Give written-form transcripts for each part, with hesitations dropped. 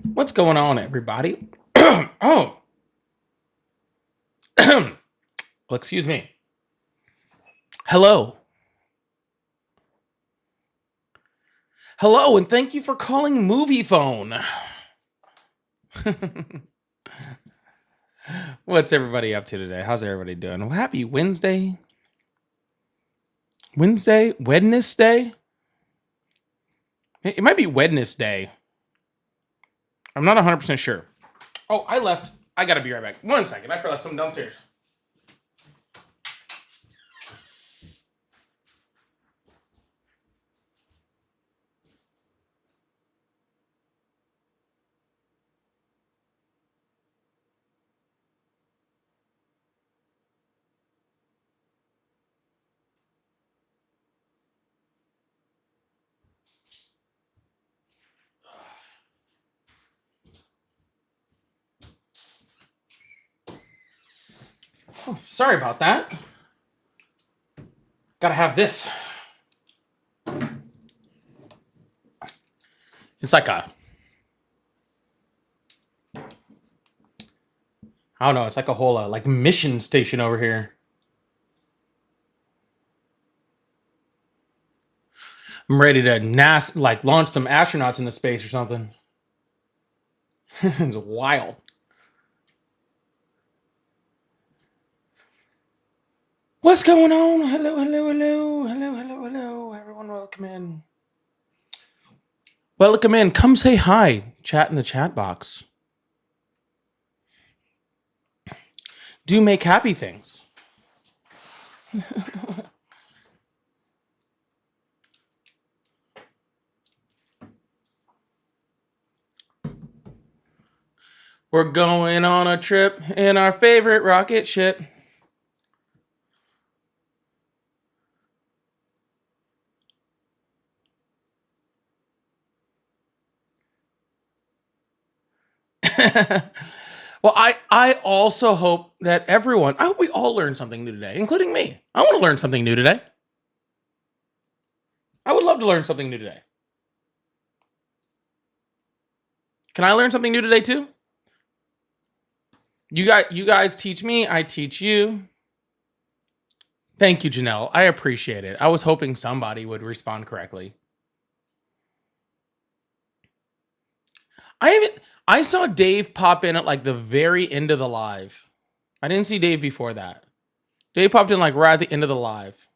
What's going on, everybody? Oh, well, excuse me. Hello. Hello, and thank you for calling Movie Phone. What's everybody up to today? How's everybody doing? Well, happy Wednesday. Wednesday? It might be Wednesday. I'm not 100% sure. Oh, I left. I gotta be right back. 1 second. I left some downstairs. Oh, sorry about that. Gotta have this. It's like a, I don't know, it's like a whole like mission station over here. I'm ready to launch some astronauts into space or something. It's wild. What's going on? Hello. Everyone, welcome in. Welcome in. Come say hi. Chat in the chat box. Do make happy things. We're going on a trip in our favorite rocket ship. Well, I also hope that I hope we all learn something new today, including me. I want to learn something new today. I would love to learn something new today. Can I learn something new today too? You guys teach me, I teach you. Thank you, Janelle. I appreciate it. I was hoping somebody would respond correctly. I saw Dave pop in at like the very end of the live. I didn't see Dave before that. Dave popped in like right at the end of the live.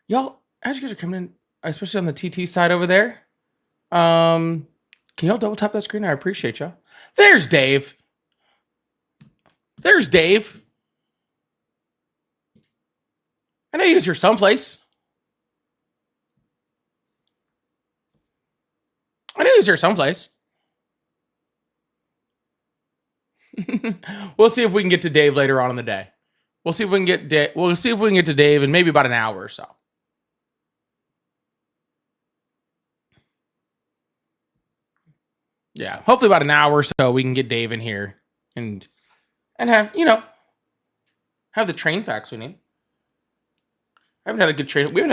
Y'all, as you guys are coming in, especially on the TT side over there, can y'all double tap that screen? I appreciate y'all. There's Dave. I know you guys are someplace. We'll see if we can get to Dave later on in the day. We'll see if we can get to Dave in maybe about an hour or so. Yeah, hopefully about an hour or so we can get Dave in here and have have the train facts we need. We haven't had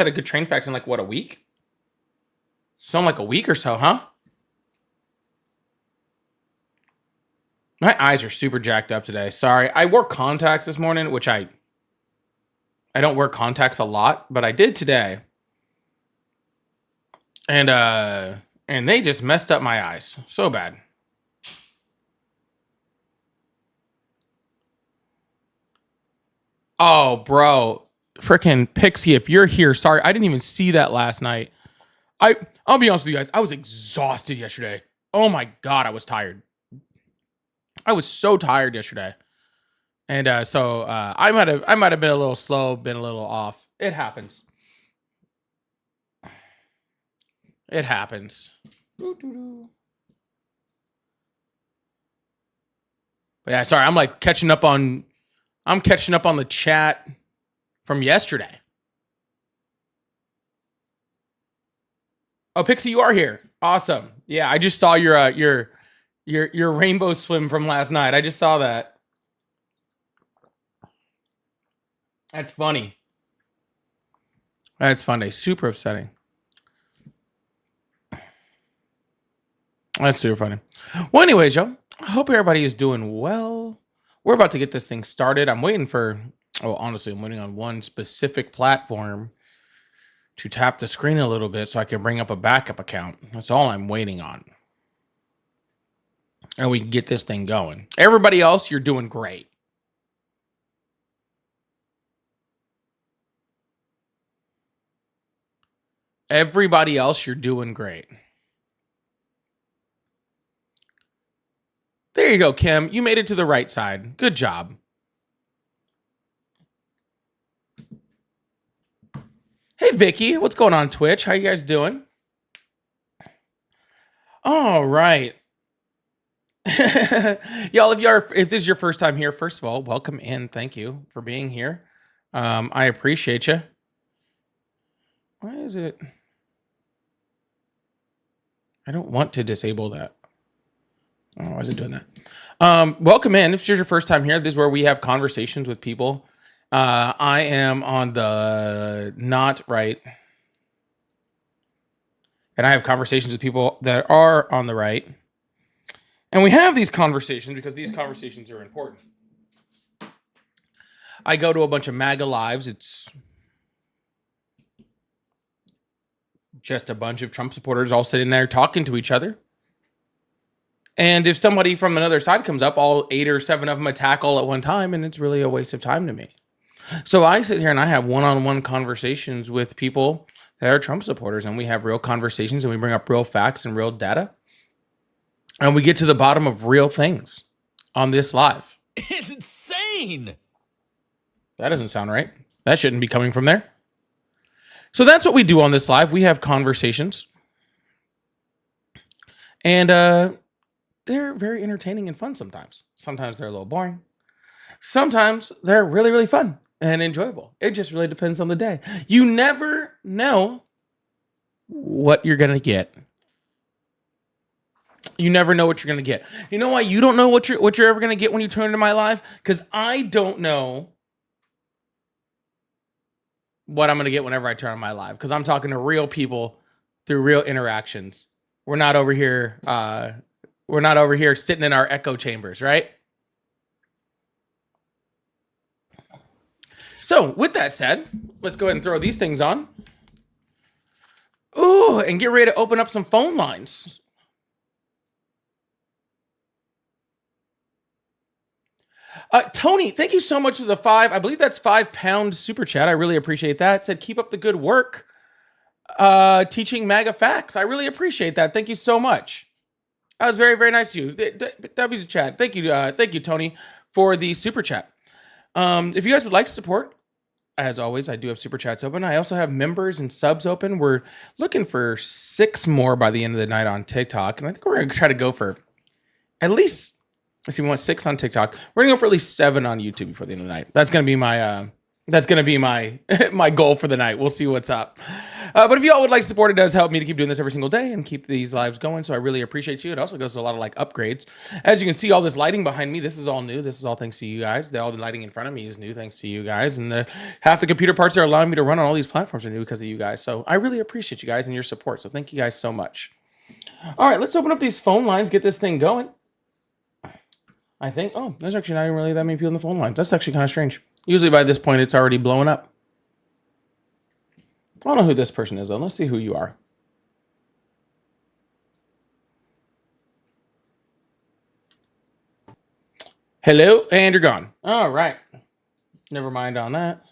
a good train fact in like what, a week? Something like a week or so, huh? My eyes are super jacked up today. Sorry. I wore contacts this morning, which I don't wear contacts a lot, but I did today. And they just messed up my eyes so bad. Oh, bro. Freaking Pixie, if you're here, sorry. I didn't even see that last night. I'll be honest with you guys. I was exhausted yesterday. Oh my God, I was tired. I was so tired yesterday. And so I might have been a little slow, been a little off. It happens. It happens. But yeah, sorry. I'm catching up on the chat from yesterday. Oh, Pixie, you are here. Awesome. Yeah, I just saw your rainbow swim from last night. I just saw that. That's funny. That's funny. Super upsetting. That's super funny. Well, anyways, y'all, I hope everybody is doing well. We're about to get this thing started. I'm waiting for, honestly, I'm waiting on one specific platform to tap the screen a little bit so I can bring up a backup account. That's all I'm waiting on. And we can get this thing going. Everybody else, you're doing great. Everybody else, you're doing great. There you go, Kim. You made it to the right side. Good job. Hey, Vicky. What's going on Twitch? How you guys doing? All right. Y'all, if this is your first time here, first of all, welcome in. Thank you for being here. I appreciate you. Why is it? I don't want to disable that. Oh, why is it doing that? Welcome in. If it's your first time here, this is where we have conversations with people. I am on the not right. And I have conversations with people that are on the right. And we have these conversations because these conversations are important. I go to a bunch of MAGA lives. It's just a bunch of Trump supporters all sitting there talking to each other. And if somebody from another side comes up, all 8 or 7 of them attack all at one time, and it's really a waste of time to me. So I sit here and I have one-on-one conversations with people that are Trump supporters, and we have real conversations, and we bring up real facts and real data. And we get to the bottom of real things on this live. It's insane. That doesn't sound right. That shouldn't be coming from there. So that's what we do on this live. We have conversations. And they're very entertaining and fun sometimes. Sometimes they're a little boring. Sometimes they're really, really fun and enjoyable. It just really depends on the day. You never know what you're going to get. You never know what you're going to get. You know why you don't know what you're ever going to get when you turn into my live? Because I don't know what I'm going to get whenever I turn on my live. Because I'm talking to real people through real interactions. We're not over here sitting in our echo chambers, right? So with that said, let's go ahead and throw these things on. Ooh, and get ready to open up some phone lines. Tony, thank you so much for the I believe that's £5 super chat. I really appreciate that. It said, keep up the good work. Teaching MAGA facts. I really appreciate that. Thank you so much. That was very, very nice of you. W's a chat. Thank you, Tony, for the super chat. If you guys would like to support, as always, I do have super chats open. I also have members and subs open. We're looking for 6 more by the end of the night on TikTok, and I think we're going to try to go for at least. Let's see, we want 6 on TikTok. We're gonna go for at least 7 on YouTube before the end of the night. That's gonna be my my goal for the night. We'll see what's up. But if you all would like to support, it does help me to keep doing this every single day and keep these lives going. So I really appreciate you. It also goes to a lot of like upgrades. As you can see, all this lighting behind me, this is all new. This is all thanks to you guys. All the lighting in front of me is new thanks to you guys. And half the computer parts that are allowing me to run on all these platforms are new because of you guys. So I really appreciate you guys and your support. So thank you guys so much. All right, let's open up these phone lines, get this thing going. I think, there's actually not even really that many people on the phone lines. That's actually kind of strange. Usually by this point, it's already blowing up. I don't know who this person is, though. Let's see who you are. Hello, and you're gone. All right. Never mind on that.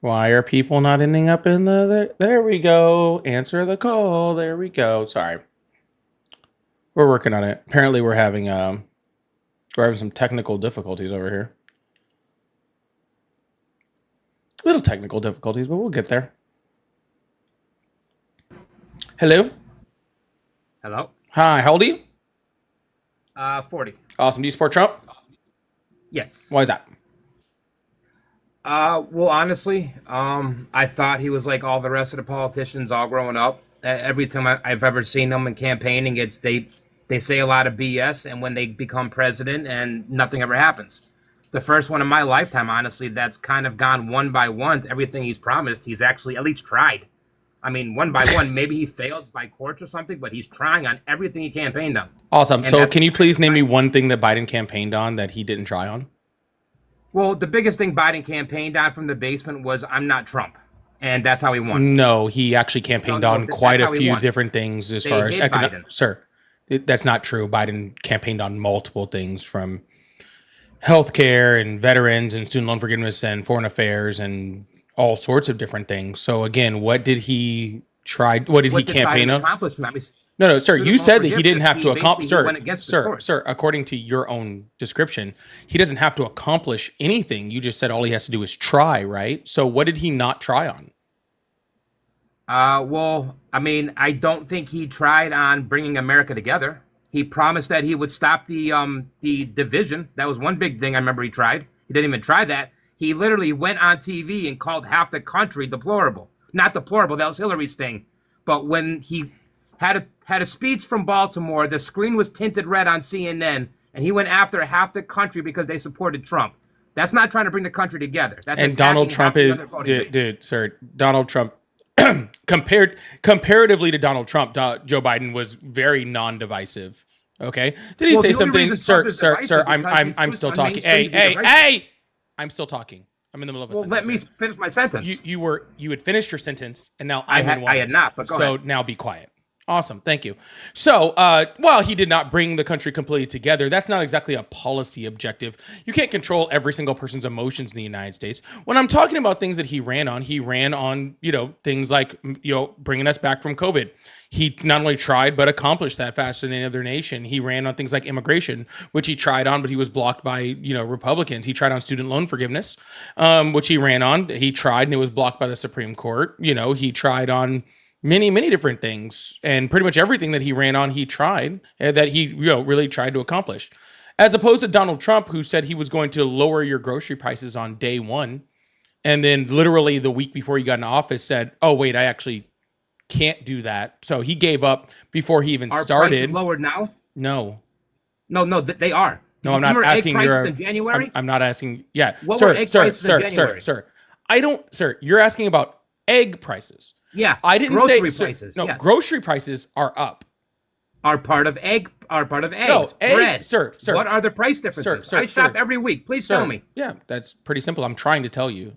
Why are people not ending up in there we go. Answer the call. There we go. Sorry. We're working on it. Apparently we're having some technical difficulties over here. Little technical difficulties, but we'll get there. Hello? Hello? Hi, how old are you? 40. Awesome. Do you support Trump? Yes. Why is that? Well, honestly, I thought he was like all the rest of the politicians all growing up. Every time I've ever seen them in campaigning, They say a lot of BS, and when they become president, and nothing ever happens. The first one in my lifetime, honestly, that's kind of gone one by one. Everything he's promised, he's actually at least tried. I mean, one by one, maybe he failed by courts or something, but he's trying on everything he campaigned on. Awesome. And So can you please name me one thing that Biden campaigned on that he didn't try on? Well, the biggest thing Biden campaigned on from the basement was, "I'm not Trump," and that's how he won. No, he actually campaigned on quite a few different things as far as Biden. Sir, that's not true. Biden campaigned on multiple things, from healthcare and veterans and student loan forgiveness and foreign affairs and all sorts of different things. So again, what did he try? What did he campaign on? No, sir. You said that he didn't have to accomplish. Sir. According to your own description, he doesn't have to accomplish anything. You just said all he has to do is try, right? So what did he not try on? Well, I mean, I don't think he tried on bringing America together. He promised that he would stop the division. That was one big thing I remember he tried. He didn't even try that. He literally went on TV and called half the country deplorable. Not deplorable, that was Hillary's thing. But when he had a speech from Baltimore, the screen was tinted red on CNN, and he went after half the country because they supported Trump. That's not trying to bring the country together. That's and Donald Trump is, sir, Donald Trump, comparatively to Donald Trump, Joe Biden was very non-divisive. Okay, did he say something, sir? I'm still talking. Hey! I'm still talking. I'm in the middle of a sentence. Well, let me finish my sentence. You had finished your sentence, and now I had not. But go ahead. So now be quiet. Awesome. Thank you. So, while he did not bring the country completely together, that's not exactly a policy objective. You can't control every single person's emotions in the United States. When I'm talking about things that he ran on, things like, bringing us back from COVID. He not only tried, but accomplished that faster than any other nation. He ran on things like immigration, which he tried on, but he was blocked by, Republicans. He tried on student loan forgiveness, which he ran on. He tried, and it was blocked by the Supreme Court. He tried on many, many different things, and pretty much everything that he ran on, he tried, that he really tried to accomplish. As opposed to Donald Trump, who said he was going to lower your grocery prices on day one, and then literally the week before he got in office said, "Oh wait, I actually can't do that." So he gave up before he even started. Are prices lowered now? No, they are. No, I'm not asking. Egg prices in January? I'm not asking. Yeah, what were egg prices in January? Sir. I don't, sir. You're asking about egg prices. Yeah, I didn't grocery say prices. No, yes. Grocery prices are up. Are part of eggs. No, bread. Sir. What are the price differences? I shop every week. Please tell me. Yeah, that's pretty simple. I'm trying to tell you.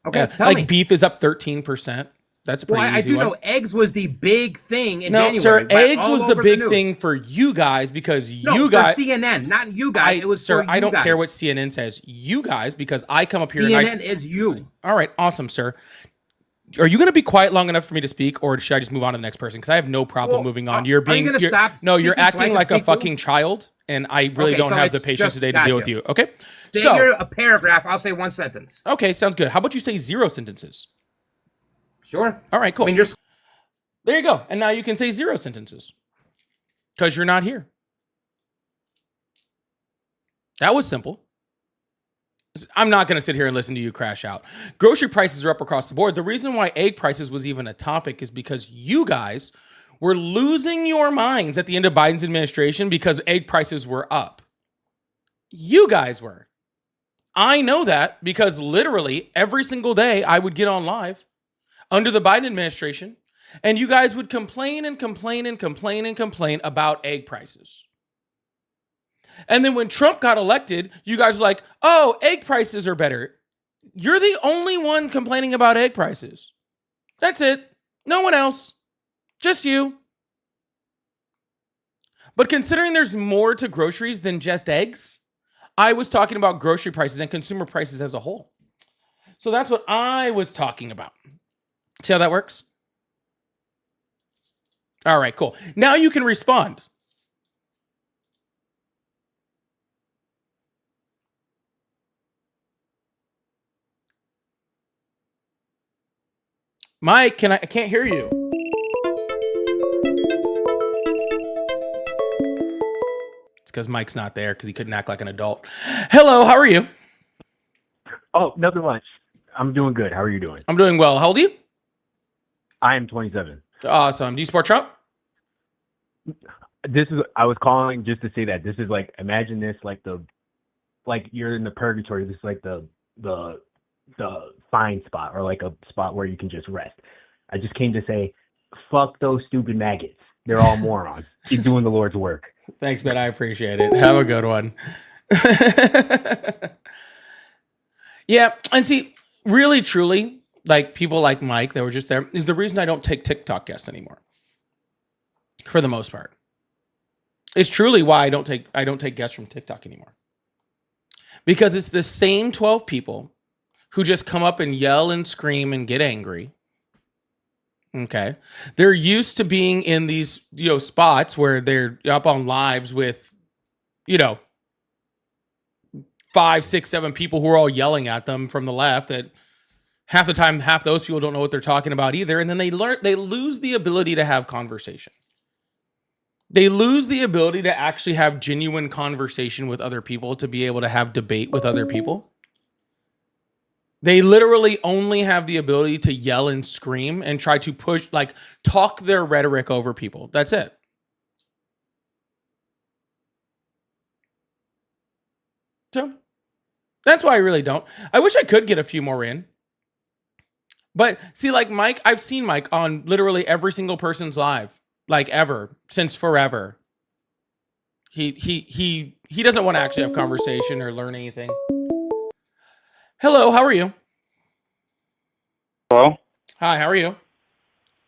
Okay, tell me. Beef is up 13%. That's a pretty easy one. I do know eggs was the big thing in January. No, sir, eggs was the big thing for you guys because you guys. For CNN, not you guys. It was sir. I don't care what CNN says. You guys, because I come up here. CNN is you. All right, awesome, sir. Are you going to be quiet long enough for me to speak, or should I just move on to the next person? Because I have no problem moving on. You're acting like a fucking child, and I really don't have the patience today to deal with you. Okay, say you're a paragraph. I'll say one sentence. Okay, sounds good. How about you say 0 sentences? Sure. All right, cool. I mean, there you go. And now you can say 0 sentences because you're not here. That was simple. I'm not going to sit here and listen to you crash out. Grocery prices are up across the board. The reason why egg prices was even a topic is because you guys were losing your minds at the end of Biden's administration because egg prices were up. You guys were. I know that because literally every single day I would get on live under the Biden administration, and you guys would complain and complain and complain and complain about egg prices. And then when Trump got elected, you guys were like, "Oh, egg prices are better." You're the only one complaining about egg prices. That's it. No one else. Just you. But considering there's more to groceries than just eggs, I was talking about grocery prices and consumer prices as a whole. So that's what I was talking about. See how that works? All right, cool. Now you can respond. Mike, I can't hear you. It's because Mike's not there because he couldn't act like an adult. Hello, how are you? Oh, nothing much. I'm doing good. How are you doing? I'm doing well. How old are you? I am 27. Awesome. Do you support Trump? I was calling just to say that this is like, imagine this like you're in the purgatory. This is like the fine spot, or like a spot where you can just rest. I just came to say, fuck those stupid maggots. They're all morons. Keep doing the Lord's work. Thanks, man. I appreciate it. Have a good one. Yeah, and see, really, truly, like people like Mike that were just there is the reason I don't take TikTok guests anymore. For the most part, it's truly why I don't take guests from TikTok anymore. Because it's the same 12 people who just come up and yell and scream and get angry. Okay, they're used to being in these spots where they're up on lives with 5, 6, 7 people who are all yelling at them from the left. That half the time, half those people don't know what they're talking about either, and then they lose the ability to have conversation. They lose the ability to actually have genuine conversation with other people, to be able to have debate with other people. They literally only have the ability to yell and scream and try to push, like, talk their rhetoric over people. That's it. So that's why I really don't. I wish I could get a few more in. But see, like Mike, I've seen Mike on literally every single person's live. Like ever, since forever. He doesn't want to actually have conversation or learn anything. Hello, how are you? Hello? Hi, how are you?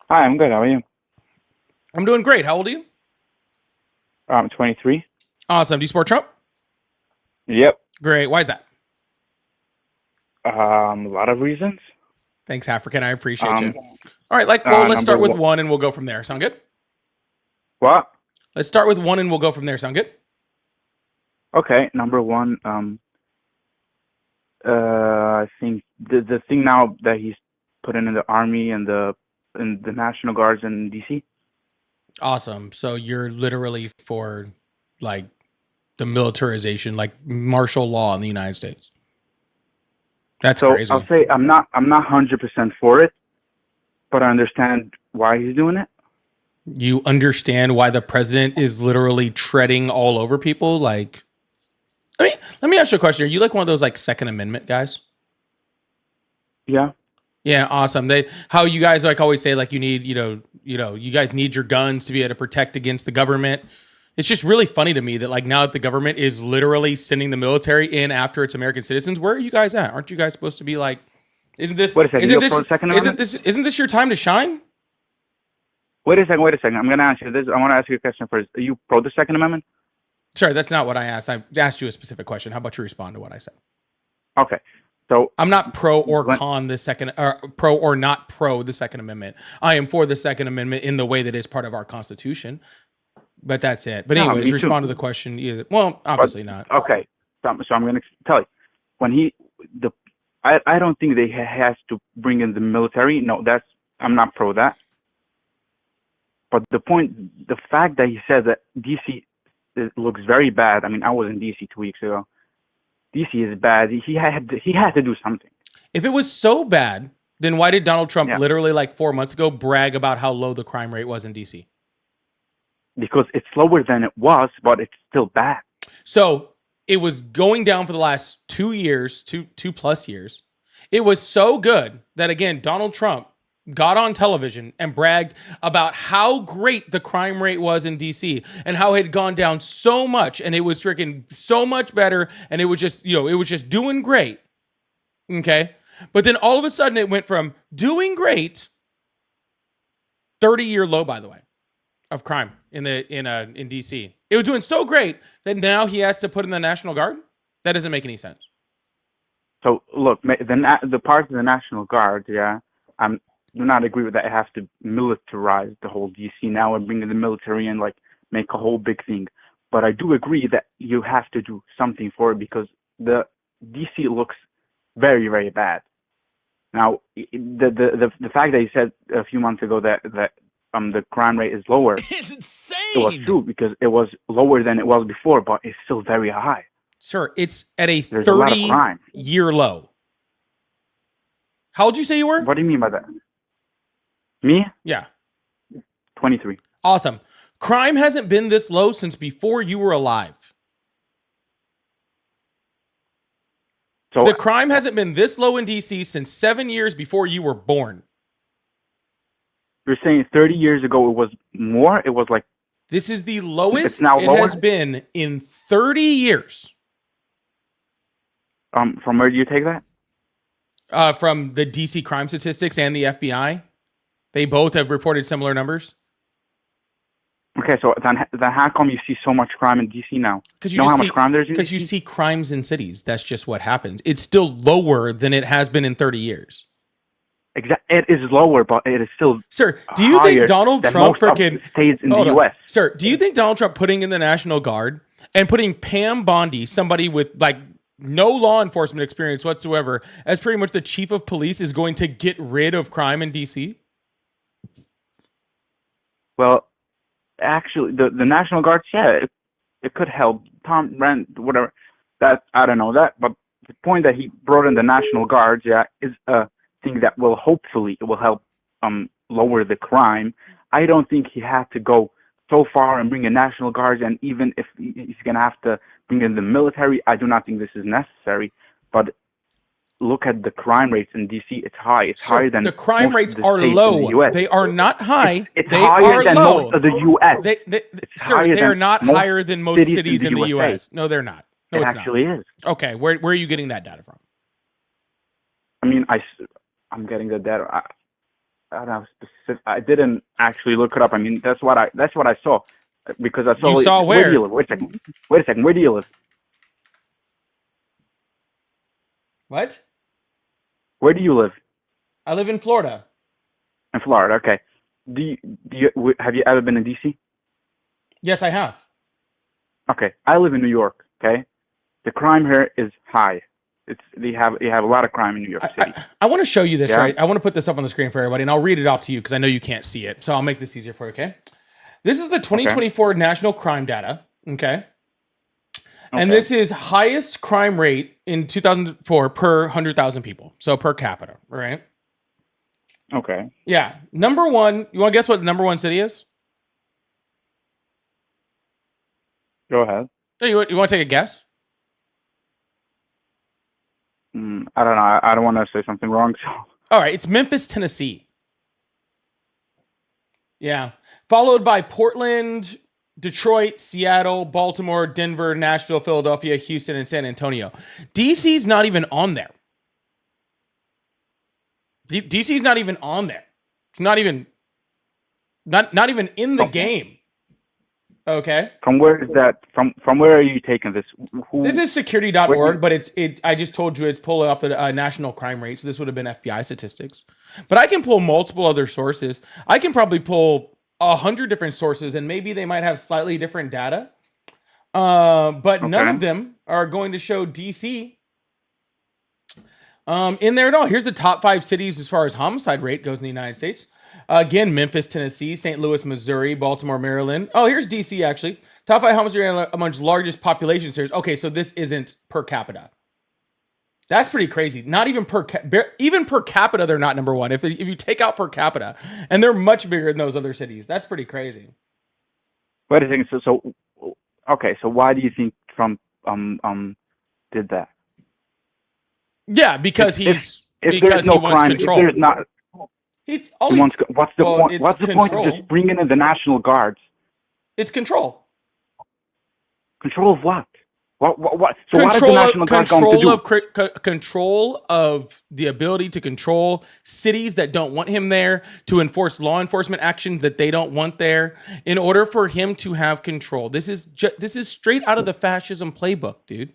Hi, I'm good. How are you? I'm doing great. How old are you? I'm 23. Awesome. Do you support Trump? Yep. Great. Why is that? A lot of reasons. Thanks, African. I appreciate you. All right, let's start with one and we'll go from there. Sound good? What? Let's start with one and we'll go from there. Sound good? Okay, number one, I think the thing now that he's put in the army and the National Guards in DC. Awesome. So you're literally for like the militarization, like martial law in the United States. That's so crazy. I'll say I'm not 100% for it, but I understand why he's doing it. You understand why the president is literally treading all over people? Like, I mean, let me ask you a question. Are you like one of those like Second Amendment guys? Yeah. Yeah, awesome. How you guys like always say like you need, you guys need your guns to be able to protect against the government. It's just really funny to me that like now that the government is literally sending the military in after its American citizens, where are you guys at? Aren't you guys supposed to be like, isn't this your time to shine? Wait a second. I'm going to ask you this. I want to ask you a question first. Are you pro the Second Amendment? Sorry, that's not what I asked. I asked you a specific question. How about you respond to what I said? Okay. So I'm not pro or con the second, or pro or not pro the Second Amendment. I am for the Second Amendment in the way that is part of our Constitution. But that's it. But anyways, respond to the question. Either. Well, obviously not. Okay. So I'm going to tell you. When I don't think they has to bring in the military. No, I'm not pro that. But the fact that he said that DC looks very bad. I mean, I was in DC 2 weeks ago. DC is bad. He had to do something. If it was so bad, then why did Donald Trump literally like 4 months ago brag about how low the crime rate was in DC? Because it's lower than it was, but it's still bad. So it was going down for the last 2 years, two plus years. It was so good that again, Donald Trump got on television and bragged about how great the crime rate was in DC and how it had gone down so much and it was freaking so much better and it was just, it was just doing great. Okay? But then all of a sudden it went from doing great, 30-year low, by the way, of crime in DC. It was doing so great that now he has to put in the National Guard? That doesn't make any sense. So look, the part of the National Guard, I do not agree with that. I have to militarize the whole DC now and bring in the military and like make a whole big thing. But I do agree that you have to do something for it because the DC looks very, very bad. Now, the fact that he said a few months ago that the crime rate is lower, It's insane. it was true because it was lower than it was before, but it's still very high. Sir, it's at a There's a lot of crime. 30-year low. How old did you say you were? What do you mean by that? Me? Yeah. 23. Awesome. Crime hasn't been this low since before you were alive. So The crime hasn't been this low in DC since 7 years before you were born. you're saying 30 years ago it was more? It was like This is the lowest It's now it lower? has been in 30 years. from where do you take that? From the DC crime statistics and the FBI. They both have reported similar numbers. Okay, so then how come you see so much crime in DC now? Because You know how much crime there's in Because DC? you see crimes in cities. That's just what happens. It's still lower than it has been in 30 years. It is lower, but it is still Sir, do you higher think Donald than Trump most of freaking the states in the Hold on. U.S. Sir, do you think Donald Trump putting in the National Guard and putting Pam Bondi, somebody with like no law enforcement experience whatsoever, as pretty much the chief of police is going to get rid of crime in DC? Well, actually, the National Guard, yeah, it could help. Tom Brand, whatever. That I don't know that, but the point that he brought in the National Guard, yeah, is a thing that will hopefully it will help lower the crime. I don't think he had to go so far and bring in National Guards, and even if he's gonna have to bring in the military, I do not think this is necessary. But look at the crime rates in DC; it's high. It's Sir, higher than the crime most rates of the are states in low. the US. They are not high. It's they higher are than low. most of the U.S. Sir, higher they are than not most higher than most cities in the USA. U.S. No, they're not. No, It it's actually is. not. Okay, where are you getting that data from? I mean, I'm getting the data. I don't have specific. I didn't actually look it up. I mean, that's what I saw because I saw. You saw Where where? do you live? Wait a second. Where do you live? What? Where do you live? I live in Florida. In Florida. Okay. Have you ever been in DC? Yes, I have. Okay. I live in New York. Okay. The crime here is high. You have a lot of crime in New York City. I want to show you this, Yeah? right? I want to put this up on the screen for everybody, and I'll read it off to you because I know you can't see it. So I'll make this easier for you, okay? This is the 2024 national crime data, okay? And this is highest crime rate in 2004 per 100,000 people. So per capita, right? Okay. Yeah. Number one, you want to guess what the number one city is? Go ahead. No, you want to take a guess? I don't know. I don't want to say something wrong. So. All right. It's Memphis, Tennessee. Yeah. Followed by Portland, Detroit, Seattle, Baltimore, Denver, Nashville, Philadelphia, Houston, and San Antonio. DC's not even on there. DC's not even on there. It's not even in the game. Okay. From where is that? From where are you taking this? This is security.org, but I just told you it's pulling off the national crime rate, so this would have been FBI statistics. But I can pull multiple other sources. I can probably pull 100 different sources, and maybe they might have slightly different data. But none of them are going to show DC in there at all. Here's the top 5 cities as far as homicide rate goes in the United States. Again, Memphis, Tennessee, St. Louis, Missouri, Baltimore, Maryland. Oh, here's DC, actually. Top 5 homicide rate amongst largest population centers. Okay, so this isn't per capita. That's pretty crazy. Not even per capita, they're not number one. If you take out per capita, and they're much bigger than those other cities. That's pretty crazy. Wait a second. So why do you think Trump did that? Yeah, because he wants control. If there's not, what's the point? What's the point of just bringing in the National Guards? It's control. Control of what? What? So what is the National Guard going to do? Control of the ability to control cities that don't want him there, to enforce law enforcement actions that they don't want there, in order for him to have control. This is straight out of the fascism playbook, dude.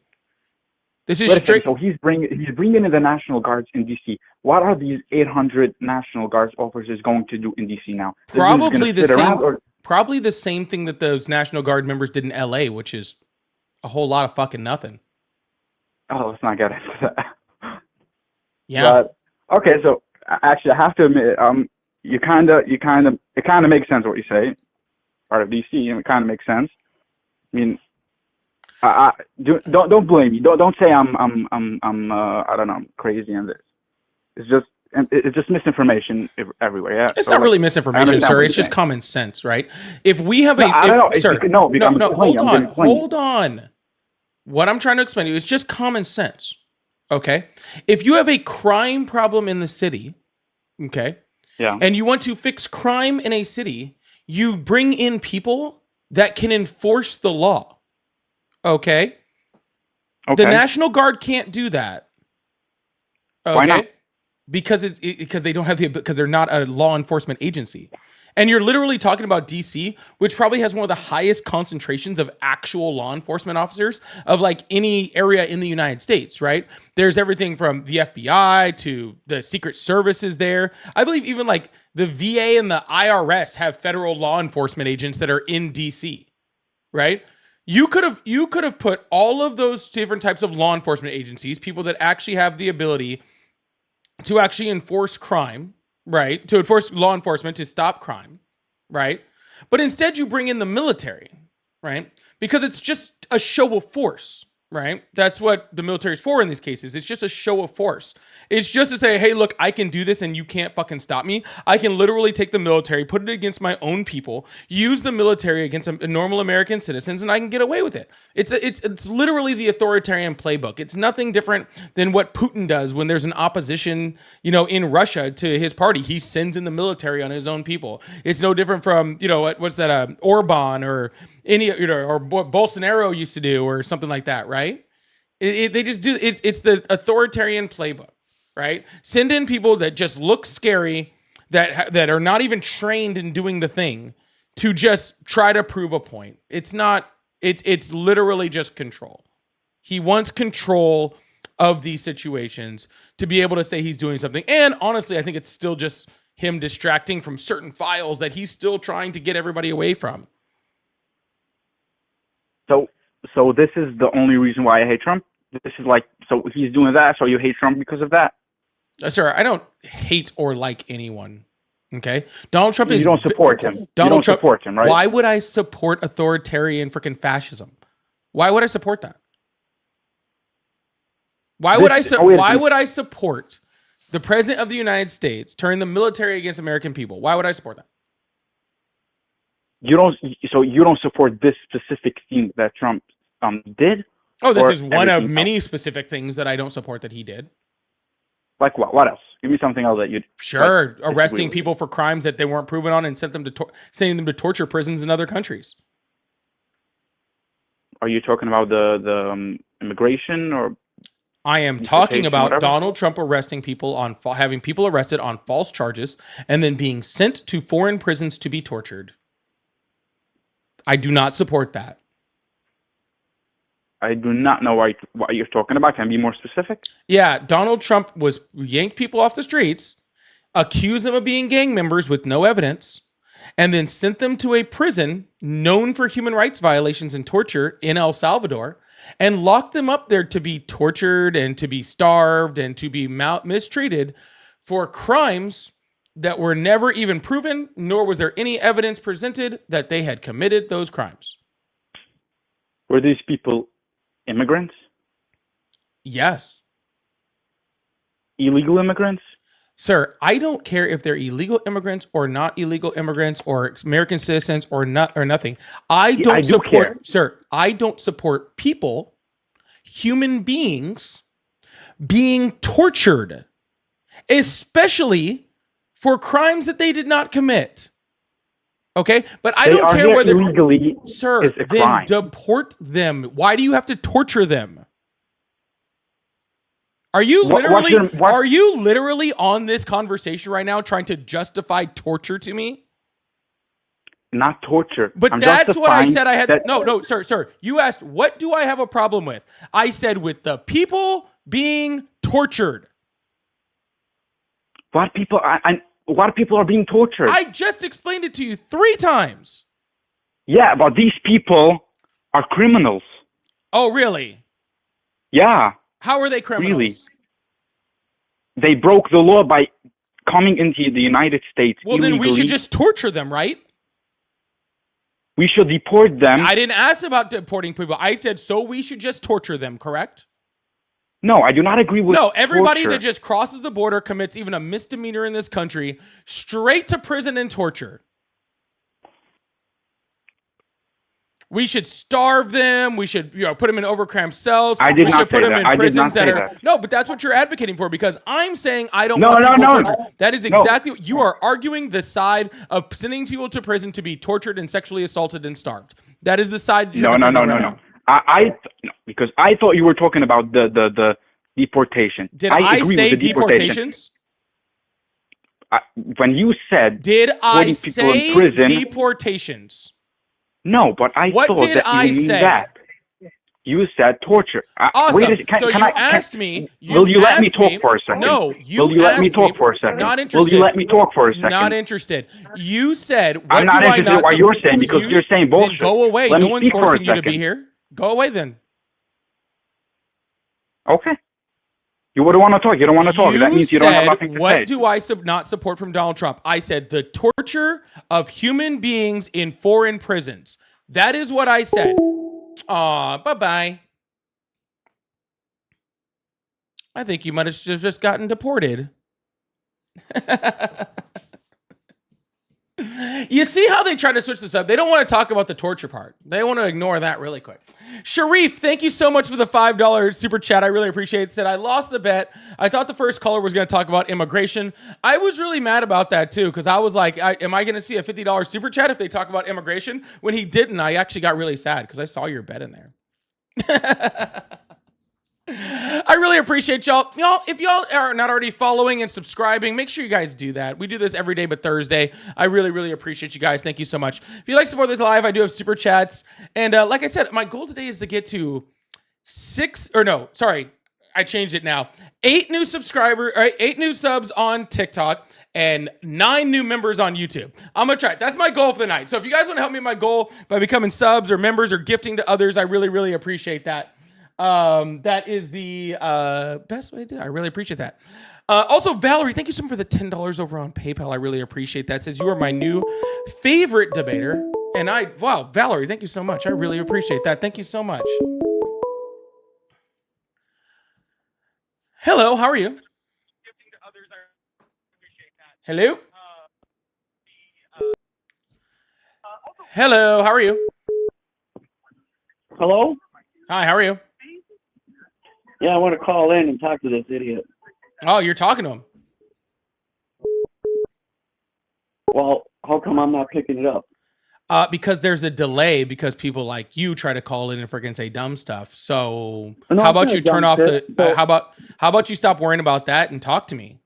This is straight. So he's bringing in the National Guards in DC. What are these 800 National Guards officers going to do in DC now? Probably the same thing that those National Guard members did in LA, which is a whole lot of fucking nothing. Oh, let's not get into that. Yeah. But, okay, so actually, I have to admit, it kind of makes sense what you say. Part of DC, and it kind of makes sense. I mean, don't blame me. Don't say I'm I don't know, I'm crazy on this. It's just and it's just misinformation everywhere. Yeah, It's so, not really I misinformation, understand sir. what It's you're just saying. common sense, right? If we have No, I don't know. sir, No, because no, I'm explaining. I'm going to explain. hold on. What I'm trying to explain to you is just common sense. Okay, if you have a crime problem in the city, okay, Yeah. and you want to fix crime in a city, you bring in people that can enforce the law. Okay. Okay. The National Guard can't do that. Okay. Why not? Because because they don't have because they're not a law enforcement agency. And you're literally talking about DC, which probably has one of the highest concentrations of actual law enforcement officers of like any area in the United States, right? There's everything from the FBI to the Secret Services there. I believe even like the VA and the IRS have federal law enforcement agents that are in DC, right? You could have put all of those different types of law enforcement agencies, people that actually have the ability to actually enforce crime, right? To enforce law enforcement to stop crime, right? But instead you bring in the military, right? Because it's just a show of force, right? That's what the military is for in these cases. It's just a show of force. It's just to say, hey, look, I can do this and you can't fucking stop me. I can literally take the military, put it against my own people, use the military against normal American citizens, and I can get away with it. It's literally the authoritarian playbook. It's nothing different than what Putin does when there's an opposition, in Russia to his party. He sends in the military on his own people. It's no different from, what's that, Orban or any, or Bolsonaro used to do or something like that, right? They just do. It's the authoritarian playbook. Right? Send in people that just look scary, that are not even trained in doing the thing, to just try to prove a point. It's not. It's literally just control. He wants control of these situations to be able to say he's doing something. And honestly, I think it's still just him distracting from certain files that he's still trying to get everybody away from. So this is the only reason why I hate Trump. This is like, so he's doing that, so you hate Trump because of that? Sir, I don't hate or like anyone. Okay, Donald Trump is. You don't support him. Donald Trump, support him, right? Why would I support authoritarian freaking fascism? Why would I support that? Why would I support the president of the United States turning the military against American people? Why would I support that? You don't support this specific thing that Trump did? Oh, this is one of many specific things that I don't support that he did. Like what? What else? Give me something else that you'd... Sure, arresting people for crimes that they weren't proven on and sending them to torture prisons in other countries. Are you talking about the immigration or... I am talking about Donald Trump arresting people on having people arrested on false charges and then being sent to foreign prisons to be tortured. I do not support that. I do not know what you're talking about. Can you be more specific? Yeah, Donald Trump yanked people off the streets, accused them of being gang members with no evidence, and then sent them to a prison known for human rights violations and torture in El Salvador, and locked them up there to be tortured and to be starved and to be mistreated for crimes that were never even proven, nor was there any evidence presented that they had committed those crimes. Were these people immigrants? Yes. Illegal immigrants? Sir, I don't care if they're illegal immigrants or not illegal immigrants or American citizens or not or nothing. I don't support, sir, I don't support people, human beings, being tortured, especially for crimes that they did not commit. Okay, but I don't care whether illegally, sir, then deport them. Why do you have to torture them? Are you literally on this conversation right now trying to justify torture to me? Not torture. But that's what I said I had. No, sir. You asked, what do I have a problem with? I said with the people being tortured. What people? A lot of people are being tortured. I just explained it to you 3 times. Yeah, but these people are criminals. Oh, really? Yeah. How are they criminals? Really? They broke the law by coming into the United States illegally. Then we should just torture them, right? We should deport them. I didn't ask about deporting people. I said, so we should just torture them, correct? No, I do not agree with. No, everybody torture. that just crosses the border, commits even a misdemeanor in this country, straight to prison and torture. We should starve them. We should, put them in overcramped cells. I did we not should put say them that. in I did prisons not that say are that. no, but that's what you're advocating for because I'm saying I don't No, want no, people no, tortured. That is exactly what you are arguing the side of sending people to prison to be tortured and sexually assaulted and starved. That is the side. No. Because I thought you were talking about the deportation. Did I agree say with the deportations? When you said Did I putting people in say prison, deportations? no, but I What thought did that I you mean say? that. You said torture. Awesome. Wait So you asked me. Will you let me talk for a second? No, Will you let me talk for a second? Not interested. Will you let me talk for a second? Not interested. You said, what I'm not do I interested not in what you're saying because you're saying bullshit. Then go away. Let No me one's speak for a forcing you to be second. here. Go away then. Okay. You wouldn't want to talk. You don't want to talk. That means you don't have nothing to say. What do I not support from Donald Trump? I said the torture of human beings in foreign prisons. That is what I said. Aw, bye-bye. I think you might have just gotten deported. You see how they try to switch this up? They don't want to talk about the torture part. They want to ignore that really quick. Sharif, thank you so much for the $5 super chat. I really appreciate it. Said, I lost the bet. I thought the first caller was going to talk about immigration. I was really mad about that too because I was like, am I going to see a $50 super chat if they talk about immigration? When he didn't, I actually got really sad because I saw your bet in there. I really appreciate y'all. If y'all are not already following and subscribing, make sure you guys do that. We do this every day but Thursday. I really, really appreciate you guys. Thank you so much. If you like to support this live, I do have super chats. And like I said, my goal today is to get to I changed it now. 8 new subs on TikTok and 9 new members on YouTube. I'm going to try it. That's my goal for the night. So if you guys want to help me in my goal by becoming subs or members or gifting to others, I really, really appreciate that. That is the best way to do it. I really appreciate that. Also, Valerie, thank you so much for the $10 over on PayPal. I really appreciate that. It says you are my new favorite debater. And wow, Valerie, thank you so much. I really appreciate that. Thank you so much. Hello, how are you? Hello? Hello, how are you? Hello? Hi, how are you? Yeah, I want to call in and talk to this idiot. Oh, you're talking to him. Well, how come I'm not picking it up? Because there's a delay because people like you try to call in and freaking say dumb stuff. So No, how about you turn off the? So, how about you stop worrying about that and talk to me?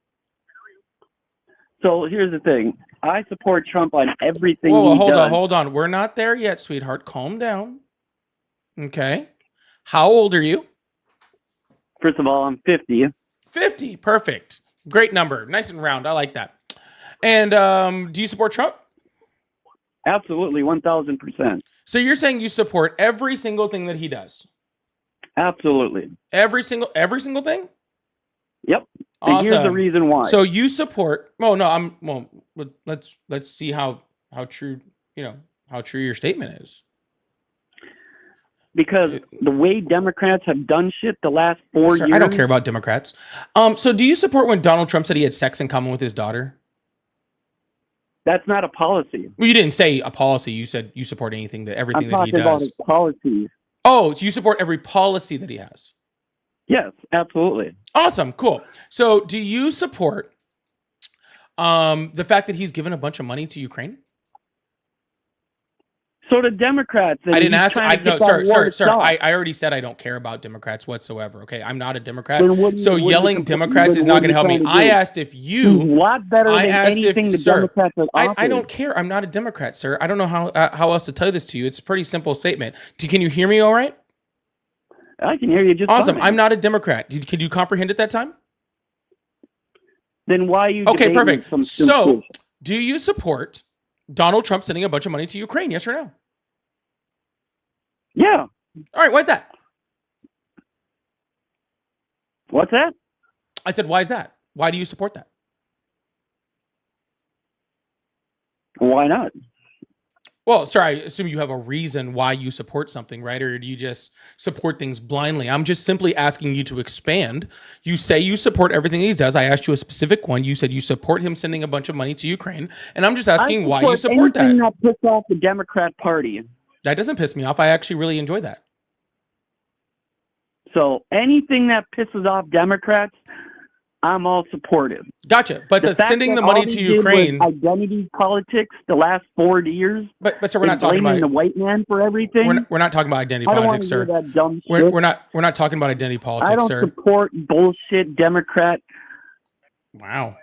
So here's the thing. I support Trump on everything. Whoa, he does. hold on. We're not there yet, sweetheart. Calm down. Okay. How old are you? First of all, I'm 50. 50. Perfect. Great number. Nice and round. I like that. And do you support Trump? Absolutely, 1,000%. So you're saying you support every single thing that he does? Absolutely. Every single thing? Yep. Awesome. And here's the reason why. So you support? Oh no, let's see how true how true your statement is. Because the way Democrats have done shit the last 4 years. I don't care about Democrats. So do you support when Donald Trump said he had sex in common with his daughter? That's not a policy. Well, you didn't say a policy. You said you support everything that he does. I'm talking about his policies. Oh, so you support every policy that he has? Yes, absolutely. Awesome, cool. So do you support the fact that he's given a bunch of money to Ukraine? So the Democrats. I didn't ask. Sir. I already said I don't care about Democrats whatsoever. Okay, I'm not a Democrat. So yelling Democrats is not going to help me. I asked if you. A lot better than anything the Democrats have offered. I don't care. I'm not a Democrat, sir. I don't know how else to tell this to you. It's a pretty simple statement. Can you hear me all right? I can hear you just awesome. fine. I'm not a Democrat. Can you comprehend it that time? Then why are you? Okay, perfect. So, do you support Donald Trump sending a bunch of money to Ukraine? Yes or no? Yeah. All right. Why is that? What's that? I said, why is that? Why do you support that? Why not? Well, sir, I assume you have a reason why you support something, right? Or do you just support things blindly? I'm just simply asking you to expand. You say you support everything he does. I asked you a specific one. You said you support him sending a bunch of money to Ukraine. And I'm just asking why you support anything that. that pisses off the Democrat Party. That doesn't piss me off. I actually really enjoy that. So anything that pisses off Democrats, I'm all supportive. Gotcha. But the fact sending that the money all to they did was Ukraine. identity politics the last 4 years. But sir, we're not talking blaming about the white man for everything. we're not talking about identity I don't politics, want to hear sir. that dumb We're, shit. we're not talking about identity politics, I don't sir. support bullshit Democrat. Wow.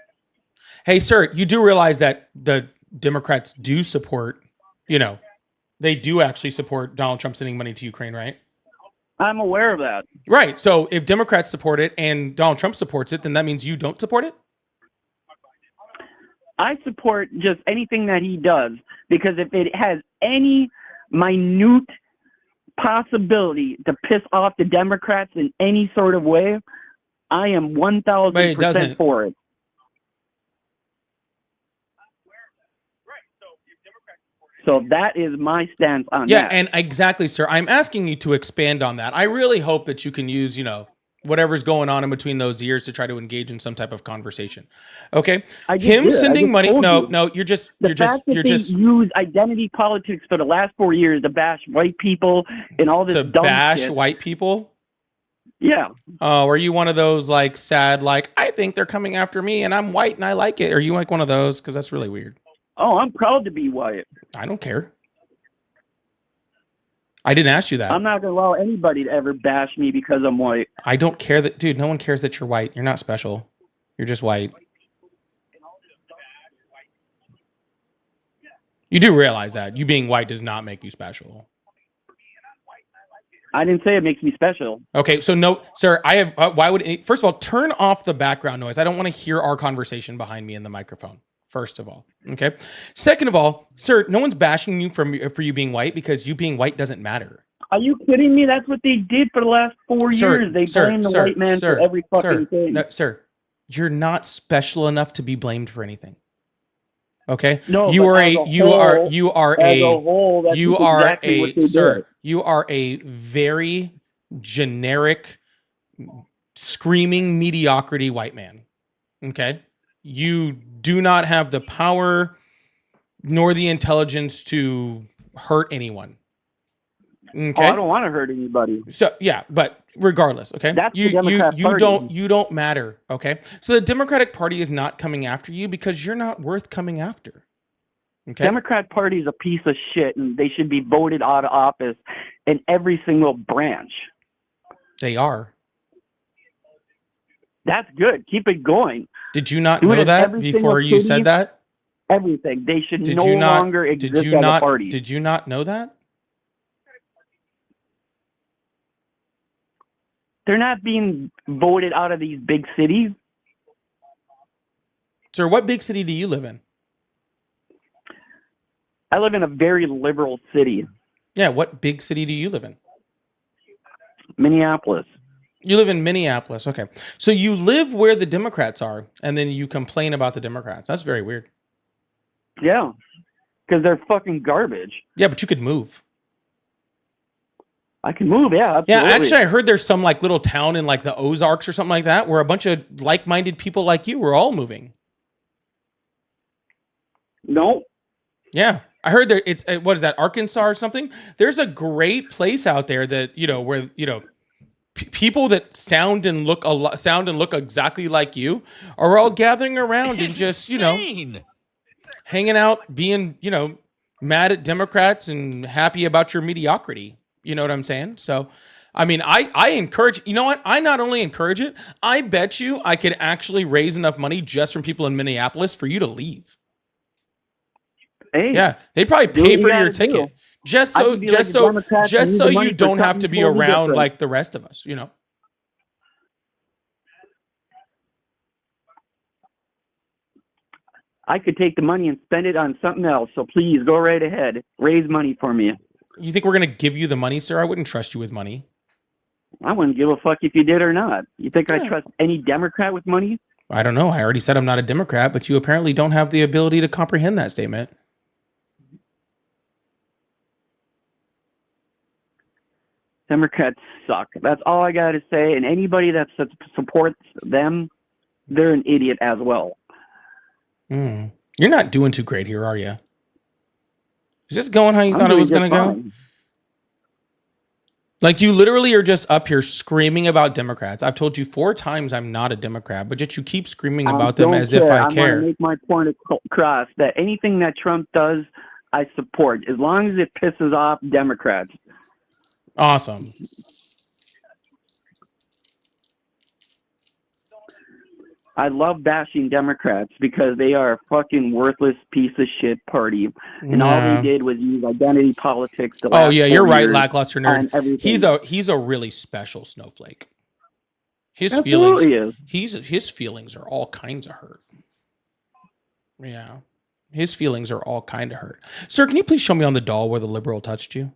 Hey, sir, you do realize that the Democrats do support, they do actually support Donald Trump sending money to Ukraine, right? I'm aware of that. Right. So if Democrats support it and Donald Trump supports it, then that means you don't support it? I support just anything that he does, because if it has any minute possibility to piss off the Democrats in any sort of way, I am 1,000% for it. So that is my stance on that. Yeah, and exactly, sir. I'm asking you to expand on that. I really hope that you can use, whatever's going on in between those years to try to engage in some type of conversation. Okay? Him sending money. No, you're just use identity politics for the last 4 years to bash white people and all this dumb bash shit. White people? Yeah. Oh, are you one of those sad, I think they're coming after me and I'm white and I like it? Are you one of those? Because that's really weird. Oh, I'm proud to be white. I don't care. I didn't ask you that. I'm not going to allow anybody to ever bash me because I'm white. I don't care that, dude, no one cares that you're white. You're not special. You're just white. You do realize that. You being white does not make you special. I didn't say it makes me special. Okay, so no, sir, I have, why would, first of all, turn off the background noise. I don't want to hear our conversation behind me in the microphone. First of all, okay. Second of all, sir, no one's bashing you for you being white, because you being white doesn't matter. Are you kidding me? That's what they did for the last 4 years. They blamed the white man for every fucking thing. No, sir, you're not special enough to be blamed for anything. Okay? No, you are a very generic, screaming mediocrity white man. Okay? You do not have the power nor the intelligence to hurt anyone. Okay. Oh, I don't want to hurt anybody. So yeah, but regardless, okay. That's the Democrat Party. You don't matter, okay. So the Democratic Party is not coming after you because you're not worth coming after. Okay. Democrat Party is a piece of shit, and they should be voted out of office in every single branch. They are. That's good. Keep it going. Did you not know that before you said that? Everything. They should no longer exist as a party. Did you not know that? They're not being voted out of these big cities. Sir, what big city do you live in? I live in a very liberal city. Yeah, what big city do you live in? Minneapolis. You live in Minneapolis. Okay. So you live where the Democrats are, and then you complain about the Democrats. That's very weird. Yeah, because they're fucking garbage. Yeah, but you could move. I can move, yeah, absolutely. Yeah, actually, I heard there's some little town in the Ozarks or something like that where a bunch of like-minded people like you were all moving. No. Yeah, I heard there. It's what is that, Arkansas or something? There's a great place out there that where people that sound and look exactly like you are all gathering around and just hanging out, being mad at Democrats and happy about your mediocrity. You know what I'm saying? So, I mean, I encourage, you know what? I not only encourage it, I bet you I could actually raise enough money just from people in Minneapolis for you to leave. Hey, yeah, they'd probably pay for your ticket just so you don't have to be around like the rest of us, I could take the money and spend it on something else. So please go right ahead. Raise money for me. You think we're going to give you the money, sir? I wouldn't trust you with money. I wouldn't give a fuck if you did or not. You think I trust any Democrat with money? I don't know. I already said I'm not a Democrat, but you apparently don't have the ability to comprehend that statement. Democrats suck. That's all I got to say. And anybody that supports them, they're an idiot as well. You're not doing too great here, are you? Is this going how you I'm thought it doing was going to just go? fine. Like, you literally are just up here screaming about Democrats. I've told you 4 times I'm not a Democrat, but yet you keep screaming about them as if I I want care. to make my point across that anything that Trump does, I support, as long as it pisses off Democrats. Awesome. I love bashing Democrats because they are a fucking worthless piece of shit party. And all they did was use identity politics. Oh yeah, you're right, lackluster nerd. Everything. He's a really special snowflake. His Absolutely his feelings are all kinds of hurt. Yeah. His feelings are all kind of hurt. Sir, can you please show me on the doll where the liberal touched you?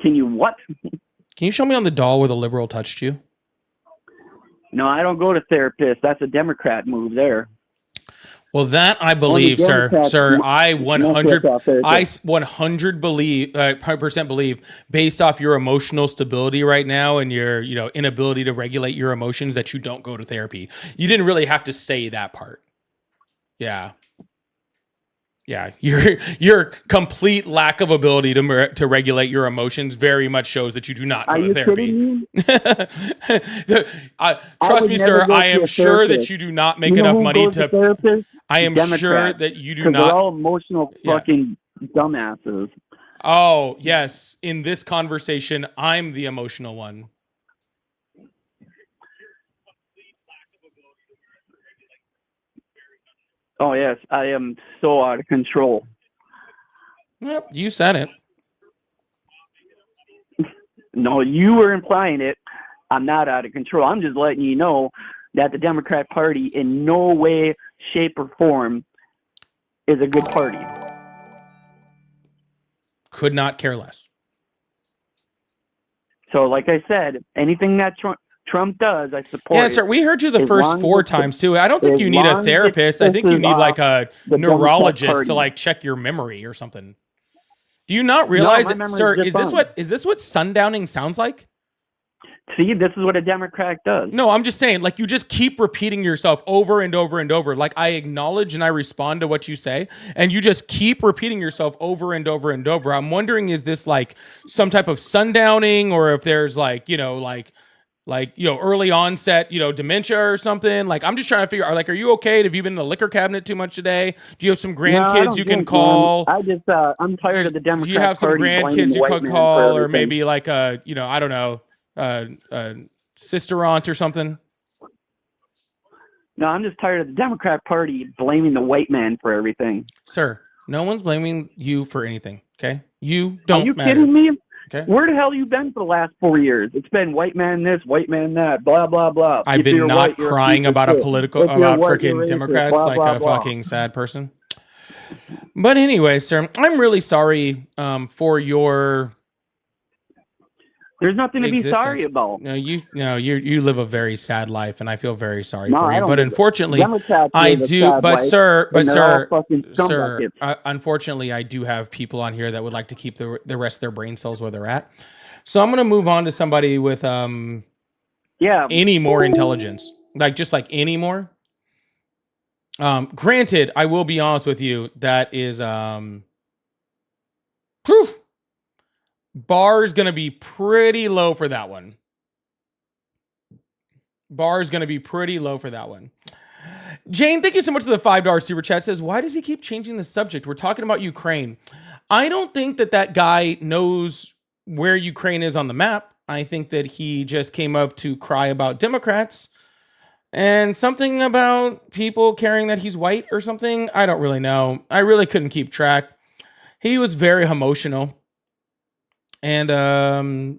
Can you what? Can you show me on the doll where the liberal touched you? No, I don't go to therapists. That's a Democrat move there. Well, that I believe, sir. I 100 believe, 100% believe, based off your emotional stability right now and your, inability to regulate your emotions, that you don't go to therapy. You didn't really have to say that part. Yeah. Yeah, your complete lack of ability to regulate your emotions very much shows that you do not go to therapy. Trust me, sir. I am sure that you do not make enough money to. Therapist? I am sure that you do not. They're all emotional fucking dumbasses. Oh yes, in this conversation, I'm the emotional one. Oh, yes. I am so out of control. Yep, you said it. No, you were implying it. I'm not out of control. I'm just letting you know that the Democrat Party in no way, shape, or form is a good party. Could not care less. So, like I said, anything that Trump does, I support. Yeah, sir, we heard you the first 4 times too. I don't think you need a therapist. I think you need like a neurologist to like check your memory or something. Do you not realize, sir, is this what sundowning sounds like? See, this is what a Democrat does. No, I'm just saying, like, you just keep repeating yourself over and over and over. Like, I acknowledge and I respond to what you say, and you just keep repeating yourself over and over and over. I'm wondering, is this like some type of sundowning, or if there's like, early onset, dementia or something? Like, I'm just trying to figure out, like, are you okay? Have you been in the liquor cabinet too much today? Do you have some grandkids you can call? I'm tired of the Democrat Party. Do you have some grandkids you could call, or maybe like a, I don't know, sister aunt or something? No, I'm just tired of the Democrat Party blaming the white man for everything. Sir, no one's blaming you for anything, okay? You don't matter. Are you kidding me? Okay. Where the hell you been for the last 4 years? It's been white man this, white man that, blah, blah, blah. I've been not crying about freaking Democrats like a fucking sad person. But anyway, sir, I'm really sorry for your... There's nothing to be sorry about. No, you live a very sad life, and I feel very sorry for you. But unfortunately, I do. But sir, unfortunately, I do have people on here that would like to keep the rest of their brain cells where they're at. So I'm gonna move on to somebody with any more intelligence, just like any more. Granted, I will be honest with you. That is bar's going to be pretty low for that one. Jane, thank you so much for the $5 super chat. Says, why does he keep changing the subject? We're talking about Ukraine. I don't think that guy knows where Ukraine is on the map. I think that he just came up to cry about Democrats and something about people caring that he's white or something. I don't really know. I really couldn't keep track. He was very emotional. And I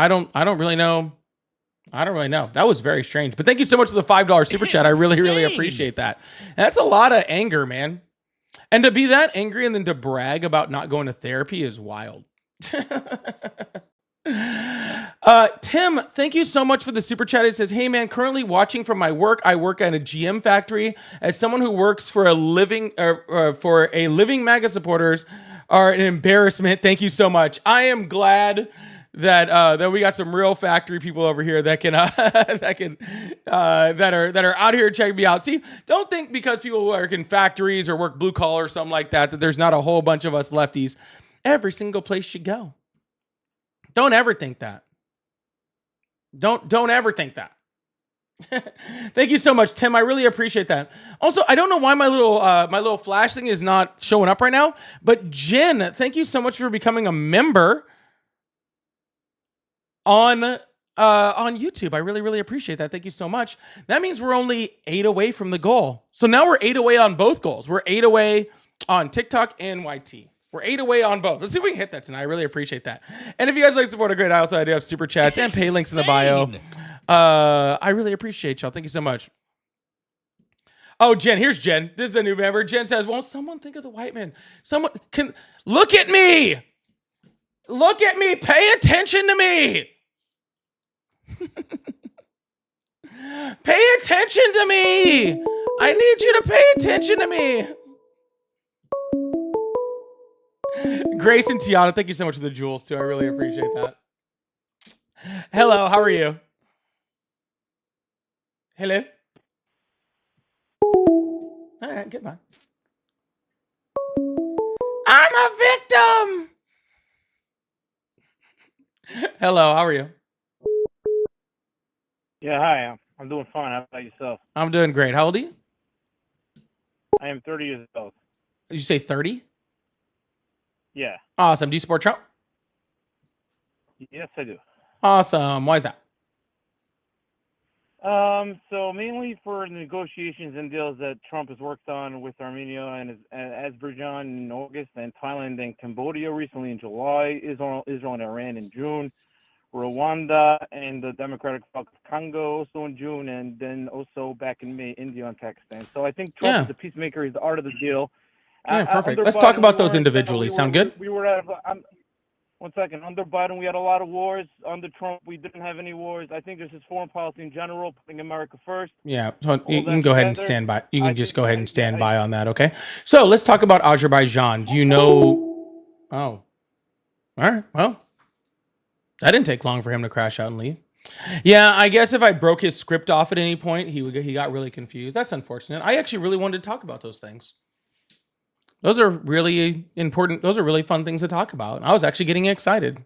don't really know. That was very strange. But thank you so much for the $5 super chat. I really appreciate that. That's a lot of anger, man. And to be that angry and then to brag about not going to therapy is wild. Tim, thank you so much for the super chat. It says, hey man, currently watching from my work. I work at a GM factory. As someone who works for a living MAGA supporters, are an embarrassment. Thank you so much. I am glad that we got some real factory people over here that can that are out here checking me out. See, don't think because people work in factories or work blue collar or something like that there's not a whole bunch of us lefties. Every single place you go. Don't ever think that. Don't ever think that. Thank you so much, Tim. I really appreciate that. Also, I don't know why my little flash thing is not showing up right now, but Jen, thank you so much for becoming a member on YouTube. I really, really appreciate that. Thank you so much. That means we're only 8 away from the goal. So now we're 8 away on both goals. We're 8 away on TikTok and YT. We're 8 away on both. Let's see if we can hit that tonight. I really appreciate that. And if you guys like to support a great, I also do have super chats and pay links in the bio. I really appreciate y'all. Thank you so much. Oh, Jen, here's Jen. This is the new member. Jen says, won't someone think of the white man? Someone can look at me. Look at me. Pay attention to me. Pay attention to me. I need you to pay attention to me. Grace and Tiana, thank you so much for the jewels too. I really appreciate that. Hello, how are you? Hello. All right, goodbye. I'm a victim. Hello, how are you? Yeah, hi. I'm doing fine. How about yourself? I'm doing great. How old are you? I am 30 years old. Did you say 30? Yeah. Awesome. Do you support Trump? Yes, I do. Awesome. Why is that? So mainly for the negotiations and deals that Trump has worked on with Armenia and Azerbaijan in August, and Thailand and Cambodia recently in July, Israel and Iran in June, Rwanda and the Democratic Republic of Congo also in June, and then also back in May, India and Pakistan. So I think Trump is a peacemaker. He's the art of the deal. Yeah, perfect. Let's talk about those individually. Sound good? We were at 1 second. Under Biden, we had a lot of wars. Under Trump, we didn't have any wars. I think this is foreign policy in general, putting America first. Yeah, so you can go ahead and stand by. You can just go ahead and stand by on that, okay? So let's talk about Azerbaijan. Do you know? Oh, all right. Well, that didn't take long for him to crash out and leave. Yeah, I guess if I broke his script off at any point, he got really confused. That's unfortunate. I actually really wanted to talk about those things. Those are really important. Those are really fun things to talk about. I was actually getting excited.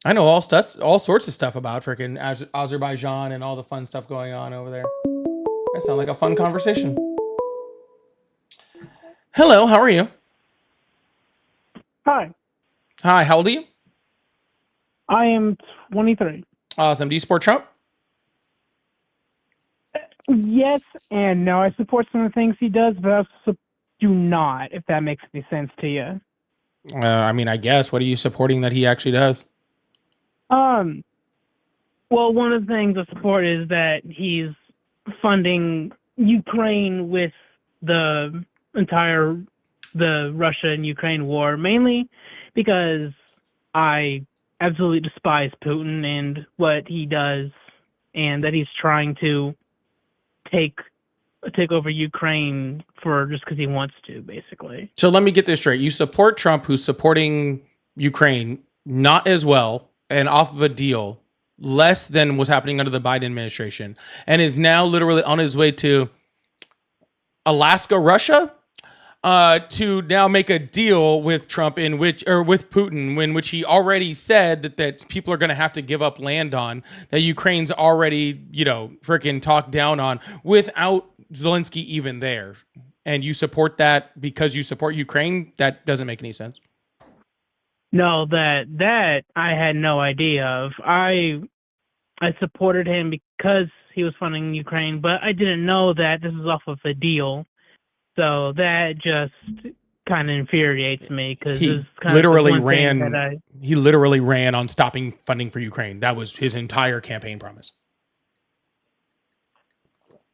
I know all sorts of stuff about freaking Azerbaijan and all the fun stuff going on over there. That sounds like a fun conversation. Hello, how are you? Hi. Hi, how old are you? I am 23. Awesome. Do you support Trump? Yes and no. I support some of the things he does, but I also do not, if that makes any sense to you. I mean, I guess. What are you supporting that he actually does? Well, one of the things I support is that he's funding Ukraine with the Russia and Ukraine war, mainly because I absolutely despise Putin and what he does, and that he's trying to take over Ukraine for just because he wants to, basically. So let me get this straight. You support Trump, who's supporting Ukraine not as well and off of a deal less than was happening under the Biden administration, and is now literally on his way to Alaska, Russia, to now make a deal with Trump with Putin, in which he already said that people are going to have to give up land on, that Ukraine's already, freaking talked down on without Zelensky even there. And you support that because you support Ukraine? That doesn't make any sense. No, that I had no idea of. I supported him because he was funding Ukraine, but I didn't know that this is off of a deal. So that just kind of infuriates me because he literally ran on stopping funding for Ukraine. That was his entire campaign promise.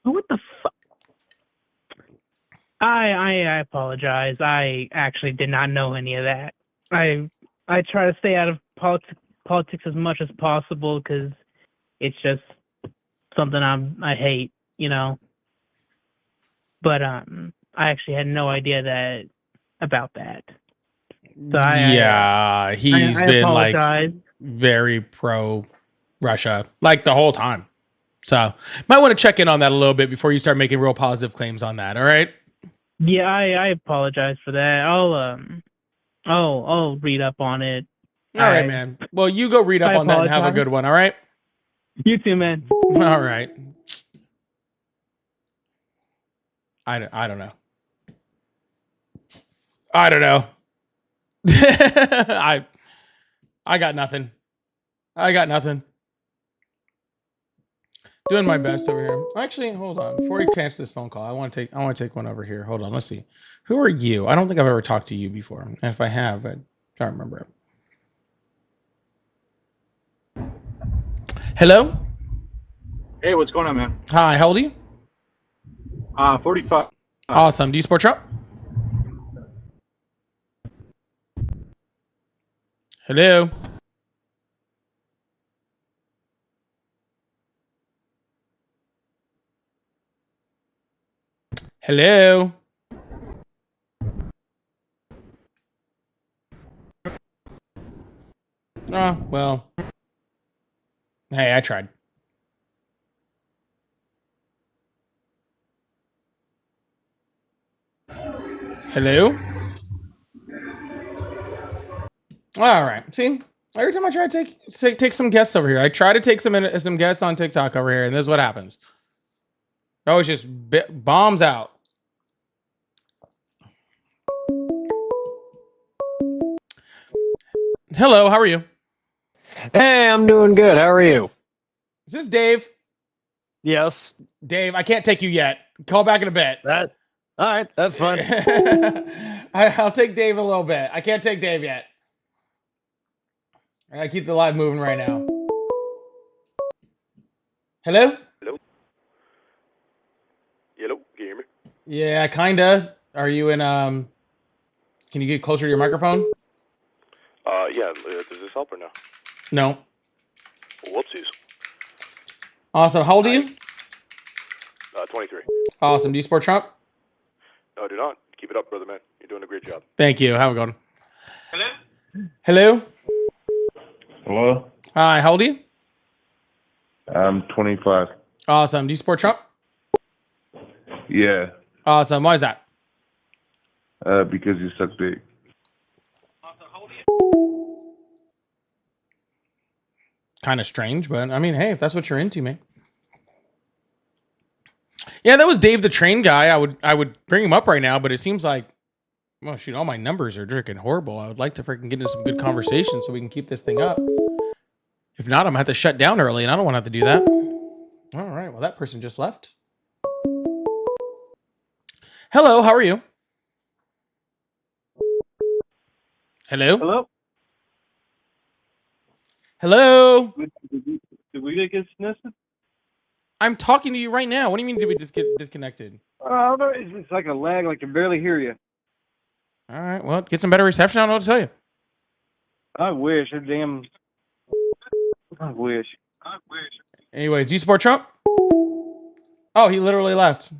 What the fuck? I apologize. I actually did not know any of that. I try to stay out of politics as much as possible because it's just something I hate, But I actually had no idea about that. So He's I been like apologize. very pro Russia like the whole time. So might want to check in on that a little bit before you start making real positive claims on that. All right. Yeah, I apologize for that. I'll read up on it. All right, man. Well, you go read up I on that and have a apologize. good one. All right. You too, man. All right. I don't know. I don't know. I got nothing. I got nothing. Doing my best over here. Actually, hold on. Before we cancel this phone call, I want to take one over here. Hold on. Let's see. Who are you? I don't think I've ever talked to you before. And if I have, I don't remember it. Hello? Hey, what's going on, man? Hi, how old are you? 45. Awesome. Do you support Trump? Hello? Hello? Oh, well. Hey, I tried. Hello? All right. See? Every time I try to take some guests over here, I try to take some guests on TikTok over here, and this is what happens. It always just bombs out. Hello, how are you? Hey, I'm doing good. How are you? Is this Dave? Yes. Dave, I can't take you yet. Call back in a bit. All right, that's fine. I'll take Dave a little bit. I can't take Dave yet. I gotta keep the live moving right now. Hello? Hello? Hello? Can you hear me? Yeah, kinda. Are you in can you get closer to your microphone? Yeah, does this help or no? No. Whoopsies. Awesome. How old are you? 23. Awesome. Do you support Trump? No, I do not. Keep it up, brother, man. You're doing a great job. Thank you. Have a good one. Hello? Hello? Hi, how old are you? I'm 25. Awesome. Do you support Trump? Yeah, Awesome. Why is that? because you suck dick. Kind of strange, but I mean, hey, if that's what you're into, man. Yeah, that was Dave the Train guy. I would bring him up right now, but it seems like, well, shoot, all my numbers are freaking horrible. I would like to freaking get into some good conversation so we can keep this thing up. If not, I'm gonna have to shut down early, and I don't want to have to do that. All right, well, that person just left. Hello, how are you? Hello? Hello? Hello? Did we get disconnected? I'm talking to you right now. What do you mean did we just get disconnected? It's like a lag, like I can barely hear you. All right, well, get some better reception. I don't know what to tell you. I wish. I wish. Anyways, do you support Trump? Oh, he literally left.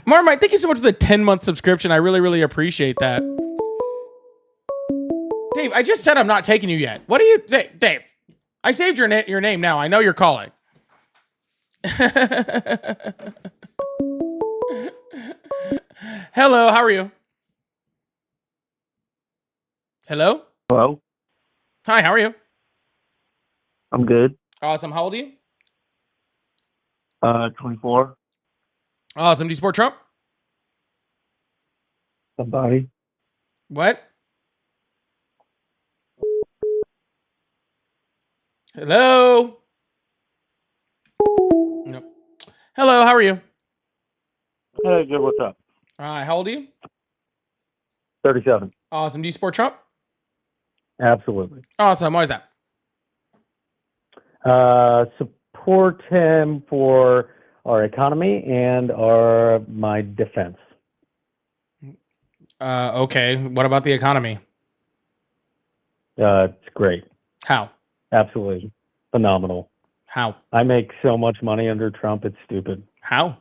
Marmite, thank you so much for the 10-month subscription. I really, really appreciate that. Dave, I just said I'm not taking you yet. What are you... Dave, I saved your name now. I know you're calling. Hello, how are you? Hello? Hello? Hi, how are you? I'm good. Awesome. How old are you? 24. Awesome. Do you support Trump? Somebody. What? Hello? Nope. Hello, how are you? Hey, good. What's up? Hi, how old are you? 37. Awesome. Do you support Trump? Absolutely. Awesome. Why is that? Support him for our economy and my defense. Okay. What about the economy? It's great. How? Absolutely. Phenomenal. How? I make so much money under Trump, it's stupid. How?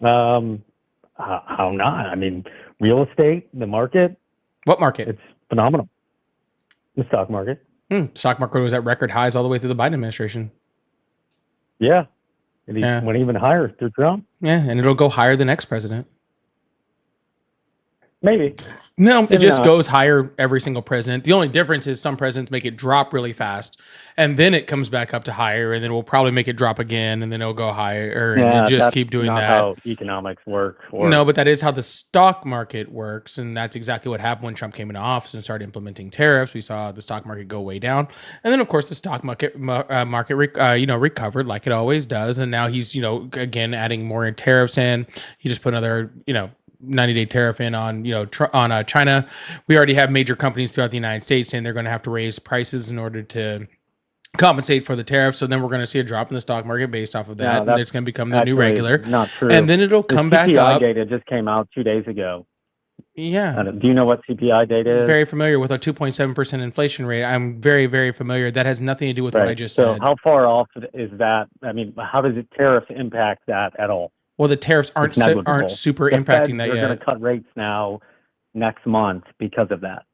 How not? I mean, real estate, the market, What market? it's phenomenal. The stock market. Stock market was at record highs all the way through the Biden administration. Yeah. And he Yeah. went even higher through Trump. Yeah, and it'll go higher the next president. Maybe. No, it Maybe just not. goes higher every single president. The only difference is some presidents make it drop really fast, and then it comes back up to higher, and then we'll probably make it drop again, and then it'll go higher, and Yeah, just that's keep doing not that. how economics work. No, but that is how the stock market works, and that's exactly what happened when Trump came into office and started implementing tariffs. We saw the stock market go way down, and then of course the stock market recovered like it always does, and now he's again adding more tariffs in. He just put another 90-day tariff in on China. We already have major companies throughout the United States saying they're going to have to raise prices in order to compensate for the tariff. So then we're going to see a drop in the stock market based off of that, and it's going to become the new regular. Not true. And then it'll come back CPI up. data just came out 2 days ago. Yeah. Do you know what CPI data is? Very familiar with a 2.7% inflation rate. I'm very, very familiar. That has nothing to do with what I just said. So how far off is that? I mean, how does tariffs impact that at all? Well, the tariffs aren't super impacting that yet. They're going to cut rates now next month because of that.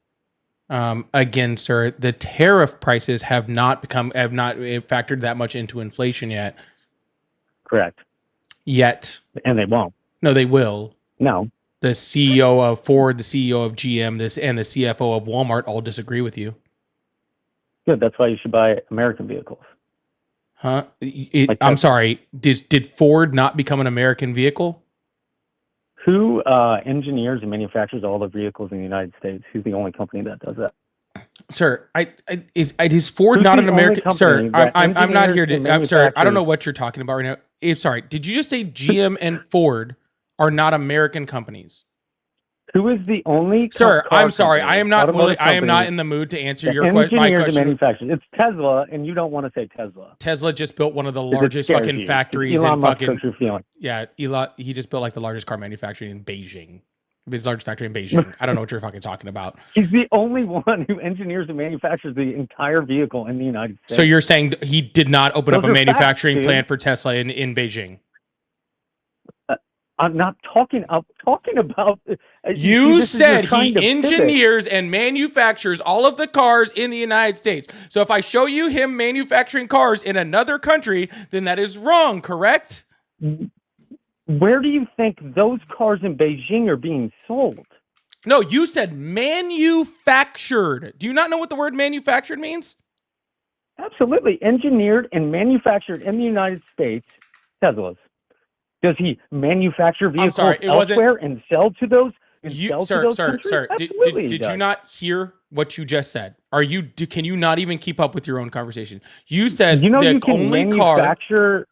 Again, sir, the tariff prices have not factored that much into inflation yet. Correct. Yet. And they won't. No, they will. No. The CEO of Ford, the CEO of GM, and the CFO of Walmart all disagree with you. Good. That's why you should buy American vehicles. Huh? I'm sorry. Did Ford not become an American vehicle? Who engineers and manufactures all the vehicles in the United States? Who's the only company that does that? Sir, is Ford not an American? Sir, I'm not here to. I'm sorry. I don't know what you're talking about right now. Sorry. Did you just say GM and Ford are not American companies? Who is the only? Sir, I'm sorry. I am not willing. I am not in the mood to answer my question. Manufacturers. It's Tesla, and you don't want to say Tesla. Tesla just built one of the largest fucking factories in fucking. Yeah, Elon. He just built like the largest car manufacturing in Beijing. His largest factory in Beijing. I don't know what you're fucking talking about. He's the only one who engineers and manufactures the entire vehicle in the United States. So you're saying he did not open up a manufacturing plant for Tesla in Beijing? I'm not talking. I'm talking about. You said he engineers and manufactures all of the cars in the United States. So if I show you him manufacturing cars in another country, then that is wrong, correct? Where do you think those cars in Beijing are being sold? No, you said manufactured. Do you not know what the word manufactured means? Absolutely. Engineered and manufactured in the United States, Teslas. Does he manufacture vehicles elsewhere and sell to those? Sir, did you not hear what you just said? Can you not even keep up with your own conversation? You said you can manufacture.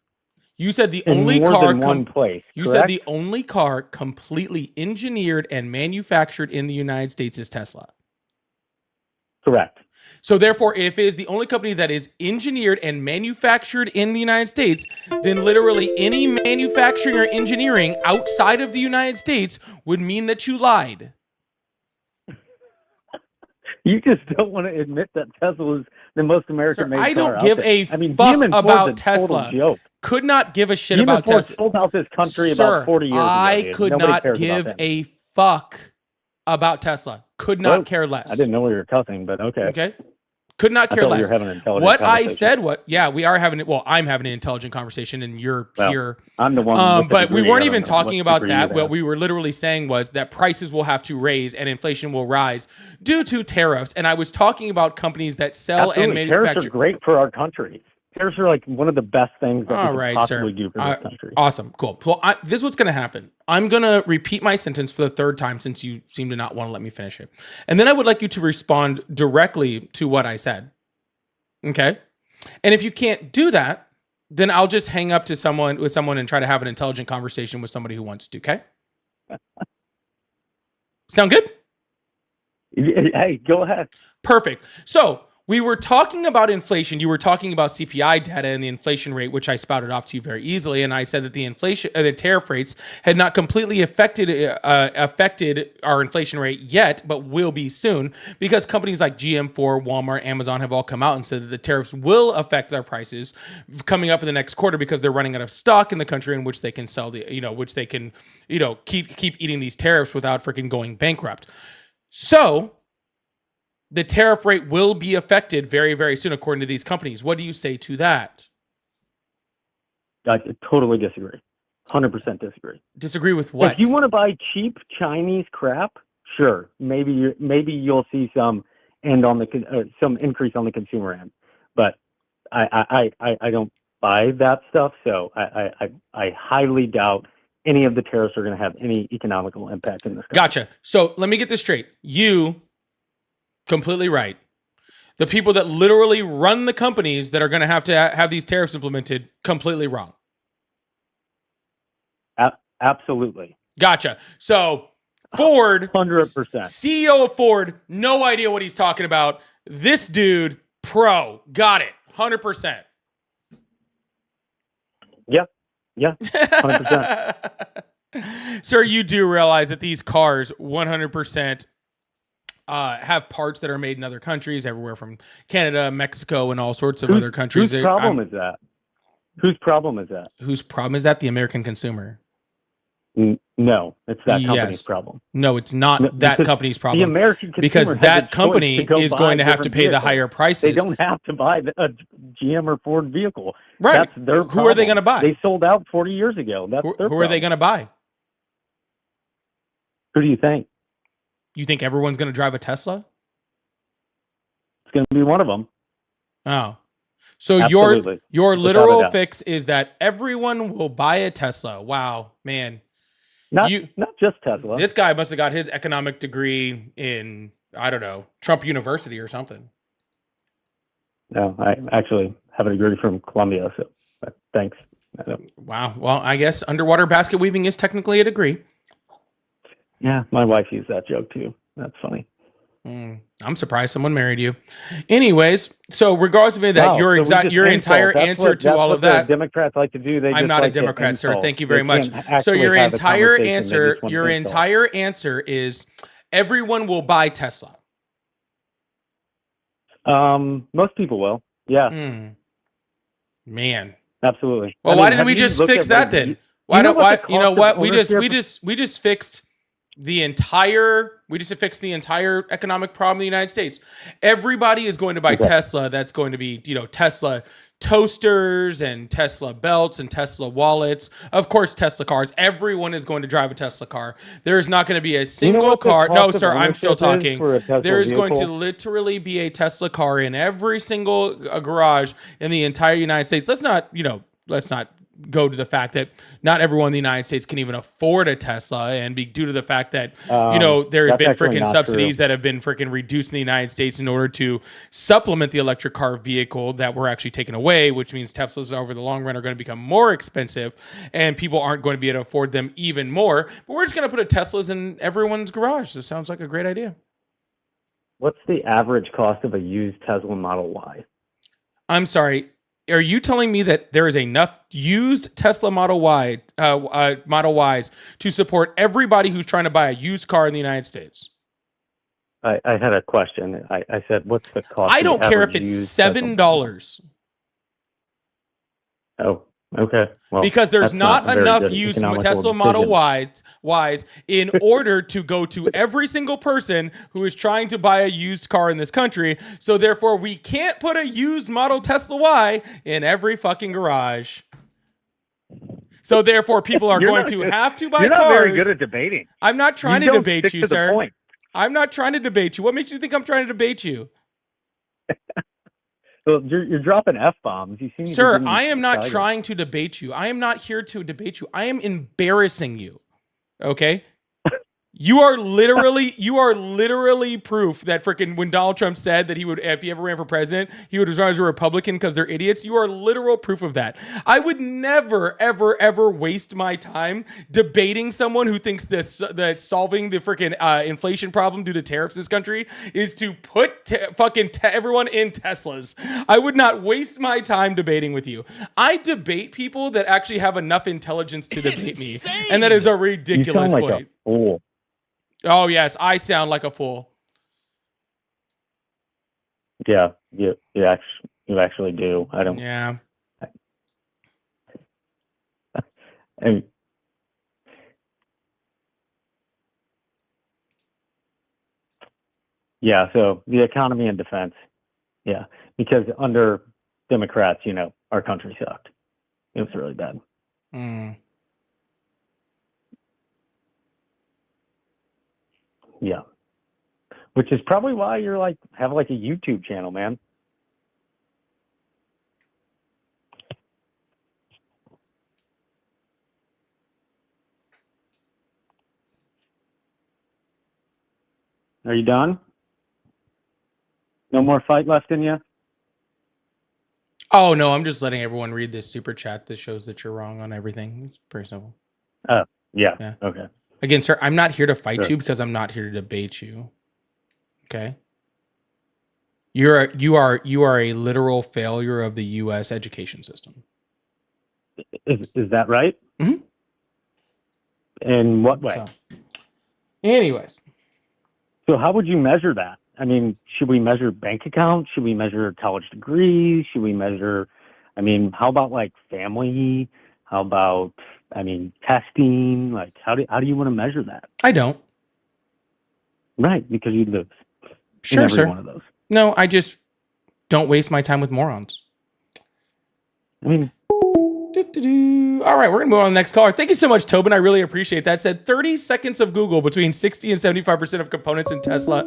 You said the only car in one place. You said the only car completely engineered and manufactured in the United States is Tesla. Correct. So therefore, if it is the only company that is engineered and manufactured in the United States, then literally any manufacturing or engineering outside of the United States would mean that you lied. You just don't want to admit that Tesla is the most American-made car. I don't give a fuck about Tesla. Could not give a shit about Tesla. Sold out this country about 40 years ago. I could not give a fuck about Tesla. Could not care less. I didn't know we were cussing, but okay. Okay. Could not care less. What I said, we are having it. Well, I'm having an intelligent conversation, and you're here. I'm the one. But we weren't even talking about that. What we were literally saying was that prices will have to raise and inflation will rise due to tariffs. And I was talking about companies that sell and manufacture. Tariffs are great for our country. Tariffs are like one of the best things that we could possibly do for this country. Awesome. Cool. Well, this is what's going to happen. I'm going to repeat my sentence for the third time since you seem to not want to let me finish it. And then I would like you to respond directly to what I said. Okay? And if you can't do that, then I'll just hang up to someone and try to have an intelligent conversation with somebody who wants to, okay? Sound good? Hey, go ahead. Perfect. So, We were talking about inflation. You were talking about CPI data and the inflation rate, which I spouted off to you very easily. And I said that the tariff rates had not completely affected our inflation rate yet, but will be soon, because companies like GM, Ford, Walmart, Amazon have all come out and said that the tariffs will affect their prices coming up in the next quarter because they're running out of stock in the country in which they can sell which they can, keep eating these tariffs without freaking going bankrupt. So the tariff rate will be affected very, very soon, according to these companies. What do you say to that? I totally disagree. 100% disagree. Disagree with what? If you want to buy cheap Chinese crap, sure, maybe you'll see some some increase on the consumer end, but I don't buy that stuff, so I highly doubt any of the tariffs are going to have any economical impact in this country. Gotcha. So let me get this straight. You completely right. The people that literally run the companies that are going to have these tariffs implemented, completely wrong. Absolutely. Gotcha. So Ford, 100%. CEO of Ford, no idea what he's talking about. This dude, pro, got it, 100%. Yeah, 100%. Sir, you do realize that these cars 100% have parts that are made in other countries, everywhere from Canada, Mexico, and all sorts of other countries. Whose problem is that? Whose problem is that? Whose problem is that? The American consumer. No, it's that company's Yes. problem. No, it's not that company's problem. The American consumer because has that a choice company to go is buy going to have to different pay the vehicles. higher prices. They don't have to buy a GM or Ford vehicle. Right. That's their Who are they problem. going to buy? They sold out 40 years ago. That's their Who are they problem. going to buy? Who do you think? You think everyone's going to drive a Tesla? It's going to be one of them. Oh. So Absolutely. your Without a literal doubt. fix is that everyone will buy a Tesla. Wow, man. Not just Tesla. This guy must have got his economic degree in, I don't know, Trump University or something. No, I actually have a degree from Columbia, so thanks. Wow. Well, I guess underwater basket weaving is technically a degree. Yeah, my wife used that joke too. That's funny. I'm surprised someone married you. Anyways, so regardless of any of that, Wow, your so we just entire insult. answer to all of the that. Democrats like to do. I'm not a Democrat, sir. Thank you very much. So your entire answer is everyone will buy Tesla. Most people will. Yeah. Man. Absolutely. Well, why didn't we just fix that then? Why don't you know what? We just fixed the entire economic problem in the United States. Everybody is going to buy Tesla. That's going to be, Tesla toasters and Tesla belts and Tesla wallets. Of course, Tesla cars. Everyone is going to drive a Tesla car. There is not going to be a single car. No, sir, I'm still talking. There is going to literally be a Tesla car in every single garage in the entire United States. Let's not go to the fact that not everyone in the United States can even afford a Tesla, and be due to the fact that there have been freaking subsidies that have been freaking reduced in the United States in order to supplement the electric car vehicle that were actually taken away, which means Teslas over the long run are going to become more expensive and people aren't going to be able to afford them even more. But we're just going to put a Teslas in everyone's garage. This sounds like a great idea. What's the average cost of a used Tesla Model Y? I'm sorry. Are you telling me that there is enough used Tesla Model Ys to support everybody who's trying to buy a used car in the United States? I had a question. I said, what's the cost? I don't care if it's $7. Oh, okay. Well, because there's not enough used Tesla Model Ys in order to go to every single person who is trying to buy a used car in this country. So therefore, we can't put a used model Tesla Y in every fucking garage. So therefore, people are going to have to buy cars. You're not very good at debating. I'm not trying to debate you, sir. I'm not trying to debate you. What makes you think I'm trying to debate you? Well, you're dropping F-bombs. Sir, I am not trying to debate you. I am not here to debate you. I am embarrassing you. Okay? You are literally proof that freaking when Donald Trump said that he would, if he ever ran for president, he would run as a Republican because they're idiots. You are literal proof of that. I would never, ever, ever waste my time debating someone who thinks that solving the freaking inflation problem due to tariffs in this country is to put everyone in Teslas. I would not waste my time debating with you. I debate people that actually have enough intelligence to debate me, and that is a ridiculous You sound like point. a fool. Oh yes, I sound like a fool. Yeah, you actually do. I don't. Yeah. And yeah, so the economy and defense. Yeah, because under Democrats, our country sucked. It was really bad. Mm. Yeah. Which is probably why you're have a YouTube channel, man. Are you done? No more fight left in you? Oh no, I'm just letting everyone read this super chat that shows that you're wrong on everything. It's pretty simple. Yeah. Okay. Again, sir, I'm not here to fight Sure. you because I'm not here to debate you. Okay. You are a literal failure of the U.S. education system. Is that right? Mhm. In what way? So, anyways, So how would you measure that? I mean, should we measure bank accounts? Should we measure college degrees? Should we measure, how about family? How about, testing? How do you want to measure that? I don't. Right, because you live Sure, in every sir. one of those. No, I just don't waste my time with morons. All right, we're gonna move on to the next caller. Thank you so much, Tobin. I really appreciate that. Said 30 seconds of Google between 60 and 75% of components in Tesla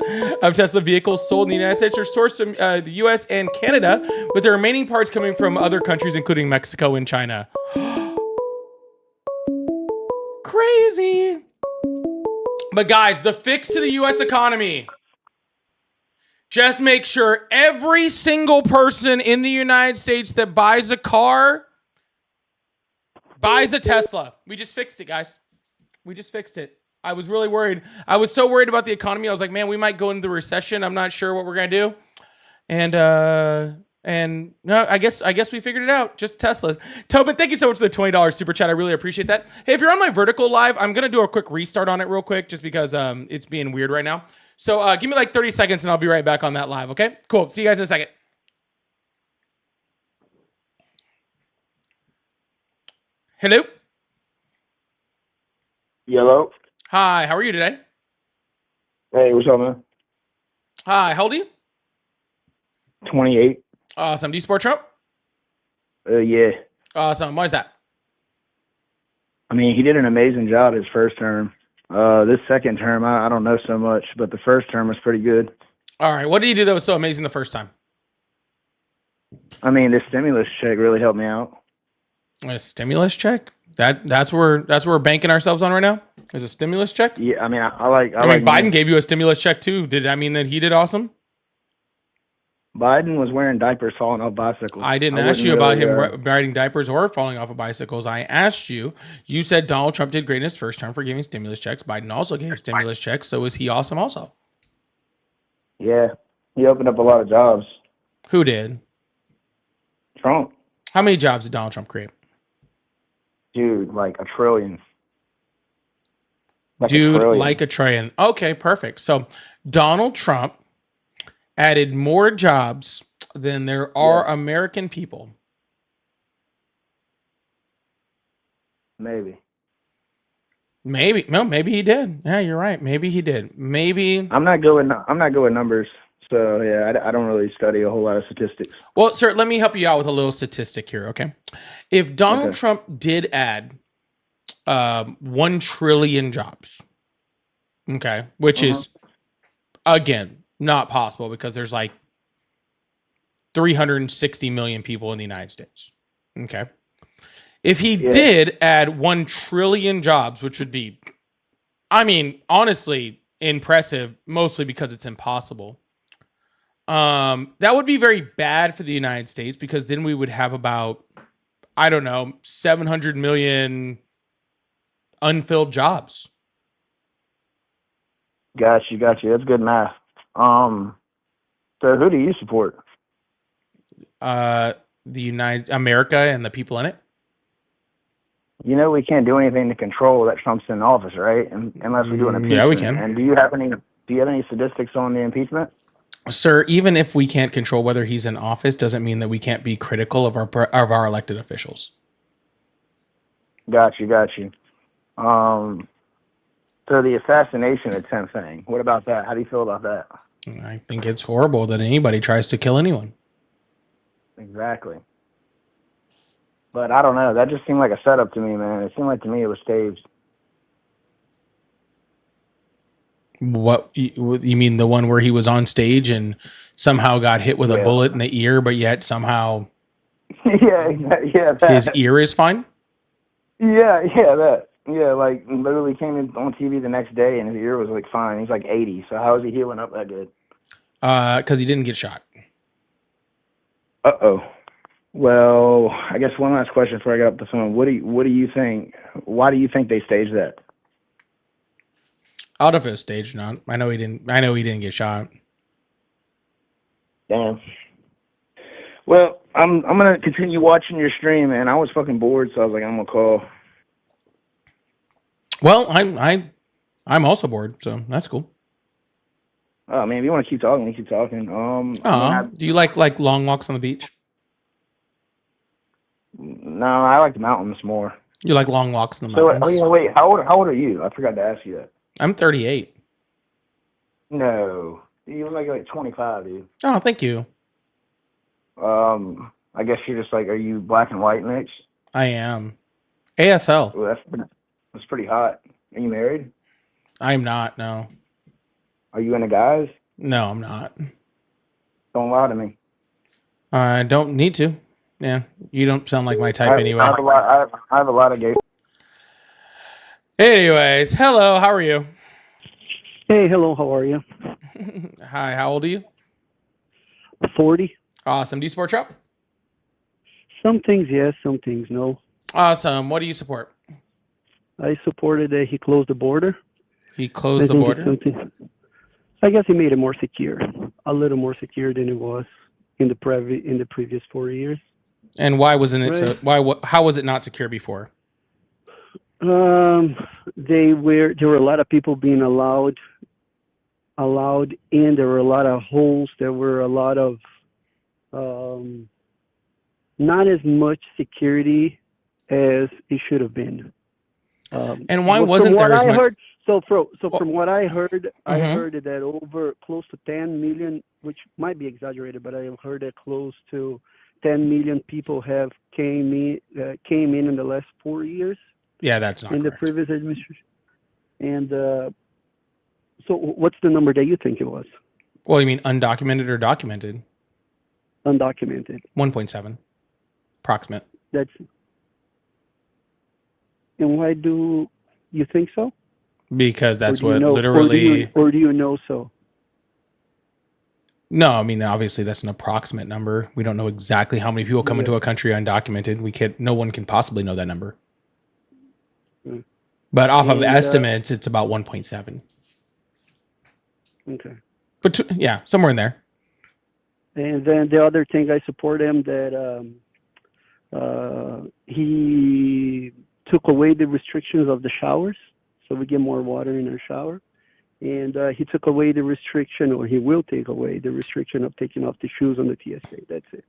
vehicles sold in the United States are sourced from the U.S. and Canada, with the remaining parts coming from other countries, including Mexico and China. Crazy. But guys, the fix to the U.S. economy: just make sure every single person in the United States that buys a car buys a Tesla. We just fixed it, guys. We just fixed it. I was really worried. I was so worried about the economy. I was like, man, we might go into the recession. I'm not sure what we're gonna do. And no, I guess we figured it out. Just Teslas. Tobin, thank you so much for the $20 super chat. I really appreciate that. Hey, if you're on my vertical live, I'm gonna do a quick restart on it real quick, just because it's being weird right now. So give me 30 seconds and I'll be right back on that live. Okay, cool. See you guys in a second. Hello. Hello. Hi. How are you today? Hey, what's up, man? Hi. How old are you? 28. Awesome. Do you support Trump? Yeah. Awesome. Why is that? He did an amazing job his first term. This second term, I don't know so much, but the first term was pretty good. All right. What did he do that was so amazing the first time? The stimulus check really helped me out. A stimulus check? That's where we're banking ourselves on right now? Is a stimulus check? Yeah, I like Biden gave you a stimulus check too. Did I mean that he did awesome? Biden was wearing diapers falling off bicycles. I didn't ask you about him riding diapers or falling off of bicycles. I asked you. You said Donald Trump did great in his first term for giving stimulus checks. Biden also gave stimulus checks. So is he awesome also? Yeah, he opened up a lot of jobs. Who did? Trump. How many jobs did Donald Trump create? Dude, like a trillion. Like a trillion. Okay, perfect. So Donald Trump added more jobs than there are American people. Maybe. No, maybe he did. Yeah, you're right. Maybe he did. Maybe. I'm not good with numbers. So yeah, I don't really study a whole lot of statistics. Well, sir, let me help you out with a little statistic here, okay? If Donald Trump did add 1 trillion jobs, okay, which is, again, not possible because there's 360 million people in the United States, okay? If he did add 1 trillion jobs, which would be I mean, honestly, impressive, mostly because it's impossible. That would be very bad for the United States because then we would have about, I don't know, 700 million unfilled jobs. Got you. That's good math. So who do you support? The United America and the people in it. You know we can't do anything to control that Trump's in office, right? Unless we do an impeachment. Yeah, we can. And do you have any statistics on the impeachment? Sir, even if we can't control whether he's in office, doesn't mean that we can't be critical of our elected officials. Got you. So the assassination attempt thing. What about that? How do you feel about that? I think it's horrible that anybody tries to kill anyone. Exactly. But I don't know. That just seemed like a setup to me, man. It seemed like to me it was staged. What you mean? The one where he was on stage and somehow got hit with a bullet in the ear, but yet somehow yeah, that. His ear is fine? Yeah, that. Yeah, like literally came in on TV the next day and his ear was like fine. He's like 80. So how is he healing up that good? Because he didn't get shot. Uh-oh. Well, I guess one last question before I get up the phone. What do you think? Why do you think they staged that? Out of his stage, not. I know he didn't get shot. Damn. Well, I'm gonna continue watching your stream, man. I was fucking bored, so I was like, I'm gonna call. Well, I'm also bored, so that's cool. Oh man, if you want to keep talking, we keep talking. Do you like long walks on the beach? No, I like the mountains more. You like long walks in the mountains? Wait. How old are you? I forgot to ask you that. I'm 38. No, you look like 25, dude. Oh, thank you. I guess you're just like, are you black and white mixed? I am. ASL. Well, that's pretty hot. Are you married? I'm not. No. Are you into guys? No, I'm not. Don't lie to me. I don't need to. Yeah, you don't sound like my type anyway. I have a lot of gay. Anyways, hello. How are you? Hey, hello. How are you? Hi. How old are you? 40. Awesome. Do you support Trump? Some things yes, some things no. Awesome. What do you support? I supported that he closed the border. He closed the border? I guess he made it more secure, a little more secure than it was in the previous 4 years. And why wasn't it so? How was it not secure before? There were a lot of people being allowed, and there were a lot of holes. There were a lot of not as much security as it should have been. And why wasn't there as much? From what I heard, I heard that over close to 10 million, which might be exaggerated, but I heard that close to 10 million people have came in the last 4 years. Yeah, that's not in correct. The previous administration. And so, what's the number that you think it was? Well, you mean undocumented or documented? Undocumented. 1.7, approximate. And why do you think so? Because that's what know, literally. Or do you know so? No, I mean obviously that's an approximate number. We don't know exactly how many people come into a country undocumented. No one can possibly know that number. But off of estimates, it's about 1.7. Okay. But somewhere in there. And then the other thing, I support him that he took away the restrictions of the showers, so we get more water in our shower. And he took away the restriction, or he will take away the restriction of taking off the shoes on the TSA. That's it.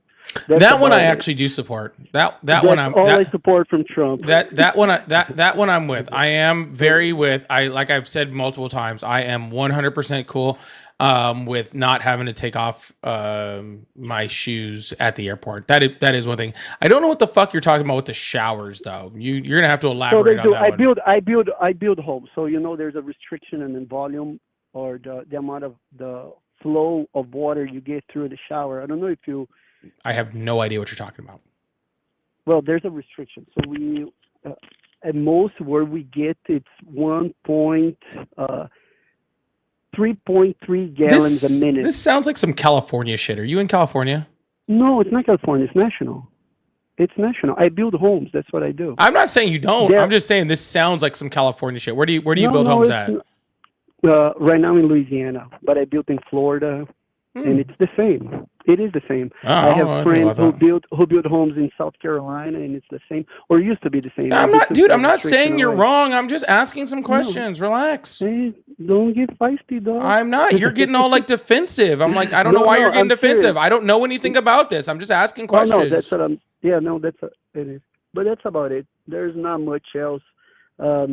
That one I actually do support. That one I support from Trump. That one I'm with. I am very with. Like I've said multiple times, I am 100% cool with not having to take off my shoes at the airport. That is one thing. I don't know what the fuck you're talking about with the showers though. You're gonna have to elaborate on that. I build homes, so there's a restriction in volume or the amount of the flow of water you get through the shower. I don't know if you. I have no idea what you're talking about. Well, there's a restriction. So at most where we get it's 3.3 gallons a minute. This sounds like some California shit. Are you in California? No, it's not California. It's national. It's national. I build homes. That's what I do. I'm not saying you don't. There- I'm just saying this sounds like some California shit. Where do you build homes at? Right now in Louisiana, but I built in Florida, and it's the same. It is the same. I have friends who build homes in South Carolina, and it's the same, or it used to be the same. I'm not saying you're wrong. I'm just asking some questions. Relax. Hey, don't get feisty, dog. I'm not. You're getting all like defensive. I'm like, I don't know why you're getting defensive. Serious. I don't know anything about this. I'm just asking questions. Oh, no, that's what I'm. Yeah, no, it is. But that's about it. There's not much else. I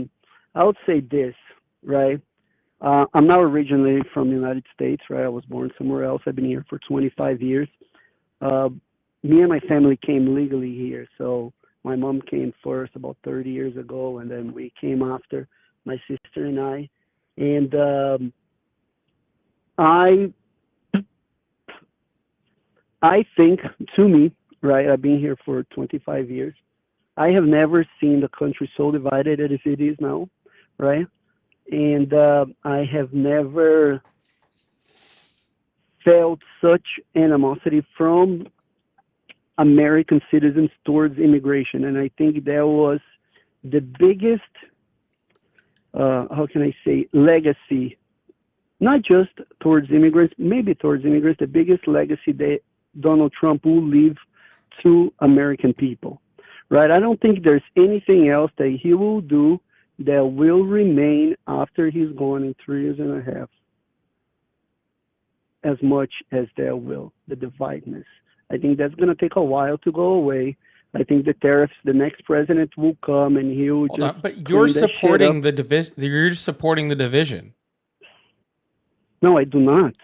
would say this, right? I'm not originally from the United States, right? I was born somewhere else. I've been here for 25 years. Me and my family came legally here. So my mom came first about 30 years ago, and then we came after, my sister and I. And I think, to me, right, I've been here for 25 years. I have never seen the country so divided as it is now, right? And I have never felt such animosity from American citizens towards immigration. And I think that was the biggest, how can I say, legacy, not just towards immigrants, maybe towards immigrants, the biggest legacy that Donald Trump will leave to American people, right? I don't think there's anything else that he will do that will remain after he's gone in 3 years and a half as much as there will, the divideness. I think that's going to take a while to go away. I think the tariffs, the next president will come and he will but you're supporting the division. You're supporting the division. No, I do not.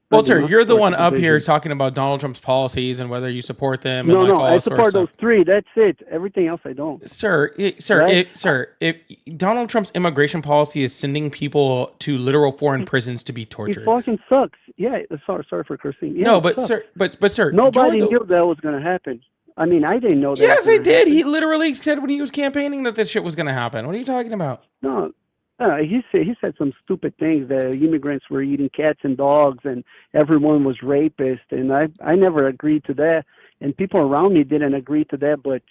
Well, sir, you're the one up here talking about Donald Trump's policies and whether you support them. No, and like all I support those three. That's it. Everything else I don't. Sir, if Donald Trump's immigration policy is sending people to literal foreign prisons to be tortured, it fucking sucks. Yeah, sorry for cursing. Yeah, no, but sir, but sir, nobody knew that was going to happen. I mean, I didn't know that. Yes, I did. He literally said when he was campaigning that this shit was going to happen. What are you talking about? No. He said some stupid things that immigrants were eating cats and dogs and everyone was rapist, and I never agreed to that, and people around me didn't agree to that, but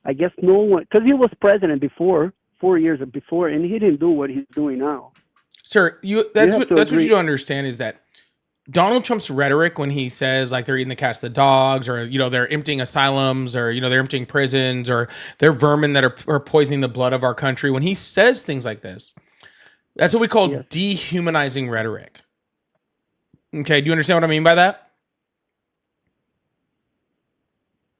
I guess no one, because he was president before, 4 years before, and he didn't do what he's doing now. Sir, that's what you don't understand is that Donald Trump's rhetoric when he says like they're eating the cats, the dogs, or they're emptying asylums, or they're emptying prisons, or they're vermin that are poisoning the blood of our country. When he says things like this, that's what we call dehumanizing rhetoric. Okay, do you understand what I mean by that?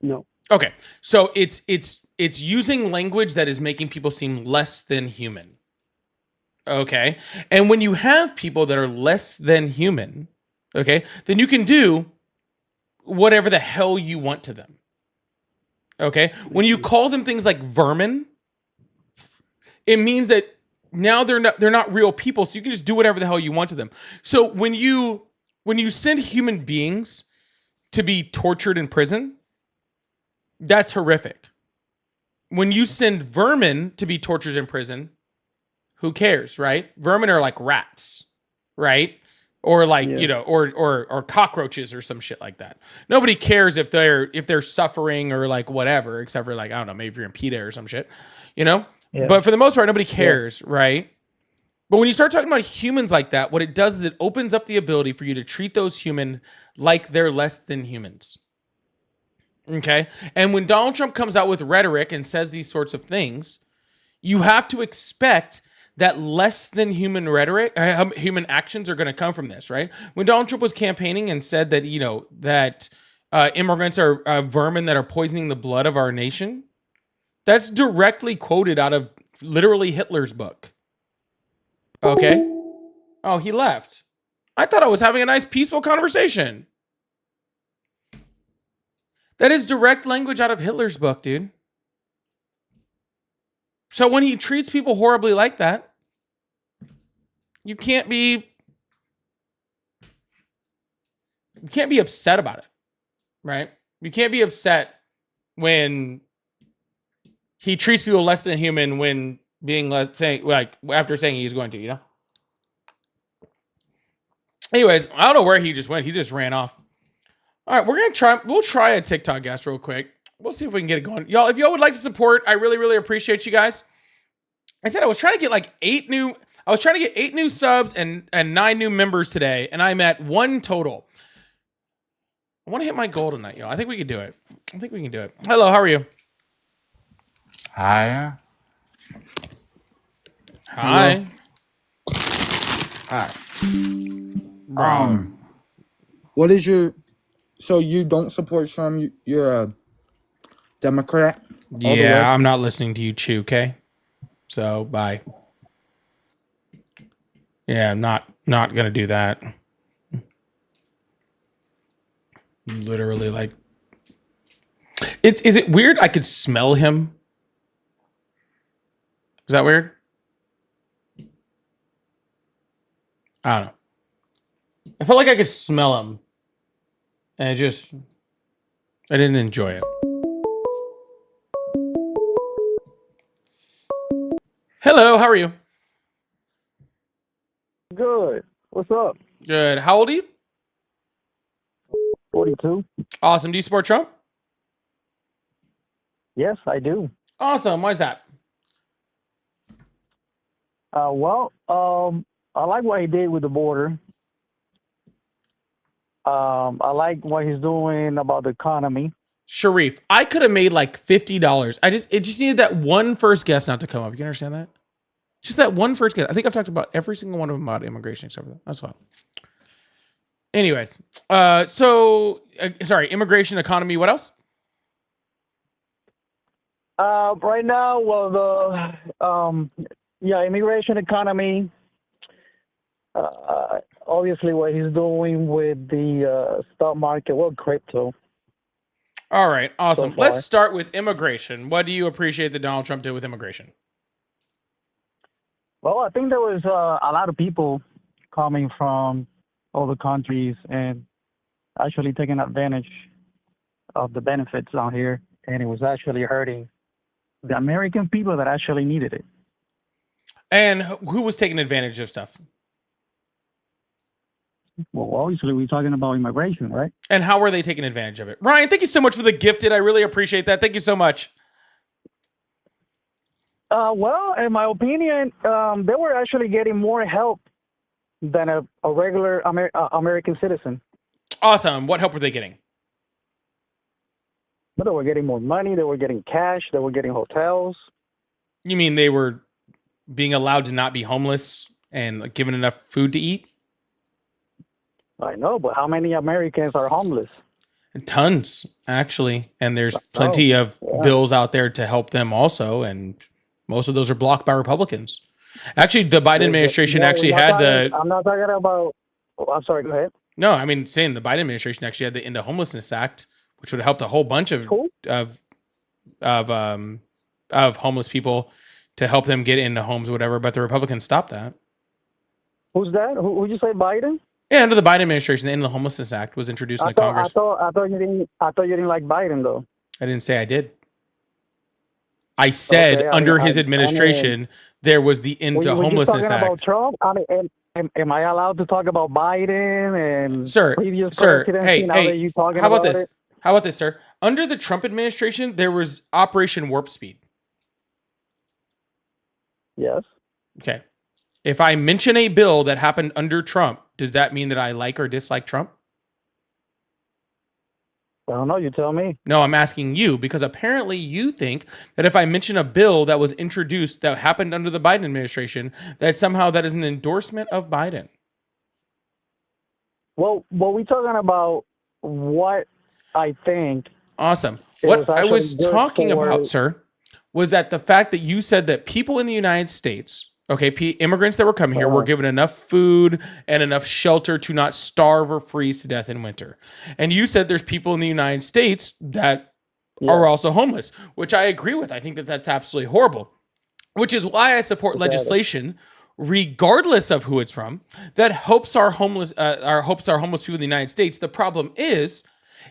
No. Okay, so it's using language that is making people seem less than human. Okay, and when you have people that are less than human, okay, then you can do whatever the hell you want to them. Okay, when you call them things like vermin, it means that now they're not real people, so you can just do whatever the hell you want to them. So when you send human beings to be tortured in prison, that's horrific. When you send vermin to be tortured in prison, who cares, right? Vermin are like rats, right? Or like, or cockroaches or some shit like that. Nobody cares if they're suffering or like whatever, except for like, I don't know, maybe if you're in PETA or some shit, Yeah. But for the most part, nobody cares, right? But when you start talking about humans like that, what it does is it opens up the ability for you to treat those human like they're less than humans. Okay? And when Donald Trump comes out with rhetoric and says these sorts of things, you have to expect that less than human rhetoric, human actions are going to come from this, right? When Donald Trump was campaigning and said that, that immigrants are vermin that are poisoning the blood of our nation, that's directly quoted out of literally Hitler's book. Okay? Oh, he left. I thought I was having a nice, peaceful conversation. That is direct language out of Hitler's book, dude. So when he treats people horribly like that, you can't be upset about it, right? You can't be upset when he treats people less than human when being after saying he's going to, you know. Anyways, I don't know where he just went. He just ran off. All right, we'll try a TikTok guest real quick. We'll see if we can get it going. Y'all, if y'all would like to support, I really, really appreciate you guys. I said I was trying to get like 8 new subs and 9 new members today, and I'm at 1 total. I want to hit my goal tonight, y'all. I think we can do it. Hello, how are you? Hi. Hi. Hi. Bro. What is your? So you don't support Trump? You're a Democrat? Yeah, I'm not listening to you chew, okay? So, bye. Yeah, I'm not gonna do that. Literally, like, is it weird? I could smell him. Is that weird? I don't know. I felt like I could smell him, and I didn't enjoy it. Hello, how are you? Good. What's up? Good. How old are you? 42. Awesome. Do you support Trump? Yes, I do. Awesome. Why is that? I like what he did with the border. I like what he's doing about the economy. Sharif, I could have made like $50. It just needed that one first guest not to come up. You can understand that? Just that one first guest. I think I've talked about every single one of them about immigration except for that. That's fine. Anyways, sorry, immigration, economy, what else? Right now, immigration, economy. Obviously, what he's doing with the stock market, crypto. All right, awesome. So far. Let's start with immigration. What do you appreciate that Donald Trump did with immigration? Well, I think there was a lot of people coming from other countries and actually taking advantage of the benefits down here, and it was actually hurting the American people that actually needed it. And who was taking advantage of stuff? Well, obviously, we're talking about immigration, right? And how were they taking advantage of it? Ryan, thank you so much for the gifted. I really appreciate that. Thank you so much. In my opinion, they were actually getting more help than a regular American citizen. Awesome. What help were they getting? But they were getting more money. They were getting cash. They were getting hotels. You mean they were being allowed to not be homeless and given enough food to eat? I know, but how many Americans are homeless? Tons, actually. And there's plenty of bills out there to help them also. And most of those are blocked by Republicans. Actually, the Biden administration actually had the... I'm not talking about... I'm sorry, go ahead. No, I mean, saying the Biden administration actually had the End Homelessness Act, which would have helped a whole bunch of homeless people to help them get into homes or whatever, but the Republicans stopped that. Who's that? Who'd you say, Biden? Yeah, under the Biden administration, the End Homelessness Act was introduced in Congress. I thought you didn't like Biden, though. I didn't say I did. I said under his administration, there was the End to Homelessness Act. About Trump? I mean, am I allowed to talk about Biden and previous hey, presidency? how about this? How about this, sir? Under the Trump administration, there was Operation Warp Speed. Yes. Okay. If I mention a bill that happened under Trump, does that mean that I like or dislike Trump? I don't know. You tell me. No, I'm asking you because apparently you think that if I mention a bill that was introduced that happened under the Biden administration, that somehow that is an endorsement of Biden. Well, we're talking about what I think. Awesome. What I was talking about, sir, was that the fact that you said that people in the United States, okay, immigrants that were coming here were given enough food and enough shelter to not starve or freeze to death in winter. And you said there's people in the United States that are also homeless, which I agree with. I think that that's absolutely horrible, which is why I support legislation, regardless of who it's from, that helps our homeless people in the United States. The problem is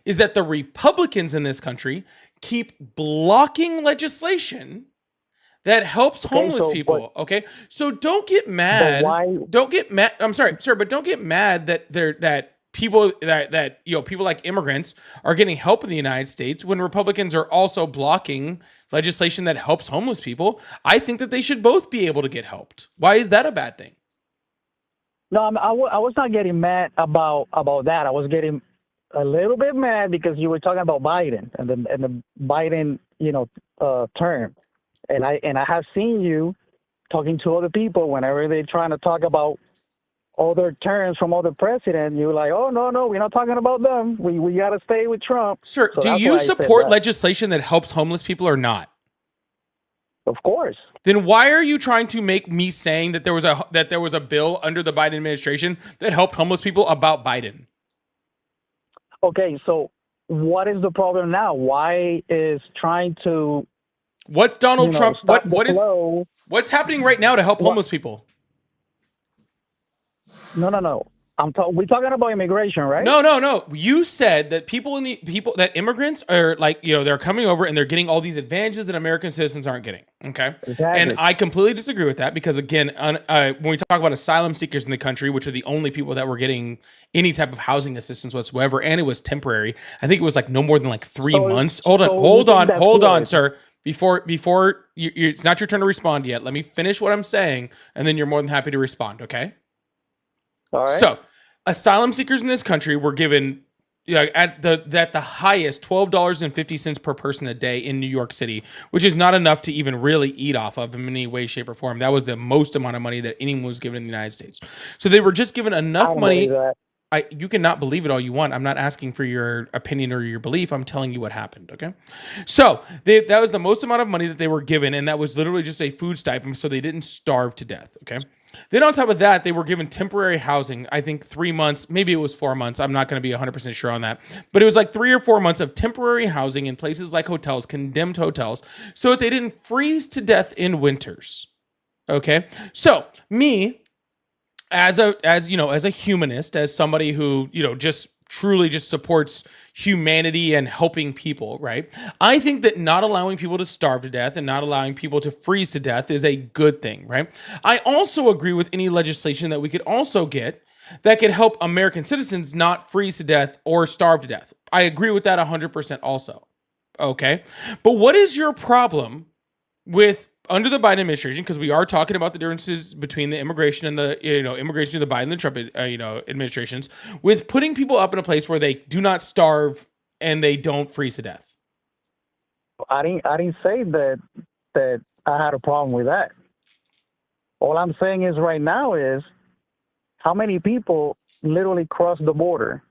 that the Republicans in this country keep blocking legislation that helps homeless people. Okay, so don't get mad. Don't get mad. I'm sorry, sir, but don't get mad that people that people like immigrants are getting help in the United States when Republicans are also blocking legislation that helps homeless people. I think that they should both be able to get helped. Why is that a bad thing? No, I was not getting mad about that. I was getting a little bit mad because you were talking about Biden and the Biden term. And I have seen you talking to other people whenever they're trying to talk about other terms from other presidents. You're like, oh, no, we're not talking about them. We got to stay with Trump. Sir, So do you support legislation that helps homeless people or not? Of course. Then why are you trying to make me saying that there was a bill under the Biden administration that helped homeless people about Biden? Okay, so what is the problem now? Why is trying to What's Donald Trump? What's happening right now to help homeless people? No. We're talking about immigration, right? No. You said that that immigrants are they're coming over and they're getting all these advantages that American citizens aren't getting. Okay. Exactly. And I completely disagree with that because again, when we talk about asylum seekers in the country, which are the only people that were getting any type of housing assistance whatsoever, and it was temporary. I think it was no more than 3 months. Hold on, sir. Before it's not your turn to respond yet. Let me finish what I'm saying, and then you're more than happy to respond. Okay. All right. So, asylum seekers in this country were given at the highest $12.50 per person a day in New York City, which is not enough to even really eat off of in any way, shape, or form. That was the most amount of money that anyone was given in the United States. So they were just given enough money. You cannot believe it all you want. I'm not asking for your opinion or your belief. I'm telling you what happened, okay? So that was the most amount of money that they were given, and that was literally just a food stipend, so they didn't starve to death, okay? Then on top of that, they were given temporary housing, I think 3 months, maybe it was 4 months. I'm not going to be 100% sure on that. But it was 3 or 4 months of temporary housing in places like hotels, condemned hotels, so that they didn't freeze to death in winters, okay? So me, as a humanist, as somebody who, just truly just supports humanity and helping people, right? I think that not allowing people to starve to death and not allowing people to freeze to death is a good thing, right? I also agree with any legislation that we could also get that could help American citizens not freeze to death or starve to death. I agree with that 100% also, okay? But what is your problem with under the Biden administration, because we are talking about the differences between the immigration and the immigration of the Biden and the Trump administrations, with putting people up in a place where they do not starve and they don't freeze to death? I didn't say that I had a problem with that. All I'm saying is right now is how many people literally crossed the border,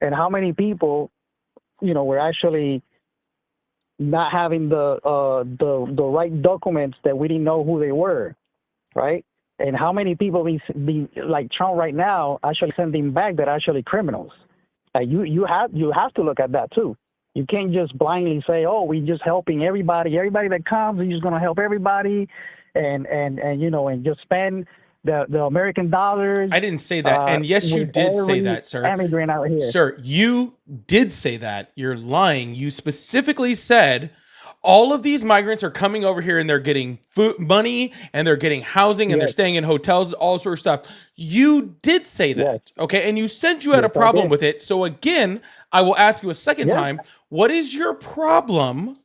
and how many people, were actually not having the right documents that we didn't know who they were, right? And how many people be like Trump right now actually sending back that are actually criminals? You have to look at that too. You can't just blindly say, oh, we just helping everybody that comes, we're just gonna help everybody, and just spend the American dollars. I didn't say that. And yes, you did say that, sir. Immigrant out here. Sir, you did say that. You're lying. You specifically said all of these migrants are coming over here and they're getting food money and they're getting housing and they're staying in hotels, all sorts of stuff. You did say that. Okay. And you said you had a problem with it. So again, I will ask you a second time, what is your problem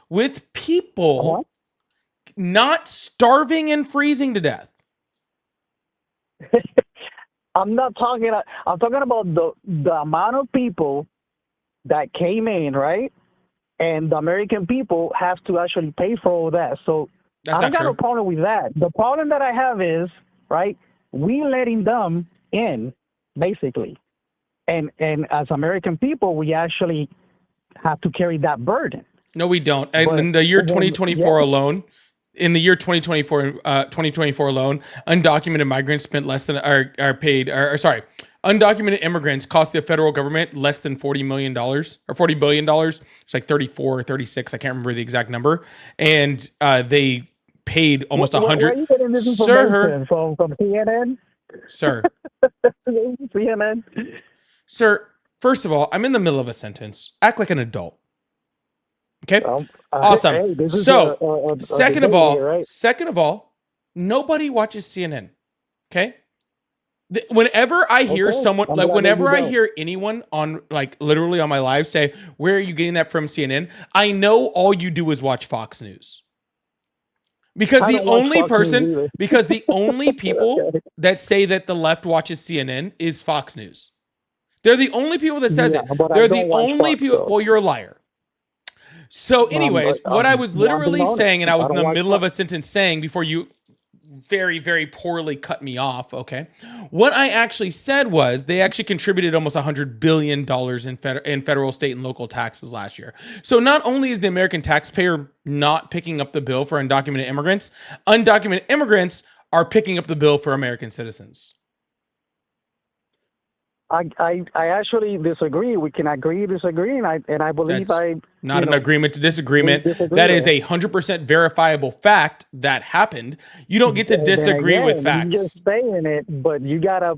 with people not starving and freezing to death? I'm talking about the amount of people that came in, right? And the American people have to actually pay for all that. So I don't got a problem with that. The problem that I have is, right, we letting them in, basically. And as American people, we actually have to carry that burden. No, we don't. In the year 2024 alone, in the year 2024 alone, undocumented migrants spent less than undocumented immigrants cost the federal government less than $40 million or $40 billion. It's 34 or 36. I can't remember the exact number. And they paid almost 100. Where are you getting this information from CNN? Sir. CNN? Sir, first of all, I'm in the middle of a sentence. Act like an adult. Okay. Awesome. Hey, this is So, a second of debate all, here, right? nobody watches CNN. Okay. Whenever I hear Okay, someone, I'm like glad that whenever you I don't. hear anyone on, like literally on my live say, "Where are you getting that from, CNN?" I know all you do is watch Fox News. Because I the don't watch only Fox News person, either. because the only people Okay. that say that the left watches CNN is Fox News. They're the only people that says Yeah, it. but I They're the don't watch only Fox people. though. Well, you're a liar. So, anyways, what I was I'm being literally honest. saying, and I I was in don't the watch middle of Fox. a sentence saying before you very, very poorly cut me off. Okay. What I actually said was they actually contributed almost $100 billion in federal, state, and local taxes last year. So not only is the American taxpayer not picking up the bill for undocumented immigrants are picking up the bill for American citizens. I actually disagree. We can agree, disagree, and I believe That's not an agreement to disagreement. we disagree That is there. 100% verifiable fact that happened. You don't get to Then disagree with again, you facts. just saying it, but you gotta,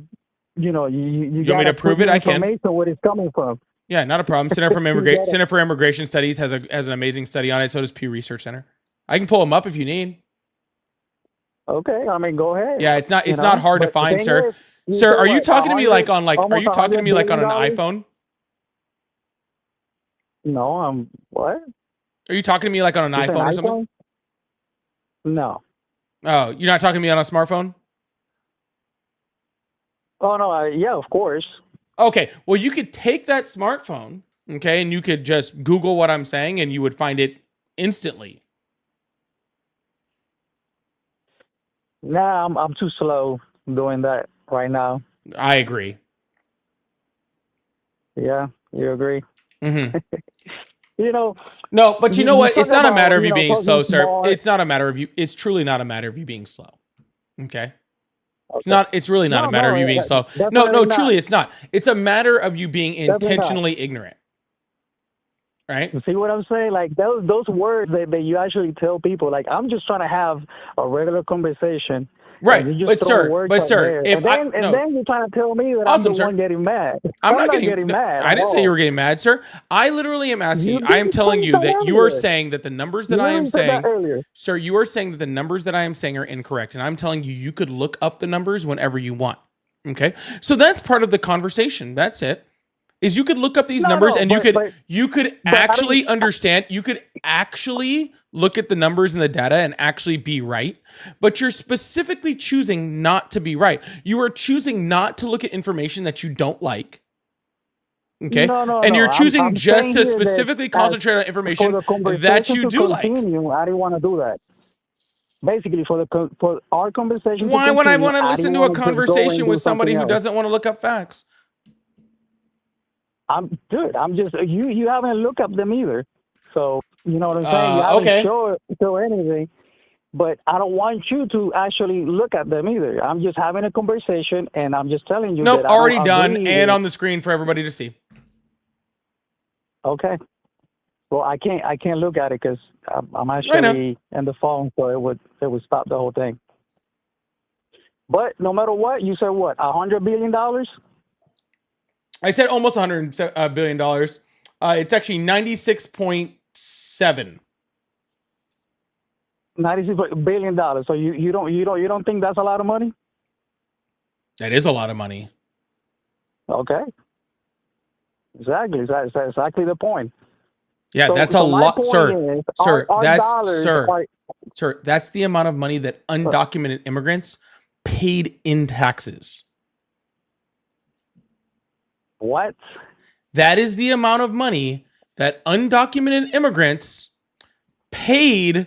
you You want me gotta to prove put it? the I can. information where it's coming from. Yeah, not a problem. You gotta- Center for Immigration Studies has an amazing study on it. So does Pew Research Center. I can pull them up if you need. Okay, I mean, go ahead. Yeah, it's not hard to But the find, thing sir. is, you Sir, said are you what, talking to me like on like? Are almost you talking to me like on an $100 billion? iPhone? No, I'm what? Are you talking to me like on an You said iPhone or something? iPhone? No. Oh, you're not talking to me on a smartphone? Oh no, yeah, of course. Okay, well, you could take that smartphone, okay, and you could just Google what I'm saying, and you would find it instantly. Nah, I'm too slow doing that right now. I agree. Yeah, you agree? Mm-hmm. No, but you know what? It's talk not a about, matter of you being talking slow, sir. smart. It's not a matter of you. It's truly not a matter of you being slow. Okay. It's not. It's really not a matter of you being slow. No, definitely not. truly, it's not. It's a matter of you being Definitely not. intentionally ignorant. Right? You see what I'm saying? Like those words that you actually tell people, like I'm just trying to have a regular conversation. Right. And you But just throw sir, words but out sir, there. if and then you're trying to tell me that Awesome, I'm the sir. one getting mad. I'm not getting mad. I didn't say you were getting mad, sir. I literally am asking you. I am telling you that you are saying that the numbers that I am saying, sir, you are saying that the numbers that I am saying are incorrect, and I'm telling you, you could look up the numbers whenever you want. Okay, so that's part of the conversation. That's it. Is you could look up these numbers and you could actually understand. You could actually look at the numbers and the data and actually be right, but you're specifically choosing not to be right. You are choosing not to look at information that you don't like. Okay. And you're choosing I'm just to saying here specifically concentrate on information for the that conversation you to do like. continue, I didn't want to do that. Basically, for our conversation. Why to would I continue, want to listen to a conversation with somebody who doesn't want to look up facts? I'm just you haven't looked up them either. So you know what I'm saying? You haven't Okay. show anything. But I don't want you to actually look at them either. I'm just having a conversation, and I'm just telling you. Nope, that I already don't done agree and with- on the screen for everybody to see. Okay. Well, I can't look at it because I'm actually in the phone, so it would stop the whole thing. But no matter what, you said what, $100 billion? I said almost $100 billion. It's actually 96.7. $96 billion. So you don't think that's a lot of money? That is a lot of money. Okay. Exactly. That's exactly the point. Yeah, So- that's so a my lot, point sir. is, Sir, our that's dollars sir. are- Sir, that's the amount of money that undocumented immigrants paid in taxes. What? That is the amount of money that undocumented immigrants paid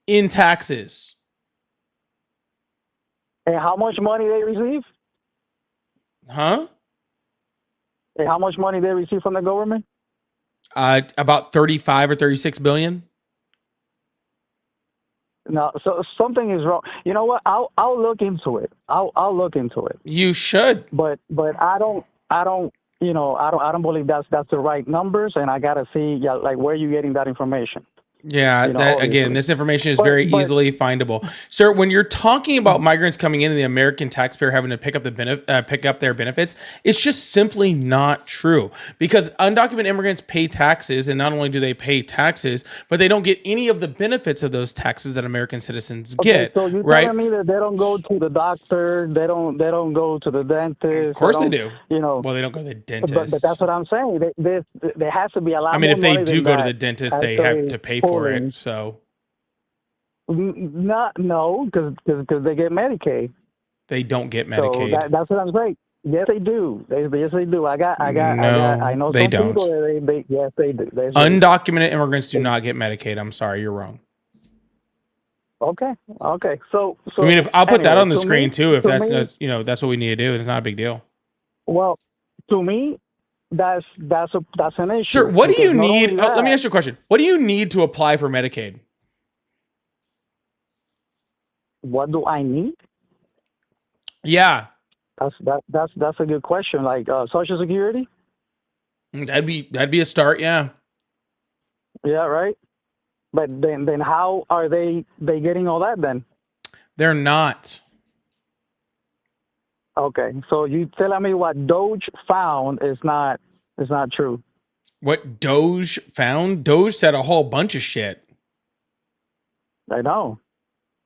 in taxes. And how much money they receive? Huh? And how much money they receive from the government? About 35 or 36 billion. No, so something is wrong. You know what? I'll look into it. I'll look into it. You should. But I don't believe that's the right numbers, and I gotta see like where you getting that information. Yeah, that again, this information is very easily findable, sir. When you're talking about migrants coming in and the American taxpayer having to pick up their benefits, it's just simply not true. Because undocumented immigrants pay taxes, and not only do they pay taxes, but they don't get any of the benefits of those taxes that American citizens get. So you're telling me that they don't go to the doctor, they don't go to the dentist. Of course they do. You know, well, they don't go to the dentist. But that's what I'm saying. There has to be a lot. I mean, more if they money do than go to that the dentist, they have to pay for it. So, no, because they get Medicaid. They don't get Medicaid. So that's what I'm saying. Yes, they do. Yes, they do. I know they some don't. people. Yes, they do. Undocumented immigrants do not get Medicaid. I'm sorry, you're wrong. Okay. So I mean, I'll put that on the screen me, too. If that's me, that's what we need to do. It's not a big deal. Well, to me, that's an issue. Sir, what do you need? Let me ask you a question. What do you need to apply for Medicaid? What do I need? Yeah, that's a good question. Like Social Security. That'd be a start. Yeah. Yeah. Right. But then how are they getting all that then? They're not. Okay, so you telling me what Doge found is not true. What Doge found? Doge said a whole bunch of shit. I know.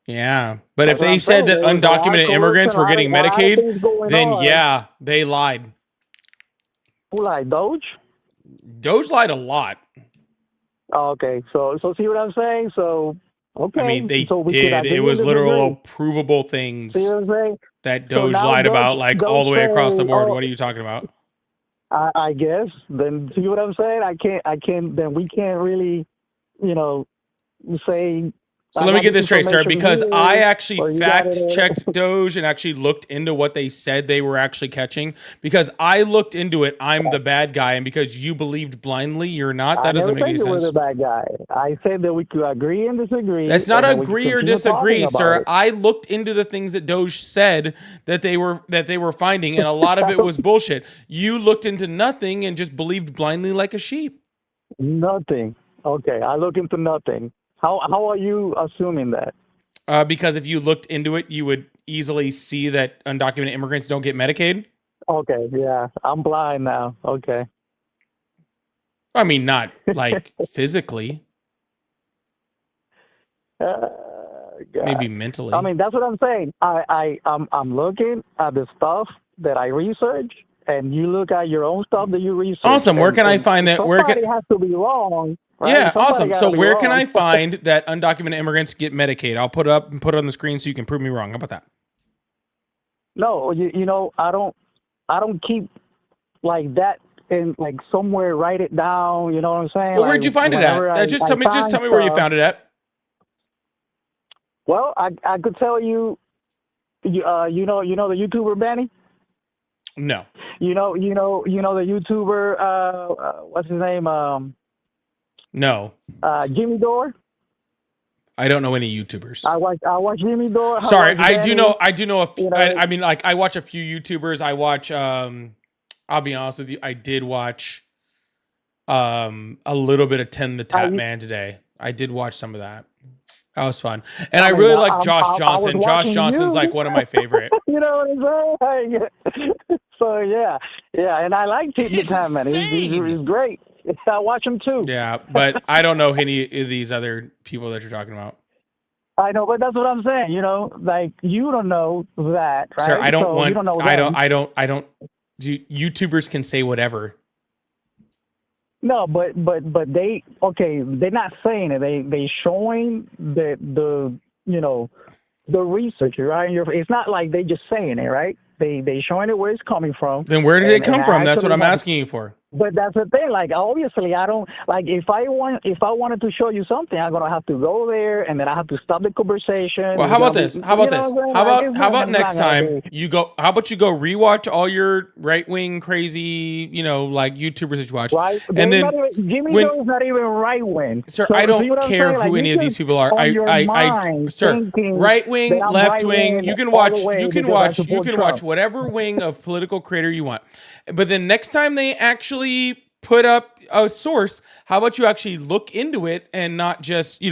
Yeah, but if they said that undocumented immigrants were getting Medicaid, then yeah, they lied. Who lied? Doge? Doge lied a lot. Oh, okay, so see what I'm saying? So okay, I mean they so did. It was literal provable things that Doge lied about, like all the way across the board. What are you talking about? I guess. Then see what I'm saying? I can't. Then we can't really, say. So let me get this straight, sir, because I actually fact-checked Doge and actually looked into what they said they were actually catching. Because I looked into it, I'm the bad guy, and because you believed blindly, you're not. That doesn't make any sense. I never said you were the bad guy. I said that we could agree and disagree. That's not agree or disagree, sir. I looked into the things that Doge said that they were finding, and a lot of it was bullshit. You looked into nothing and just believed blindly like a sheep. Nothing. Okay, I look into nothing. How are you assuming that? Because if you looked into it, you would easily see that undocumented immigrants don't get Medicaid. Okay, yeah. I'm blind now. Okay. I mean, not like physically. Maybe mentally. I mean, that's what I'm saying. I'm looking at the stuff that I research, and you look at your own stuff that you research. Awesome. Where can I find that? Where somebody has to be wrong. Right? Yeah, Somebody awesome. So where can wrong. I find that undocumented immigrants get Medicaid? I'll put it on the screen so you can prove me wrong. How about that? No, I don't keep like that and like somewhere write it down. You know what I'm saying? Well, where'd you find it at? Just tell me where you found it at. Well, I could tell you. You know the YouTuber Benny? No. You know the YouTuber. What's his name? No. Jimmy Dore. I don't know any YouTubers. I watch Jimmy Dore. Sorry, I do know. I mean, like I watch a few YouTubers. I watch. I'll be honest with you. I did watch a little bit of 10 the Tap Man today. I did watch some of that. That was fun, and I really like Josh Johnson. Josh Johnson's like one of my favorite. You know what I'm saying? So yeah, and I like the Tap Man. He's great. I watch him too. Yeah, but I don't know any of these other people that you're talking about. I know, but that's what I'm saying. Like you don't know that, right? Sir, I don't want. You don't know I don't. YouTubers can say whatever. No, but they're not saying it. They showing the research, right? It's not like they just saying it, right? They showing it where it's coming from. Then where did it come from? That's what I'm asking you for. But that's the thing. Like, obviously, I don't like if I wanted to show you something, I'm gonna have to go there, and then I have to stop the conversation. Well, how about this? How about next time you go? How about you go rewatch all your right wing crazy, like YouTubers that you watch, right? And then Jimmy Dore is not even right wing. Sir, so, I don't care who any of these people are. Sir, right wing, left wing. You can watch. You can watch whatever wing of political creator you want. But then next time they actually put up a source, how about you actually look into it and not just,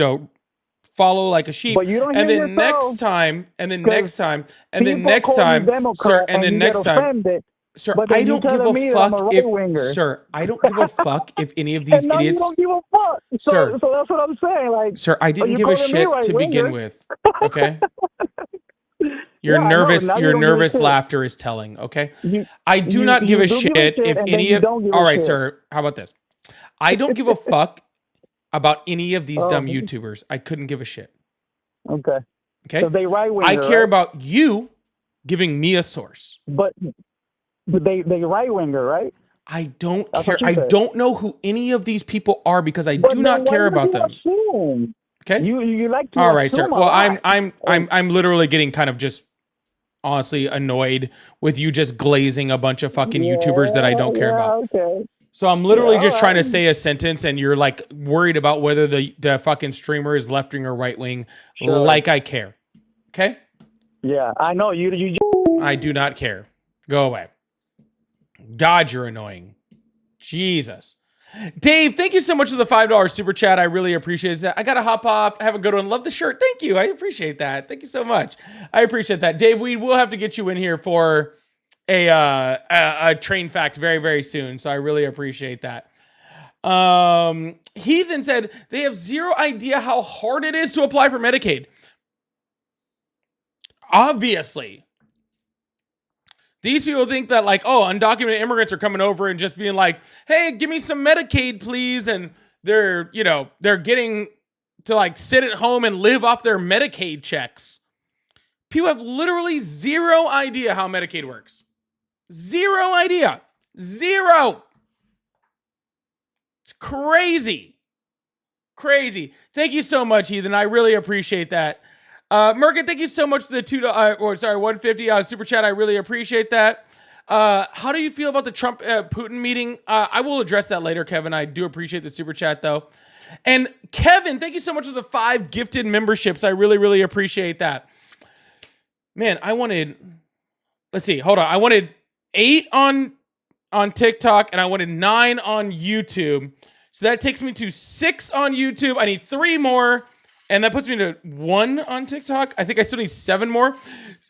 follow like a sheep? But you don't And hear then yourself, next time, and then 'cause next time, and then people next call you time, sir, Democrat and then and you get next time, offended. sir, But I then you don't give telling a me that I'm a fuck right if, winger. sir, I don't give a fuck if any of And these now you idiots, don't give a fuck. So sir, that's what I'm saying. Like, sir, I are didn't you give a calling me shit right to begin winger? with, okay? Yeah, I know. Now you Your don't give a nervous shit. laughter is telling, okay? You I do not give you a do shit give a shit, if and then any you of, don't give all a right, shit. sir, how about this? I don't give a fuck about any of these Oh, dumb YouTubers. I couldn't give a shit, okay. okay? Because they right winger, I care right? about you giving me a source. But they right winger, right? I don't That's care. what you I said. don't know who any of these people are because I But do then not why care do about you them. assume? Okay? You like to All right, sir. assume a Well, lot. I'm literally getting kind of just honestly annoyed with you just glazing a bunch of fucking YouTubers that I don't care about. Okay. So I'm Yeah, literally all just trying to right. say a sentence and you're like worried about whether the fucking streamer is left wing or right wing, Sure. like I care. Okay? Yeah, I know you. I do not care. Go away. God, you're annoying. Jesus. Dave, thank you so much for the $5 super chat. I really appreciate it. I got to hop off. Have a good one. Love the shirt. Thank you. I appreciate that. Thank you so much. I appreciate that. Dave, we will have to get you in here for a train fact very, very soon. So I really appreciate that. Heathen said they have zero idea how hard it is to apply for Medicaid. Obviously. These people think that like, oh, undocumented immigrants are coming over and just being like, hey, give me some Medicaid, please. And they're getting to like sit at home and live off their Medicaid checks. People have literally zero idea how Medicaid works. Zero idea. Zero. It's crazy. Crazy. Thank you so much, Heathen. I really appreciate that. Merkin, thank you so much for the $150 super chat. I really appreciate that. How do you feel about the Trump Putin meeting? I will address that later, Kevin. I do appreciate the super chat though. And Kevin, thank you so much for the 5 gifted memberships. I really, really appreciate that. Man, I wanted 8 on TikTok and I wanted 9 on YouTube. So that takes me to 6 on YouTube. I need 3 more. And that puts me to 1 on TikTok. I think I still need 7 more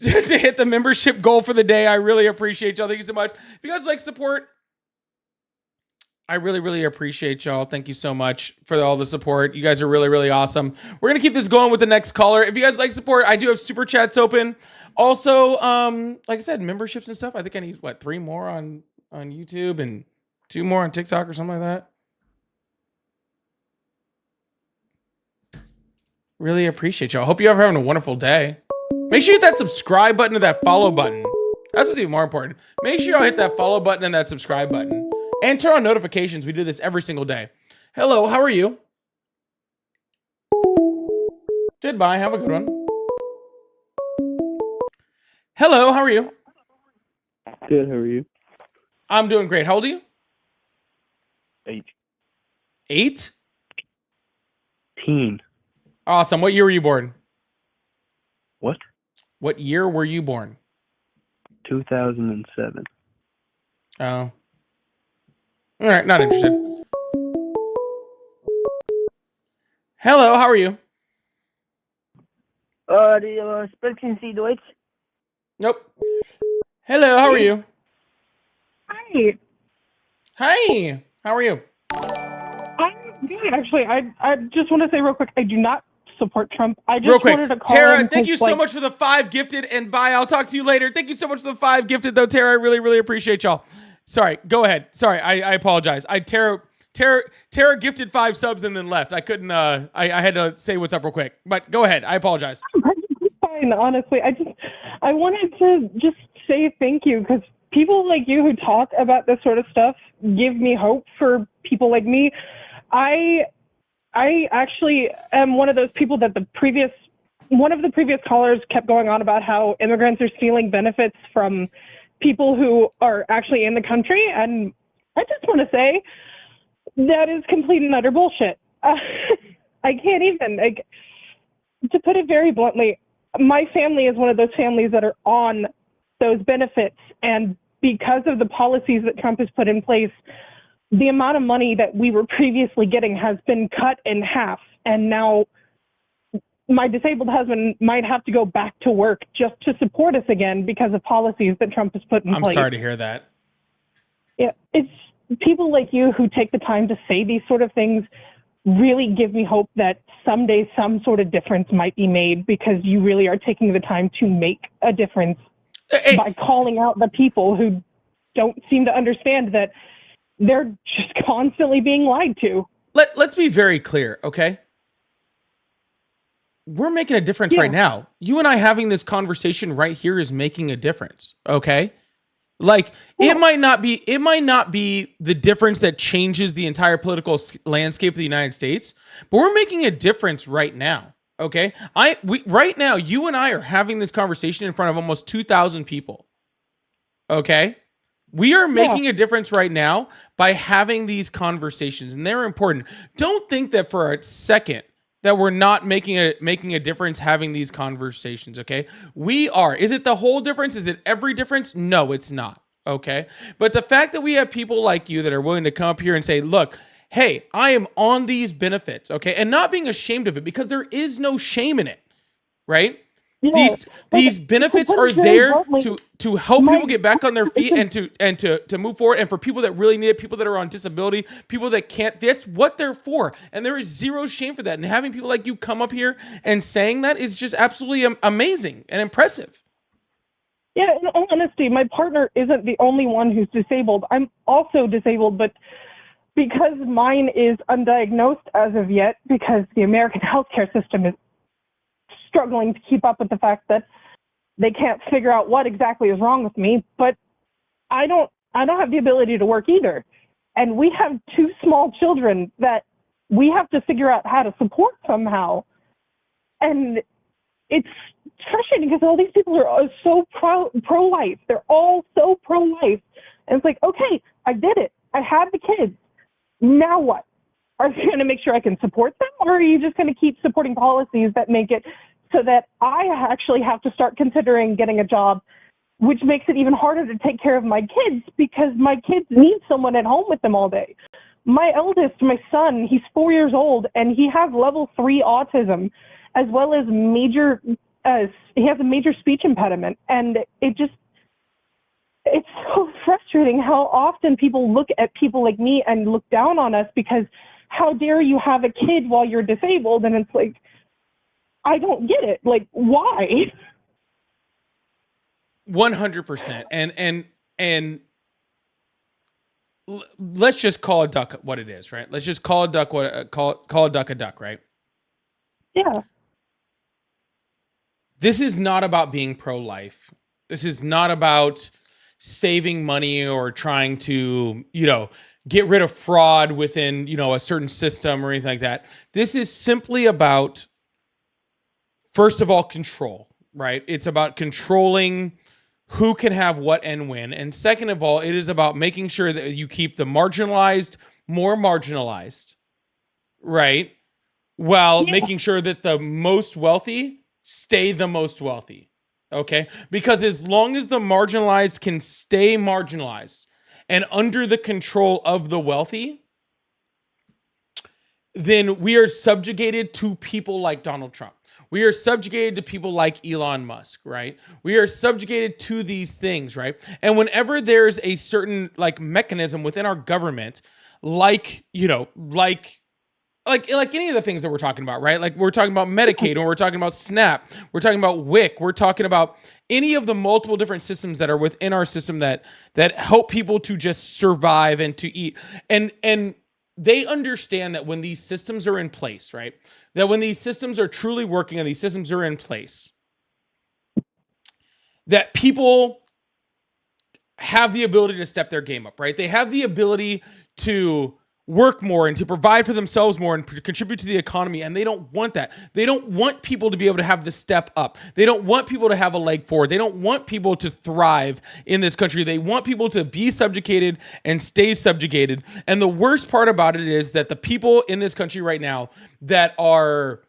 to hit the membership goal for the day. I really appreciate y'all. Thank you so much. If you guys like support, I really, really appreciate y'all. Thank you so much for all the support. You guys are really, really awesome. We're going to keep this going with the next caller. If you guys like support, I do have super chats open. Also, like I said, memberships and stuff. I think I need, 3 more on YouTube and 2 more on TikTok or something like that. Really appreciate y'all. Hope you are having a wonderful day. Make sure you hit that subscribe button and that follow button. That's what's even more important. Make sure y'all hit that follow button and that subscribe button. And turn on notifications. We do this every single day. Hello, how are you? Goodbye. Have a good one. Hello, how are you? Good, how are you? I'm doing great. How old are you? 8. 8? Teen. Awesome. What year were you born? What? What year were you born? 2007. Oh. All right, not interested. Hello, how are you? Do you sprechen Sie Deutsch? Nope. Hello, how are you? Hi. Hi, how are you? I'm good, actually. I just want to say real quick, I do not support Trump. I just Real quick, wanted to call Tara, in thank you 'cause, so much for the 5 gifted, and bye. I'll talk to you later. Thank you so much for the 5 gifted, though, Tara. I really, really appreciate y'all. Sorry, go ahead. Sorry, I apologize. Tara gifted 5 subs and then left. I couldn't. I had to say what's up real quick, but go ahead. I apologize. fine, honestly. I wanted to just say thank you because people like you who talk about this sort of stuff give me hope for people like me. I actually am one of those people that one of the previous callers kept going on about how immigrants are stealing benefits from people who are actually in the country. And I just want to say that is complete and utter bullshit. I can't even, to put it very bluntly, my family is one of those families that are on those benefits. And because of the policies that Trump has put in place, the amount of money that we were previously getting has been cut in half, and now my disabled husband might have to go back to work just to support us again because of policies that Trump has put in place. I'm sorry to hear that. Yeah, it's people like you who take the time to say these sort of things really give me hope that someday some sort of difference might be made, because you really are taking the time to make a difference by calling out the people who don't seem to understand that they're just constantly being lied to. Let's be very clear, okay? We're making a difference right now. You and I having this conversation right here is making a difference, okay? Like, it might not be the difference that changes the entire political landscape of the United States, but we're making a difference right now, okay? Right now, you and I are having this conversation in front of almost 2,000 people, okay? We are making a difference right now by having these conversations, and they're important. Don't think that for a second that we're not making a difference having these conversations, okay? We are. Is it the whole difference? Is it every difference? No, it's not, okay? But the fact that we have people like you that are willing to come up here and say, look, hey, I am on these benefits, okay? And not being ashamed of it, because there is no shame in it, right? Yeah, these benefits are there to help people get back on their feet and to move forward, and for people that really need it, people that are on disability, people that can't. That's what they're for, and there is zero shame for that. And having people like you come up here and saying that is just absolutely amazing and impressive. Yeah, in all honesty, my partner isn't the only one who's disabled. I'm also disabled, but because mine is undiagnosed as of yet, because the American healthcare system is struggling to keep up with the fact that they can't figure out what exactly is wrong with me, but I don't have the ability to work either. And we have 2 small children that we have to figure out how to support somehow. And it's frustrating because all these people are so pro-life. They're all so pro-life. And it's like, okay, I did it. I had the kids. Now what? Are you going to make sure I can support them? Or are you just going to keep supporting policies that make it so that I actually have to start considering getting a job, which makes it even harder to take care of my kids because my kids need someone at home with them all day. My eldest, my son, he's 4 years old, and he has level 3 autism, as well as he has a major speech impediment. And it's so frustrating how often people look at people like me and look down on us because how dare you have a kid while you're disabled? And it's like, I don't get it. Like, why? 100%. And let's just call a duck what it is, right? Let's just call a duck call a duck a duck, right? Yeah. This is not about being pro-life. This is not about saving money or trying to, get rid of fraud within, a certain system or anything like that. This is simply about, first of all, control, right? It's about controlling who can have what and when. And second of all, it is about making sure that you keep the marginalized more marginalized, right? While making sure that the most wealthy stay the most wealthy, okay? Because as long as the marginalized can stay marginalized and under the control of the wealthy, then we are subjugated to people like Donald Trump. We are subjugated to people like Elon Musk, right? We are subjugated to these things, right? And whenever there's a certain mechanism within our government, like any of the things that we're talking about, right? Like we're talking about Medicaid, or we're talking about SNAP, we're talking about WIC, we're talking about any of the multiple different systems that are within our system that help people to just survive and to eat. And they understand that when these systems are in place, right? That when these systems are truly working and these systems are in place, that people have the ability to step their game up, right? They have the ability to work more and to provide for themselves more and contribute to the economy. And they don't want that. They don't want people to be able to have the step up. They don't want people to have a leg forward. They don't want people to thrive in this country. They want people to be subjugated and stay subjugated. And the worst part about it is that the people in this country right now that are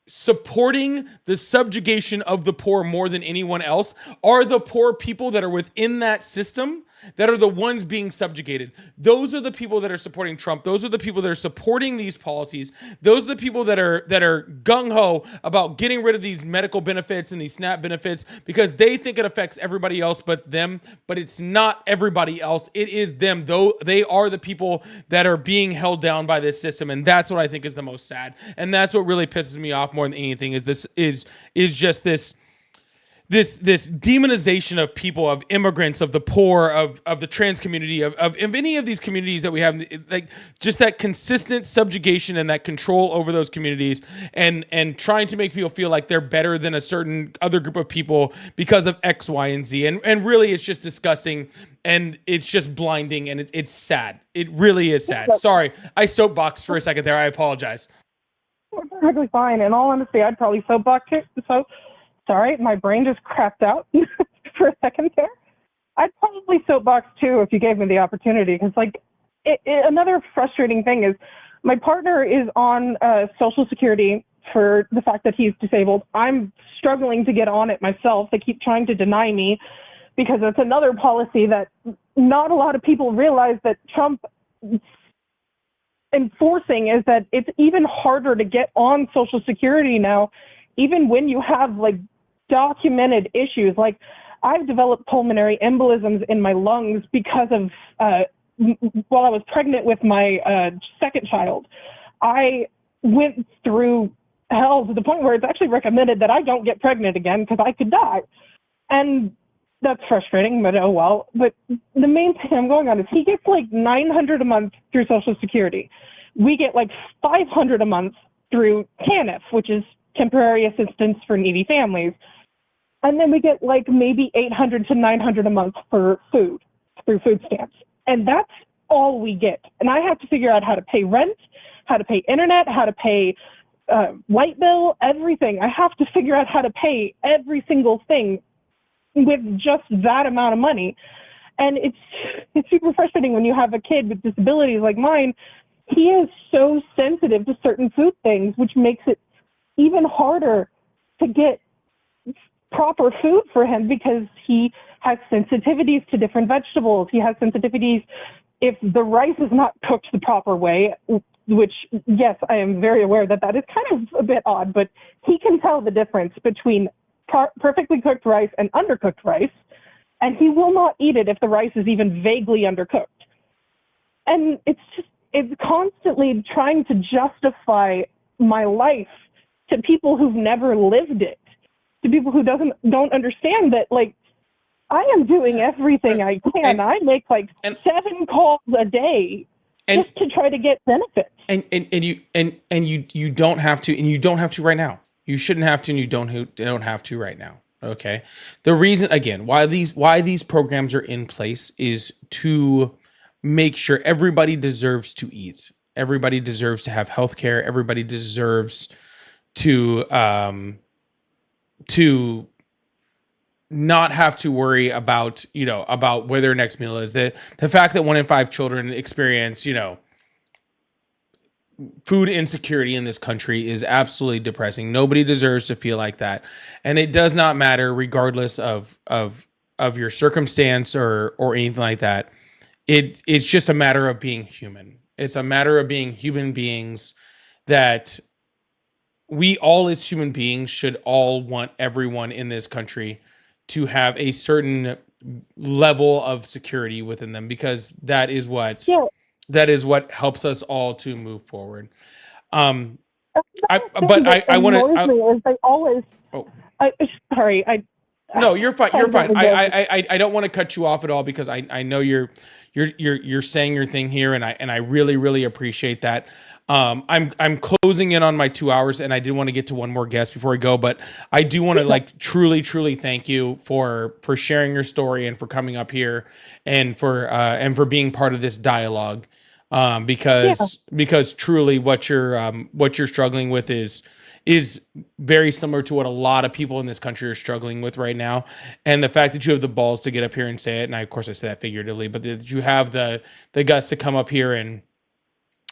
supporting the subjugation of the poor more than anyone else are the poor people that are within that system that are the ones being subjugated. Those are the people that are supporting Trump. Those are the people that are supporting these policies. Those are the people that are gung-ho about getting rid of these medical benefits and these SNAP benefits because they think it affects everybody else but them, but it's not everybody else. It is them. Though they are the people that are being held down by this system, and that's what I think is the most sad. And that's what really pisses me off more than anything is just this demonization of people, of immigrants, of the poor, of the trans community, of any of these communities that we have, like just that consistent subjugation and that control over those communities, and trying to make people feel like they're better than a certain other group of people because of X, Y, and Z. And really, it's just disgusting, and it's just blinding, and it's sad. It really is sad. Sorry, I soapboxed for a second there. I apologize. Perfectly fine. In all honesty, I'd probably soapbox it. So, sorry, my brain just crapped out for a second there. I'd probably soapbox too if you gave me the opportunity, because another frustrating thing is my partner is on Social Security for the fact that he's disabled. I'm struggling to get on it myself. They keep trying to deny me because it's another policy that not a lot of people realize that Trump enforcing is that it's even harder to get on Social Security now, even when you have like documented issues. Like I've developed pulmonary embolisms in my lungs because of while I was pregnant with my second child. I went through hell to the point where it's actually recommended that I don't get pregnant again because I could die. And that's frustrating, but oh well. But the main thing I'm going on is he gets like $900 a month through Social Security. We get like $500 a month through TANF, which is temporary assistance for needy families. And then we get like maybe $800 to $900 a month for food through food stamps. And that's all we get. And I have to figure out how to pay rent, how to pay internet, how to pay light bill, everything. I have to figure out how to pay every single thing with just that amount of money. And it's super frustrating when you have a kid with disabilities like mine. He is so sensitive to certain food things, which makes it even harder to get proper food for him because he has sensitivities to different vegetables. He has sensitivities if the rice is not cooked the proper way, which, yes, I am very aware that that is kind of a bit odd, but he can tell the difference between perfectly cooked rice and undercooked rice, and he will not eat it if the rice is even vaguely undercooked. And it's constantly trying to justify my life to people who've never lived it, to people who don't understand that, like, I am doing everything I can. I make like 7 calls a day just to try to get benefits. And you don't have to, and you don't have to right now. You shouldn't have to, and you don't have to right now. Okay. The reason, again, why these programs are in place is to make sure everybody deserves to eat. Everybody deserves to have health care. Everybody deserves to not have to worry about, about where their next meal is. The fact that 1 in 5 children experience, food insecurity in this country is absolutely depressing. Nobody deserves to feel like that. And it does not matter regardless of your circumstance or anything like that. It's just a matter of being human. It's a matter of being human beings, that we all as human beings should all want everyone in this country to have a certain level of security within them, because that is what helps us all to move forward. I want to. They always. Oh, sorry. No, you're fine. You're fine. I don't want to cut you off at all, because I know you're saying your thing here, and I really, really appreciate that. I'm closing in on my 2 hours, and I did want to get to one more guest before we go, but I do want to truly, truly thank you for sharing your story and for coming up here and for being part of this dialogue. Because truly what you're struggling with is very similar to what a lot of people in this country are struggling with right now. And the fact that you have the balls to get up here and say it, and of course I say that figuratively, but that you have the guts to come up here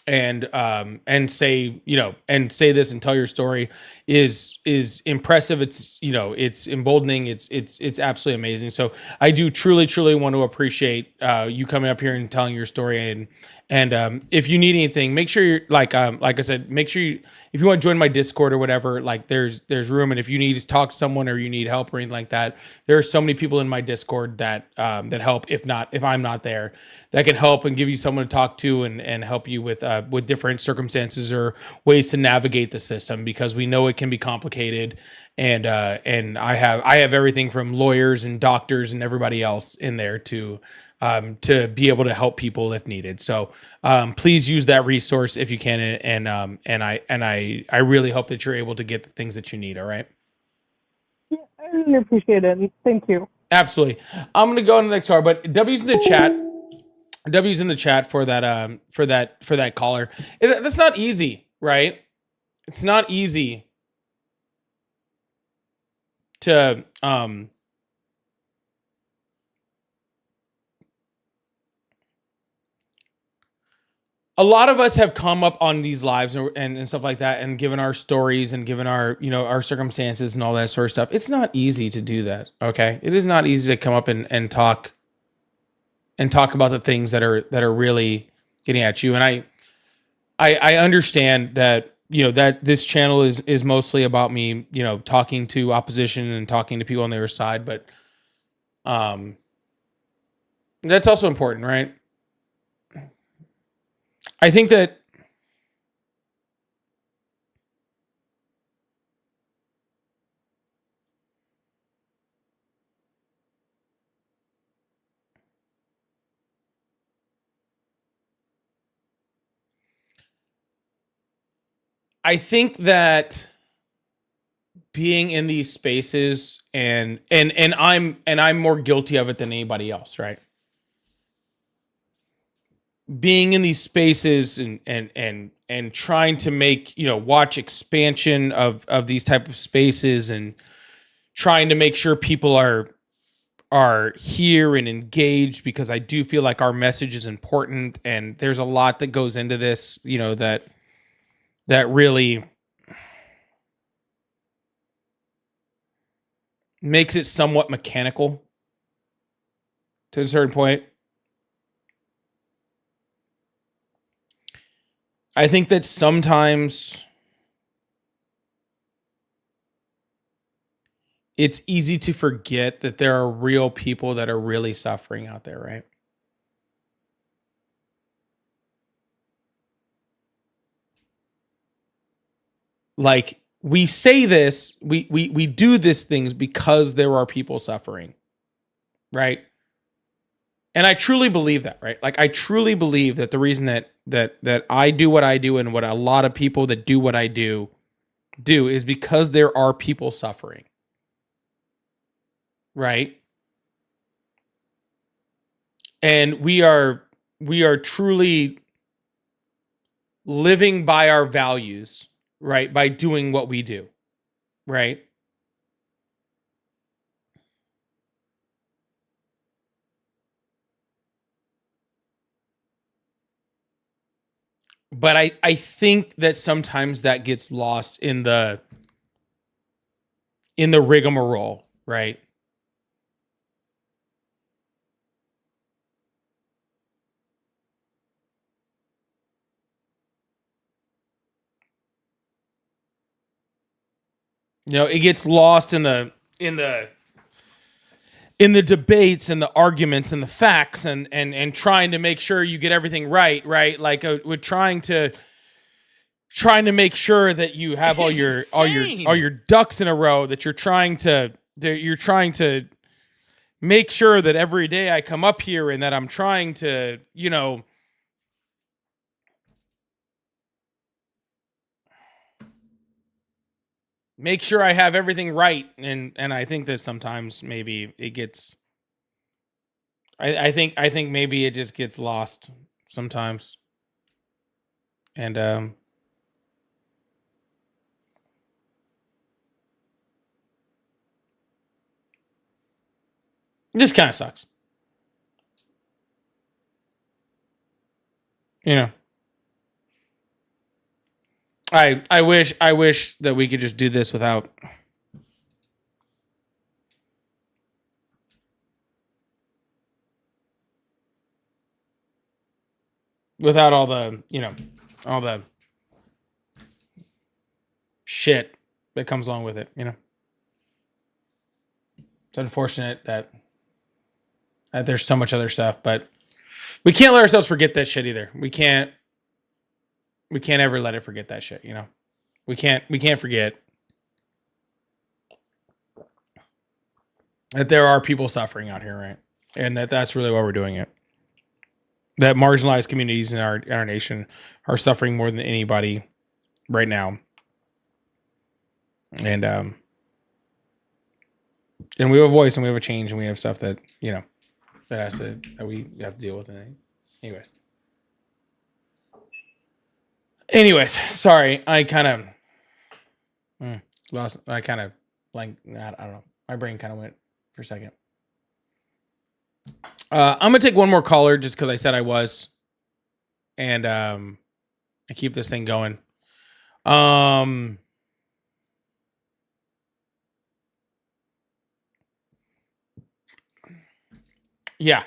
and say, you know, and say this and tell your story is impressive. It's, you know, it's emboldening. It's absolutely amazing. So I do truly want to appreciate you coming up here and telling your story. And if you need anything, make sure you're like I said, make sure you, if you want to join my Discord or whatever, like there's room. And if you need to talk to someone or you need help or anything like that, there are so many people in my Discord that that help. If I'm not there, that can help and give you someone to talk to and help you with different circumstances or ways to navigate the system, because we know it can be complicated. And I have everything from lawyers and doctors and everybody else in there to be able to help people if needed. So please use that resource if you can, and I really hope that you're able to get the things that you need. All right. Yeah, I really appreciate it. Thank you. Absolutely. I'm gonna go on the next card, but W's in the chat. W's in the chat for that for that caller. That's not easy, right? It's not easy to a lot of us have come up on these lives and stuff like that, and given our stories and given our, you know, our circumstances and all that sort of stuff. It's not easy to do that. Okay. It is not easy to come up and talk about the things that are really getting at you. And I understand that, you know, that this channel is mostly about me, you know, talking to opposition and talking to people on the other side, but that's also important, right? I think that being in these spaces and I'm more guilty of it than anybody else, right? Being in these spaces and trying to make, you know, watch expansion of these type of spaces and trying to make sure people are here and engaged, because I do feel like our message is important, and there's a lot that goes into this, you know, that really makes it somewhat mechanical to a certain point. I think that sometimes it's easy to forget that there are real people that are really suffering out there, right? Like, we say this, we do these things because there are people suffering, right? And I truly believe that, right? Like, I truly believe that the reason that I do what I do and what a lot of people that do what I do is because there are people suffering, right? And we are truly living by our values, right? By doing what we do, right? But I think that sometimes that gets lost in the rigmarole, right? You know, it gets lost in the debates and the arguments and the facts and trying to make sure you get everything right, like we're trying to make sure that you have all your ducks in a row, that you're trying to make sure that every day I come up here and that I'm trying to, you know, make sure I have everything right. And I think that sometimes maybe it gets, I think maybe it just gets lost sometimes. And this kind of sucks. You know. I wish that we could just do this without all the, all the shit that comes along with it, It's unfortunate that there's so much other stuff, but we can't let ourselves forget that shit either. We can't ever let it forget that shit, We can't forget that there are people suffering out here, right? And that's really why we're doing it. That marginalized communities in our nation are suffering more than anybody right now. And we have a voice and we have a change and we have stuff that, that we have to deal with. Anyways, sorry. I kind of lost. I kind of blanked. I don't know. My brain kind of went for a second. I'm gonna take one more caller just because I said I was, and keep this thing going. Yeah.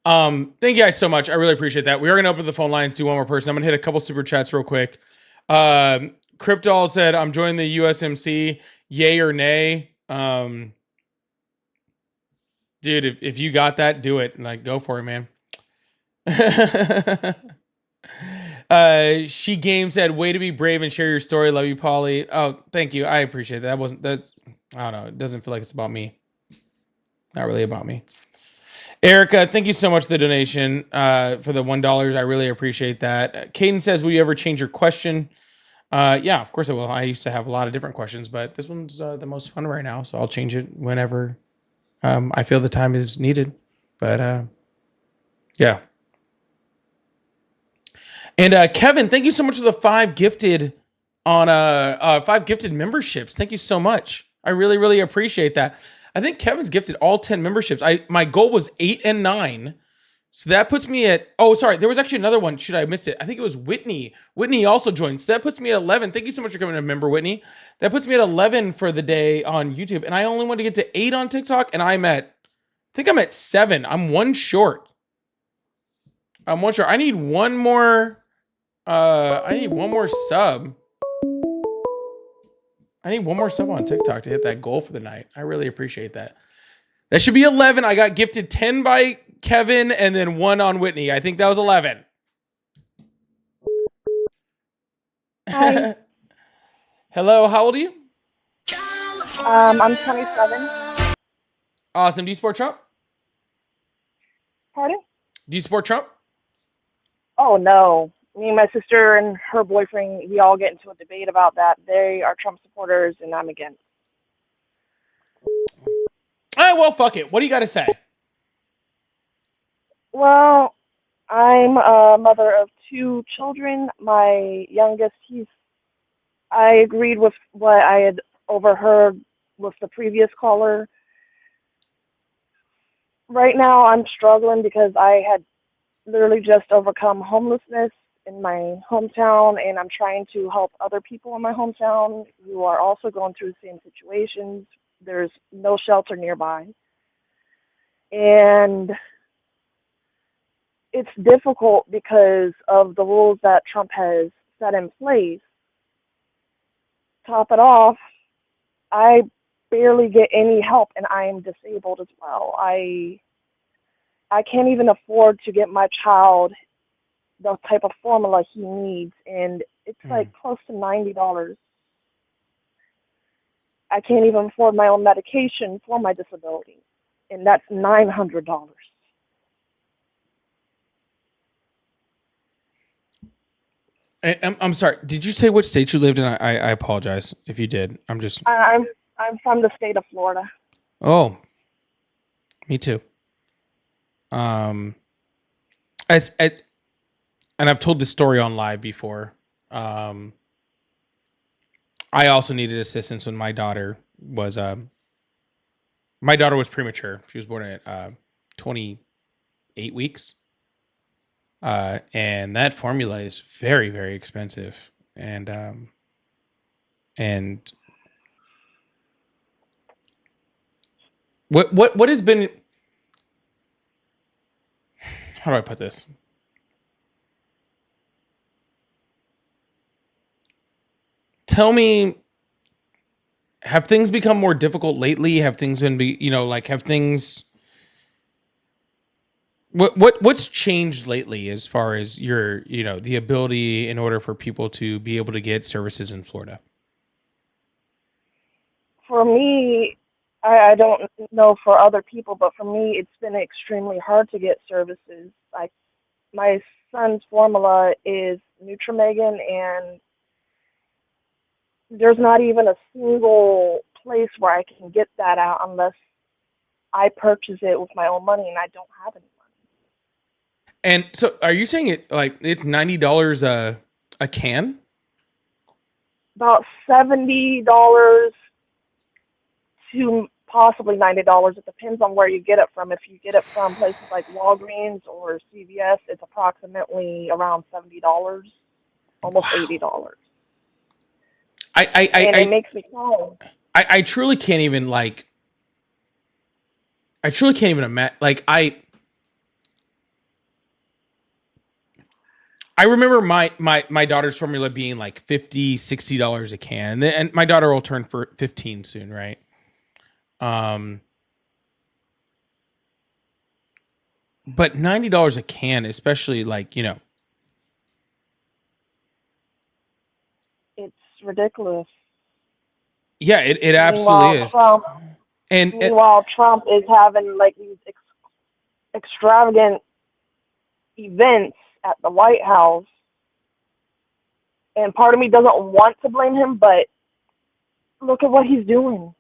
Thank you guys so much. I really appreciate that. We are gonna open the phone lines, do one more person. I'm gonna hit a couple super chats real quick. Cryptol said, "I'm joining the USMC. Yay or nay?" Dude, if you got that, do it. Like, go for it, man. She Game said, "Way to be brave and share your story. Love you, Polly." Oh, thank you. I appreciate that. I don't know. It doesn't feel like it's about me. Not really about me. Erica, thank you so much for the donation, for the $1. I really appreciate that. Caden says, "Will you ever change your question?" Yeah, of course I will. I used to have a lot of different questions, but this one's the most fun right now, so I'll change it whenever I feel the time is needed. But yeah. And Kevin, thank you so much for the 5 gifted memberships. Thank you so much. I really, really appreciate that. I think Kevin's gifted all 10 memberships. My goal was 8 and 9. So that puts me at, oh, sorry, there was actually another one. Should I have missed it? I think it was Whitney. Whitney also joined. So that puts me at 11. Thank you so much for coming to member, Whitney. That puts me at 11 for the day on YouTube. And I only want to get to 8 on TikTok. And I think I'm at 7. I'm one short. I need one more. I need one more sub. I need one more sub on TikTok to hit that goal for the night. I really appreciate that. That should be 11. I got gifted 10 by Kevin and then 1 on Whitney. I think that was 11. Hi. Hello, how old are you? I'm 27. Awesome. Do you support Trump? Pardon? Do you support Trump? Oh, no. Me and my sister and her boyfriend, we all get into a debate about that. They are Trump supporters and I'm against. Well, fuck it. What do you got to say? Well, I'm a mother of 2 children. My youngest, I agreed with what I had overheard with the previous caller. Right now, I'm struggling because I had literally just overcome homelessness in my hometown, and I'm trying to help other people in my hometown who are also going through the same situations. There's no shelter nearby. And it's difficult because of the rules that Trump has set in place. Top it off, I barely get any help, and I am disabled as well. I can't even afford to get my child the type of formula he needs, and it's like close to $90. I can't even afford my own medication for my disability, and that's $900. I'm sorry. Did you say which state you lived in? I apologize if you did. I'm from the state of Florida. Oh, me too. And I've told this story on live before. I also needed assistance when my daughter was premature. She was born at 28 weeks. And that formula is very, very expensive. And And what has been, how do I put this? Tell me, have things become more difficult lately? Have things been have things, what's changed lately as far as your, the ability in order for people to be able to get services in Florida? For me, I don't know for other people, but for me, it's been extremely hard to get services. Like my son's formula is Nutrimegan, and there's not even a single place where I can get that out unless I purchase it with my own money, and I don't have any money. And so, are you saying it's $90 a can? About $70 to possibly $90. It depends on where you get it from. If you get it from places like Walgreens or CVS, it's approximately around $70, almost $80. And it makes me sad. I truly can't even imagine. I remember my daughter's formula being like $50, $60 a can, and my daughter will turn for 15 soon, right? But $90 a can, especially it's ridiculous. Yeah, it absolutely is. Meanwhile, Trump is having like these extravagant events at the White House, and part of me doesn't want to blame him, but look at what he's doing.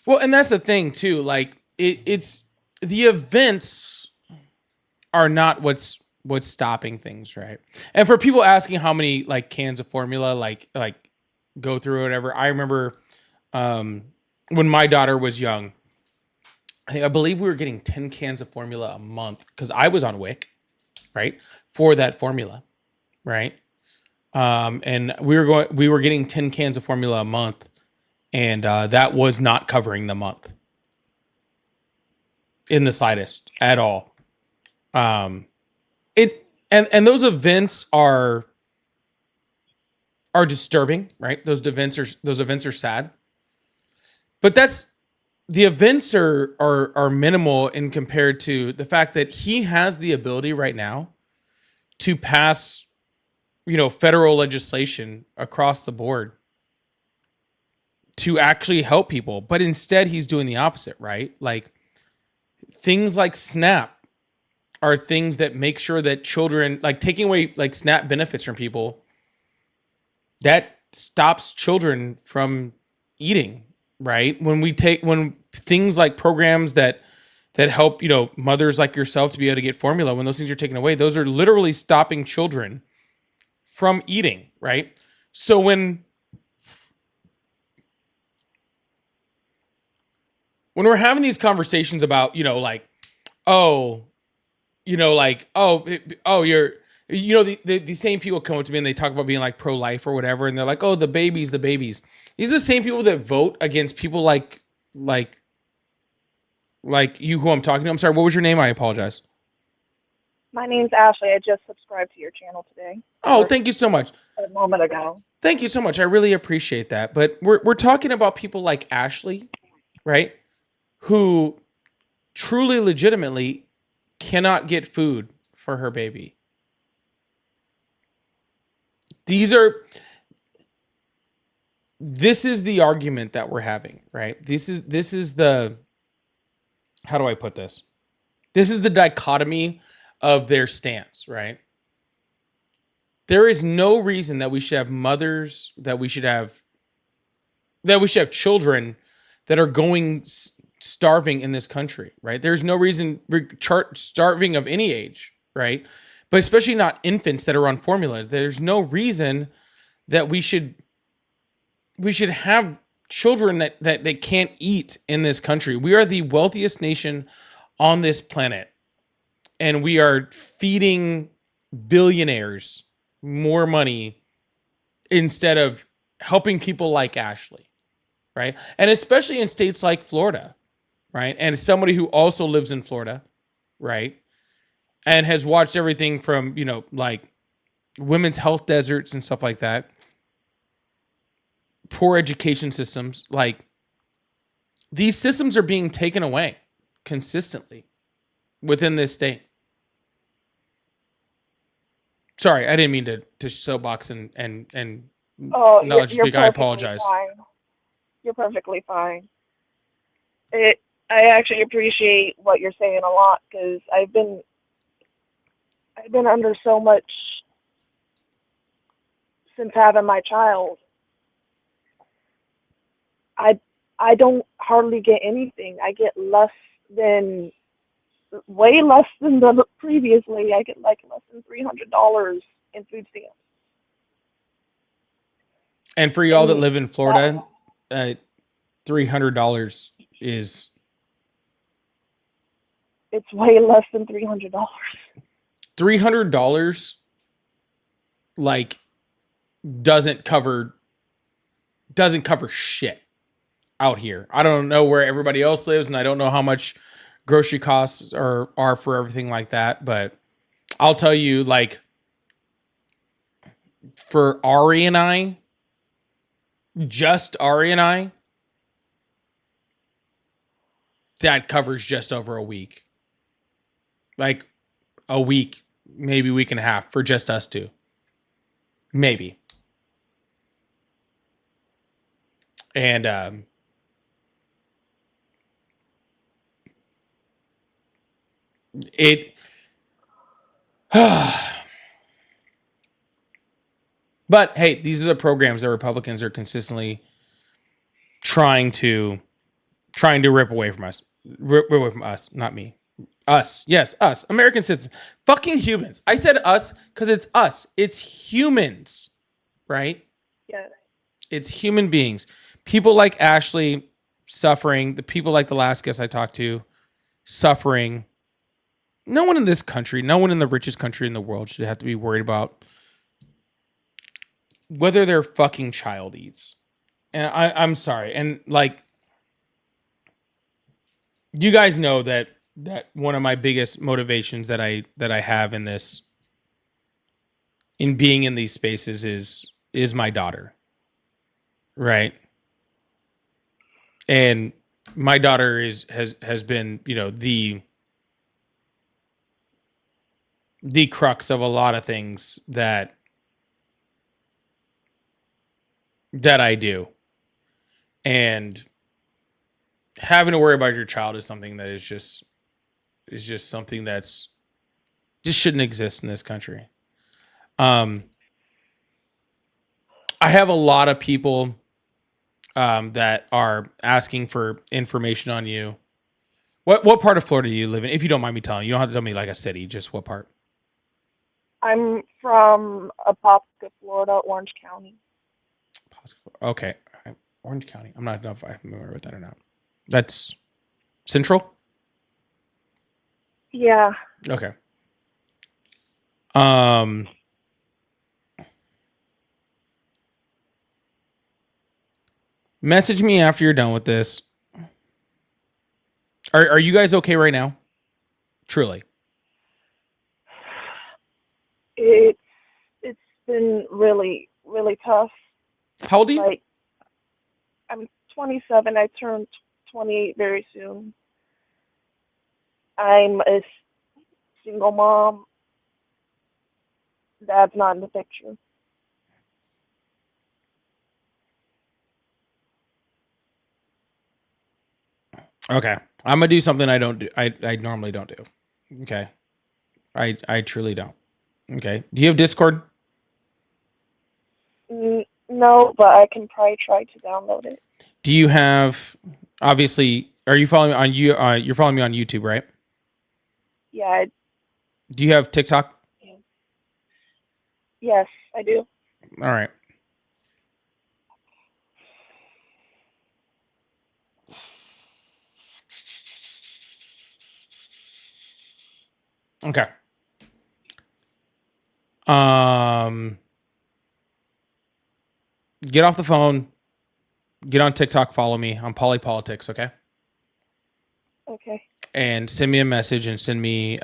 Well, and that's the thing too. Like it's the events are not what's stopping things, right? And for people asking how many cans of formula go through or whatever, I remember when my daughter was young, I believe we were getting 10 cans of formula a month because I was on WIC, right, for that formula, right? And we were getting 10 cans of formula a month, and that was not covering the month in the slightest at all. It's and those events are disturbing, right? Those events are sad, but the events are minimal in compared to the fact that he has the ability right now to pass, federal legislation across the board to actually help people, but instead he's doing the opposite, right? Like things like SNAP are things that make sure that children, taking away SNAP benefits from people, that stops children from eating, right? When things like programs that help, mothers like yourself to be able to get formula, when those things are taken away, those are literally stopping children from eating, right? So when we're having these conversations about, the same people come up to me and they talk about being pro-life or whatever, and they're like, oh, the babies. These are the same people that vote against people like you, who I'm talking to. I'm sorry, what was your name? I apologize. My name's Ashley. I just subscribed to your channel today. Oh, thank you so much. A moment ago. Thank you so much. I really appreciate that. But we're talking about people like Ashley, right? Who truly, legitimately cannot get food for her baby. This is the argument that we're having, right? This is the, how do I put this? This is the dichotomy of their stance, right? There is no reason that we should have mothers, that we should have children that are going starving in this country, right? There's no reason starving of any age, right? But especially not infants that are on formula. There's no reason that we should have children that can't eat in this country. We are the wealthiest nation on this planet, and we are feeding billionaires more money instead of helping people like Ashley, right? And especially in states like Florida, right? And as somebody who also lives in Florida, right? And has watched everything from, like women's health deserts and stuff like that, poor education systems, like these systems are being taken away consistently within this state. Sorry, I didn't mean to soapbox and Oh, knowledge you're speak. I perfectly apologize. fine. You're perfectly fine. I actually appreciate what you're saying a lot because I've been under so much since having my child. I don't hardly get anything. I get way less than the previously. I get like less than $300 in food stamps. And for y'all that live in Florida, $300 is it's way less than $300. $300 like doesn't cover shit out here. I don't know where everybody else lives, and I don't know how much grocery costs are for everything like that, but I'll tell you, like, for Ari and I, just Ari and I, that covers just over a week. Like a week, maybe week and a half for just us two. Maybe. And but hey, these are the programs that Republicans are consistently trying to rip away from us. Rip away from us, not me. Us. Yes, us. American citizens. Fucking humans. I said us because it's us. It's humans. Right? Yeah. It's human beings. People like Ashley suffering. The people like the last guest I talked to suffering. No one in this country, no one in the richest country in the world should have to be worried about whether their fucking child eats. And I'm sorry. And like, you guys know that one of my biggest motivations that I have in being in these spaces is my daughter. Right? And my daughter has been, the crux of a lot of things that I do. And having to worry about your child is something that is just something that's just shouldn't exist in this country. I have a lot of people that are asking for information on you. What part of Florida do you live in? If you don't mind me telling you, don't have to tell me like a city, just what part. I'm from Apopka, Florida, Orange County. Okay. Orange County. I'm not sure if I remember with that or not. That's Central? Yeah. Okay. Message me after you're done with this. Are you guys okay right now? Truly. It's been really, really tough. How old are you? Like, I'm 27. I turn 28 very soon. I'm a single mom. Dad's not in the picture. Okay. I'm gonna do something I don't do. I normally don't do. Okay. I truly don't. Okay. Do you have Discord? No, but I can probably try to download it. Do you have? Obviously, are you following me on you? You're following me on YouTube, right? Yeah. Do you have TikTok? Yes, I do. All right. Okay. Get off the phone. Get on TikTok. Follow me on Polypolitics. Okay. Okay. And send me a message and send me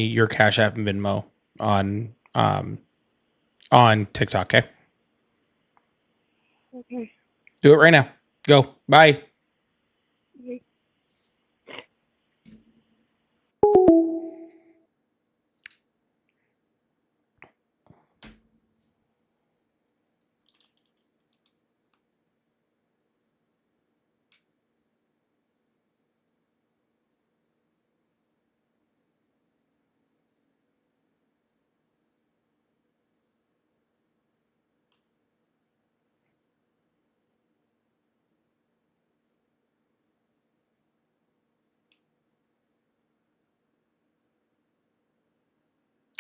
your Cash App and Venmo on TikTok. Okay. Okay. Do it right now. Go. Bye. Okay.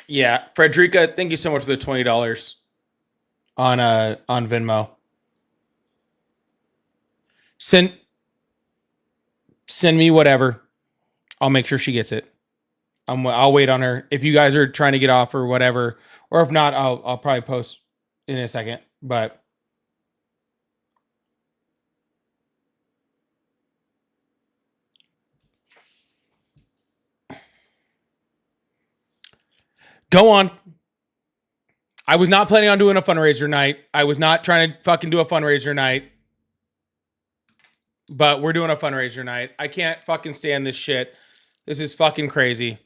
Yeah, Frederica, thank you so much for the $20 on Venmo. Send me whatever. I'll make sure she gets it. I'll wait on her. If you guys are trying to get off or whatever, or if not, I'll probably post in a second. But go on. I was not planning on doing a fundraiser night. I was not trying to fucking do a fundraiser night. But we're doing a fundraiser night. I can't fucking stand this shit. This is fucking crazy.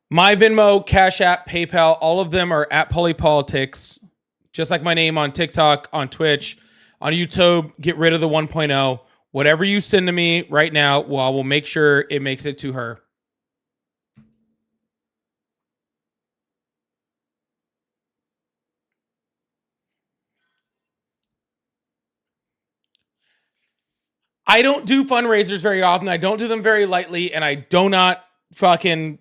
My Venmo, Cash App, PayPal, all of them are at Polypolitics. Just like my name on TikTok, on Twitch, on YouTube. Get rid of the 1.0. Whatever you send to me right now, well, I will make sure it makes it to her. I don't do fundraisers very often. I don't do them very lightly, and I do not fucking...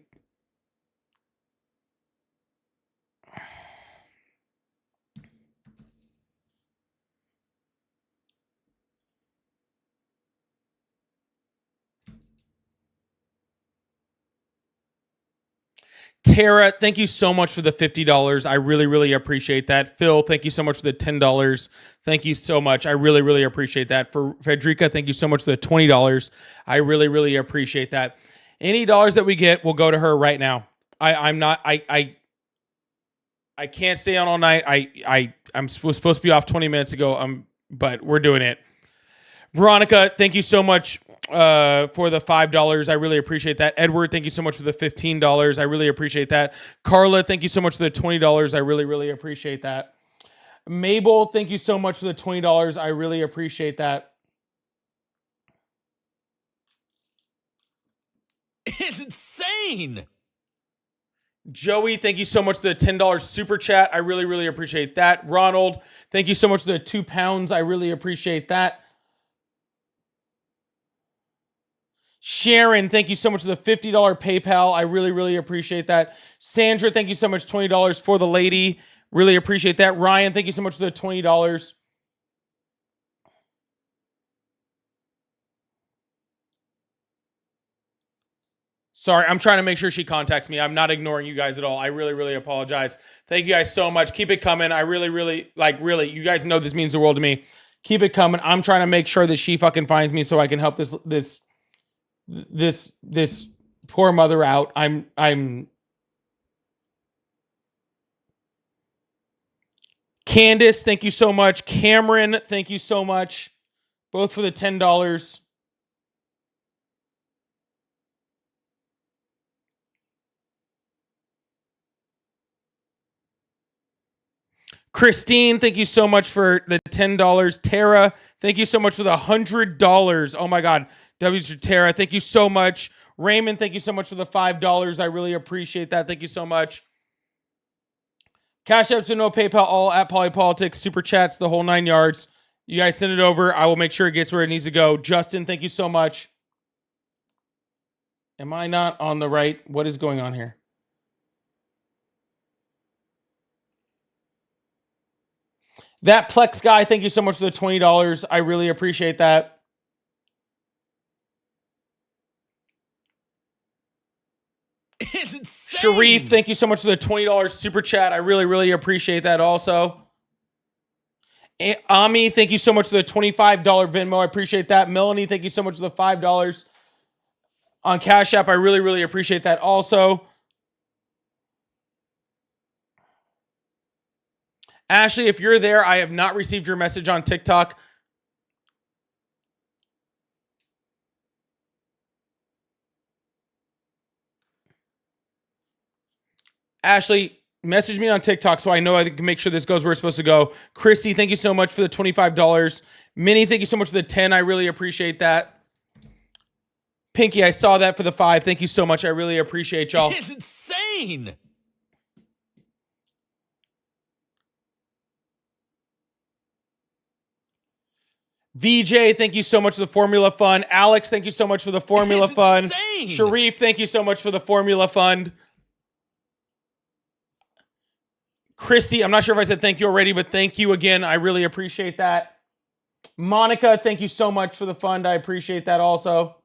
Tara, thank you so much for the $50. I really, really appreciate that. Phil, thank you so much for the $10. Thank you so much. I really, really appreciate that. For Frederica, thank you so much for the $20. I really, really appreciate that. Any dollars that we get will go to her right now. I can't stay on all night. I'm supposed to be off 20 minutes ago. But we're doing it. Veronica, thank you so much for the $5. I really appreciate that. Edward, thank you so much for the $15. I really appreciate that. Carla, thank you so much for the $20. I really, really appreciate that. Mabel, thank you so much for the $20. I really appreciate that. It's insane. Joey, thank you so much for the $10 super chat. I really, really appreciate that. Ronald, thank you so much for the £2. I really appreciate that. Sharon, thank you so much for the $50 PayPal. I really, really appreciate that. Sandra, thank you so much, $20 for the lady. Really appreciate that. Ryan, thank you so much for the $20. Sorry, I'm trying to make sure she contacts me. I'm not ignoring you guys at all. I really, really apologize. Thank you guys so much. Keep it coming. I really, really, really, you guys know this means the world to me. Keep it coming. I'm trying to make sure that she fucking finds me so I can help this poor mother out. I'm Candace, thank you so much. Cameron, thank you so much. Both for the $10. Christine, thank you so much for the $10. Tara, thank you so much for the $100. Oh my God. W to Tara, thank you so much. Raymond, thank you so much for the $5. I really appreciate that. Thank you so much. Cash Apps, no PayPal, all at Polypolitics, super chats, the whole 9 yards. You guys send it over. I will make sure it gets where it needs to go. Justin, thank you so much. Am I not on the right? What is going on here? That Plex guy, thank you so much for the $20. I really appreciate that. Insane. Sharif, thank you so much for the $20 super chat. I really, really appreciate that also. Ami, thank you so much for the $25 Venmo. I appreciate that. Melanie, thank you so much for the $5 on Cash App. I really, really appreciate that also. Ashley, if you're there, I have not received your message on TikTok. Ashley, message me on TikTok so I know I can make sure this goes where it's supposed to go. Christy, thank you so much for the $25. Minnie, thank you so much for the 10. I really appreciate that. Pinky, I saw that for the 5. Thank you so much. I really appreciate y'all. It's insane. VJ, thank you so much for the Formula Fund. Alex, thank you so much for the Formula Fund. Insane. Sharif, thank you so much for the Formula Fund. Christy, I'm not sure if I said thank you already, but thank you again. I really appreciate that. Monica, thank you so much for the fund. I appreciate that also.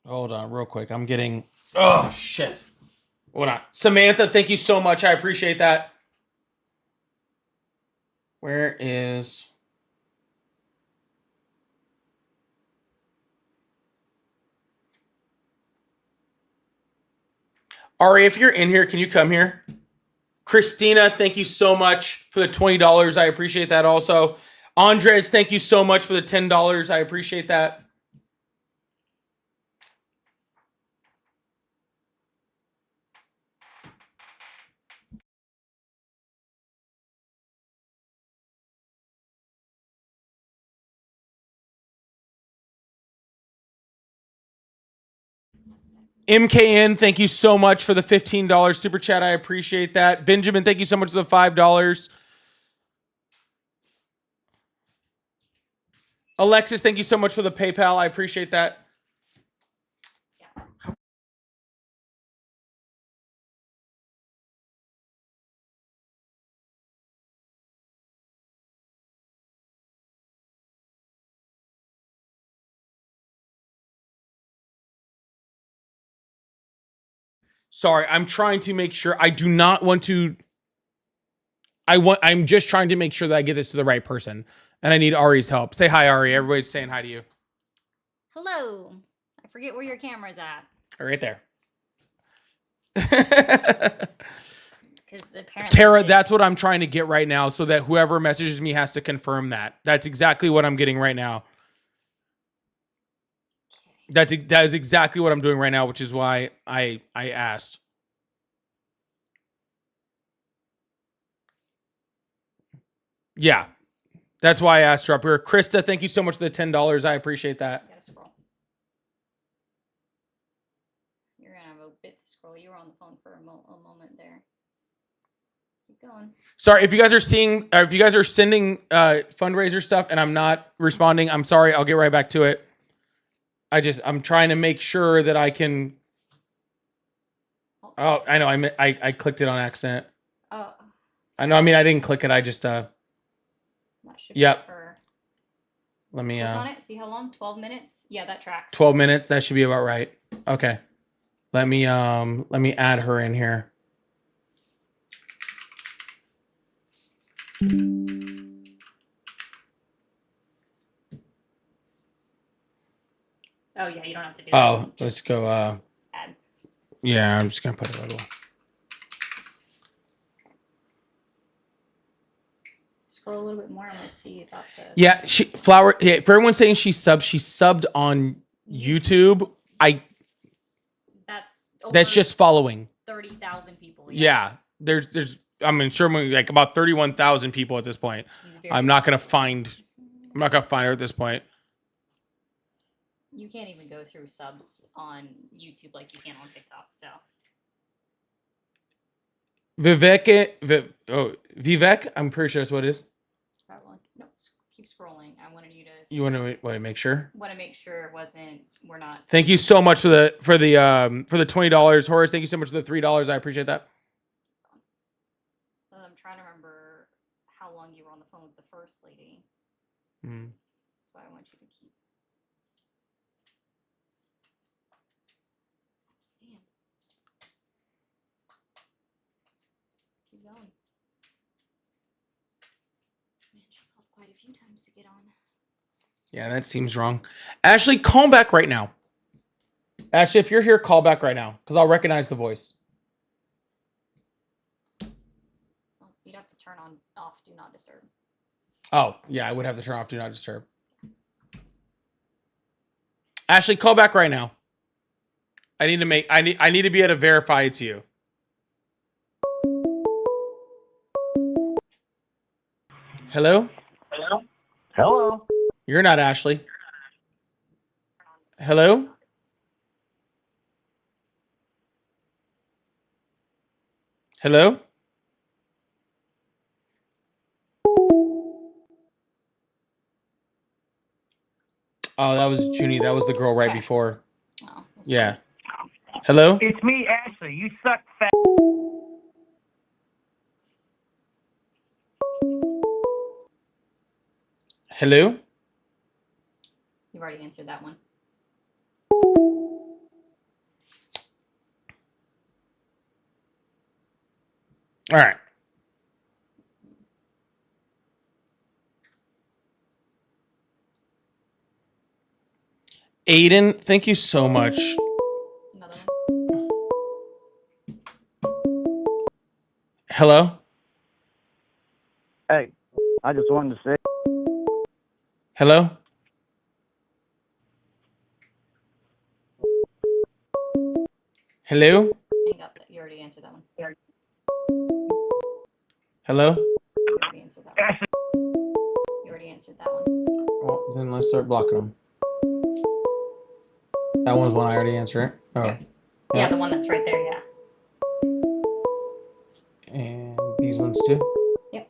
Hold on real quick. I'm getting... Oh, shit. Hold on. Samantha, thank you so much. I appreciate that. Where is... Ari, if you're in here, can you come here? Christina, thank you so much for the $20. I appreciate that also. Andres, thank you so much for the $10. I appreciate that. MKN, thank you so much for the $15 super chat. I appreciate that. Benjamin, thank you so much for the $5. Alexis, thank you so much for the PayPal. I appreciate that. Sorry, I'm trying to make sure. I do not want to. I'm just trying to make sure that I get this to the right person. And I need Ari's help. Say hi, Ari. Everybody's saying hi to you. Hello. I forget where your camera's at. Right there. Apparently Tara, that's what I'm trying to get right now so that whoever messages me has to confirm that. That's exactly what I'm getting right now. That is exactly what I'm doing right now, which is why I asked. Yeah. That's why I asked her up here. Krista, thank you so much for the $10. I appreciate that. You're going to have a bit to scroll. You were on the phone for a moment there. Keep going. Sorry, if you guys are seeing, if you guys are sending fundraiser stuff and I'm not responding, I'm sorry. I'll get right back to it. I'm trying to make sure that I can. Oh, I know. I clicked it on accident. Oh. I know. I mean, I didn't click it. I just. That should Yep. be for... Let me. Click on it. See how long? 12 minutes? Yeah, that tracks. 12 minutes. That should be about right. Okay. Let me add her in here. Oh yeah, you don't have to do that. Oh, let's go. Add. Yeah, I'm just gonna put a little. Scroll a little bit more. I'm gonna see about the. Yeah, Flower. Yeah, for everyone saying she subbed on YouTube. That's just following. 30,000 people. Yeah, there's. I'm sure like about 31,000 people at this point. I'm not gonna find her at this point. You can't even go through subs on YouTube like you can on TikTok. So. Vivek, I'm pretty sure that's what it is. No, keep scrolling. I wanted you to. You want to make sure? Want to make sure it wasn't. We're not. Thank you so much for the $20, Horace. Thank you so much for the $3. I appreciate that. I'm trying to remember how long you were on the phone with the first lady. Mm. So I want you to keep. Damn. Keep going. Man, she called quite a few times to get on. Yeah, that seems wrong. Ashley, call back right now. Ashley, if you're here, call back right now because I'll recognize the voice. Well, you'd have to turn on off Do Not Disturb. Oh, yeah, I would have to turn off Do Not Disturb. Ashley, call back right now. I need to be able to verify it's you. Hello? Hello? Hello? You're not Ashley. Hello? Hello? Oh, that was Junie. That was the girl right before. Oh, Yeah. Hello? It's me, Ashley. You suck, fat. Hello? You've already answered that one. All right. Aiden, thank you so much. Another one. Hello? Hey, I just wanted to say. Hello? Hello? Hang up. You already answered that one. Hello? You already answered that one. You already answered that one. Well, then let's start blocking them. That one's one I already answered. Oh. Yeah, the one that's right there, yeah. And these ones too? Yep.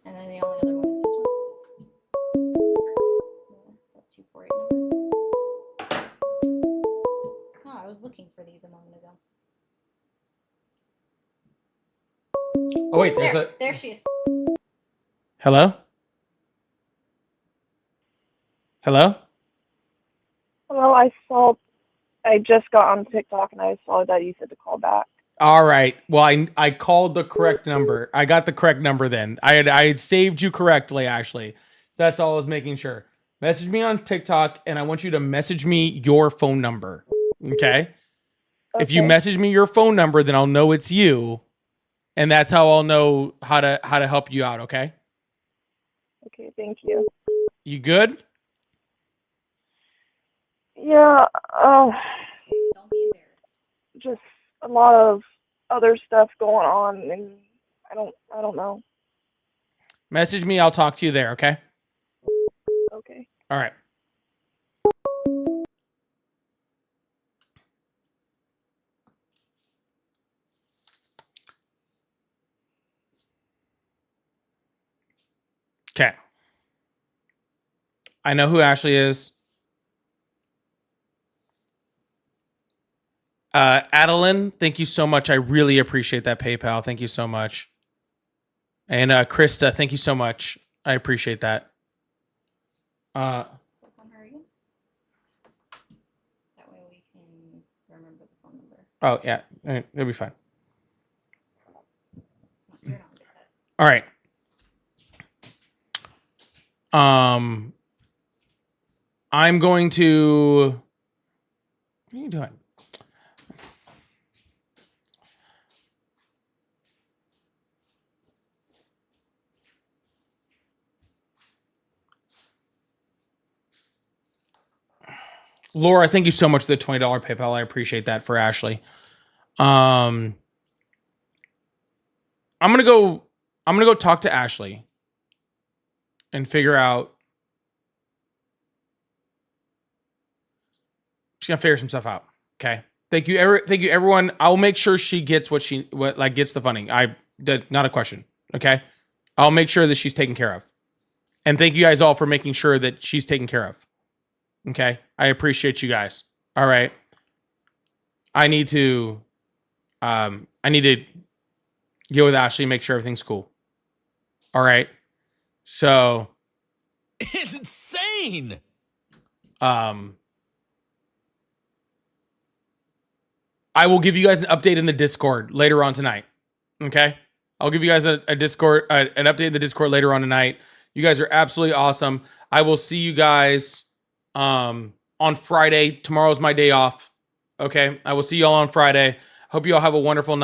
And then the only other one is this one. That 248 number. Oh, I was looking for these a moment ago. Oh, wait, there's There she is. Hello? Hello? Hello, I just got on TikTok and I saw that you said to call back. All right. Well, I called the correct number. I got the correct number then. I had saved you correctly, Ashley. So that's all I was making sure. Message me on TikTok and I want you to message me your phone number. Okay? If you message me your phone number, then I'll know it's you. And that's how I'll know how to help you out, okay? Okay, thank you. You good? Yeah, Don't be embarrassed. just a lot of other stuff going on and I don't know. Message me, I'll talk to you there, okay? Okay. All right. Okay. I know who Ashley is. Adeline, thank you so much. I really appreciate that PayPal. Thank you so much. And Krista, thank you so much. I appreciate that. Click on her again. That way we can remember the phone number. Oh, yeah. It'll be fine. No, you're not good at that. All right. I'm going to... What are you doing? Laura, thank you so much for the $20 PayPal. I appreciate that for Ashley. I'm gonna go talk to Ashley and figure out. She's gonna figure some stuff out. Okay. Thank you, everyone. I'll make sure she gets what gets the funding. Not a question. Okay. I'll make sure that she's taken care of. And thank you guys all for making sure that she's taken care of. Okay. I appreciate you guys. All right. I need to get with Ashley and make sure everything's cool. All right. So Insane. I will give you guys an update in the Discord later on tonight. Okay? I'll give you guys a Discord an update in the Discord later on tonight. You guys are absolutely awesome. I will see you guys on Friday. Tomorrow's my day off. Okay? I will see you all on Friday. Hope you all have a wonderful night.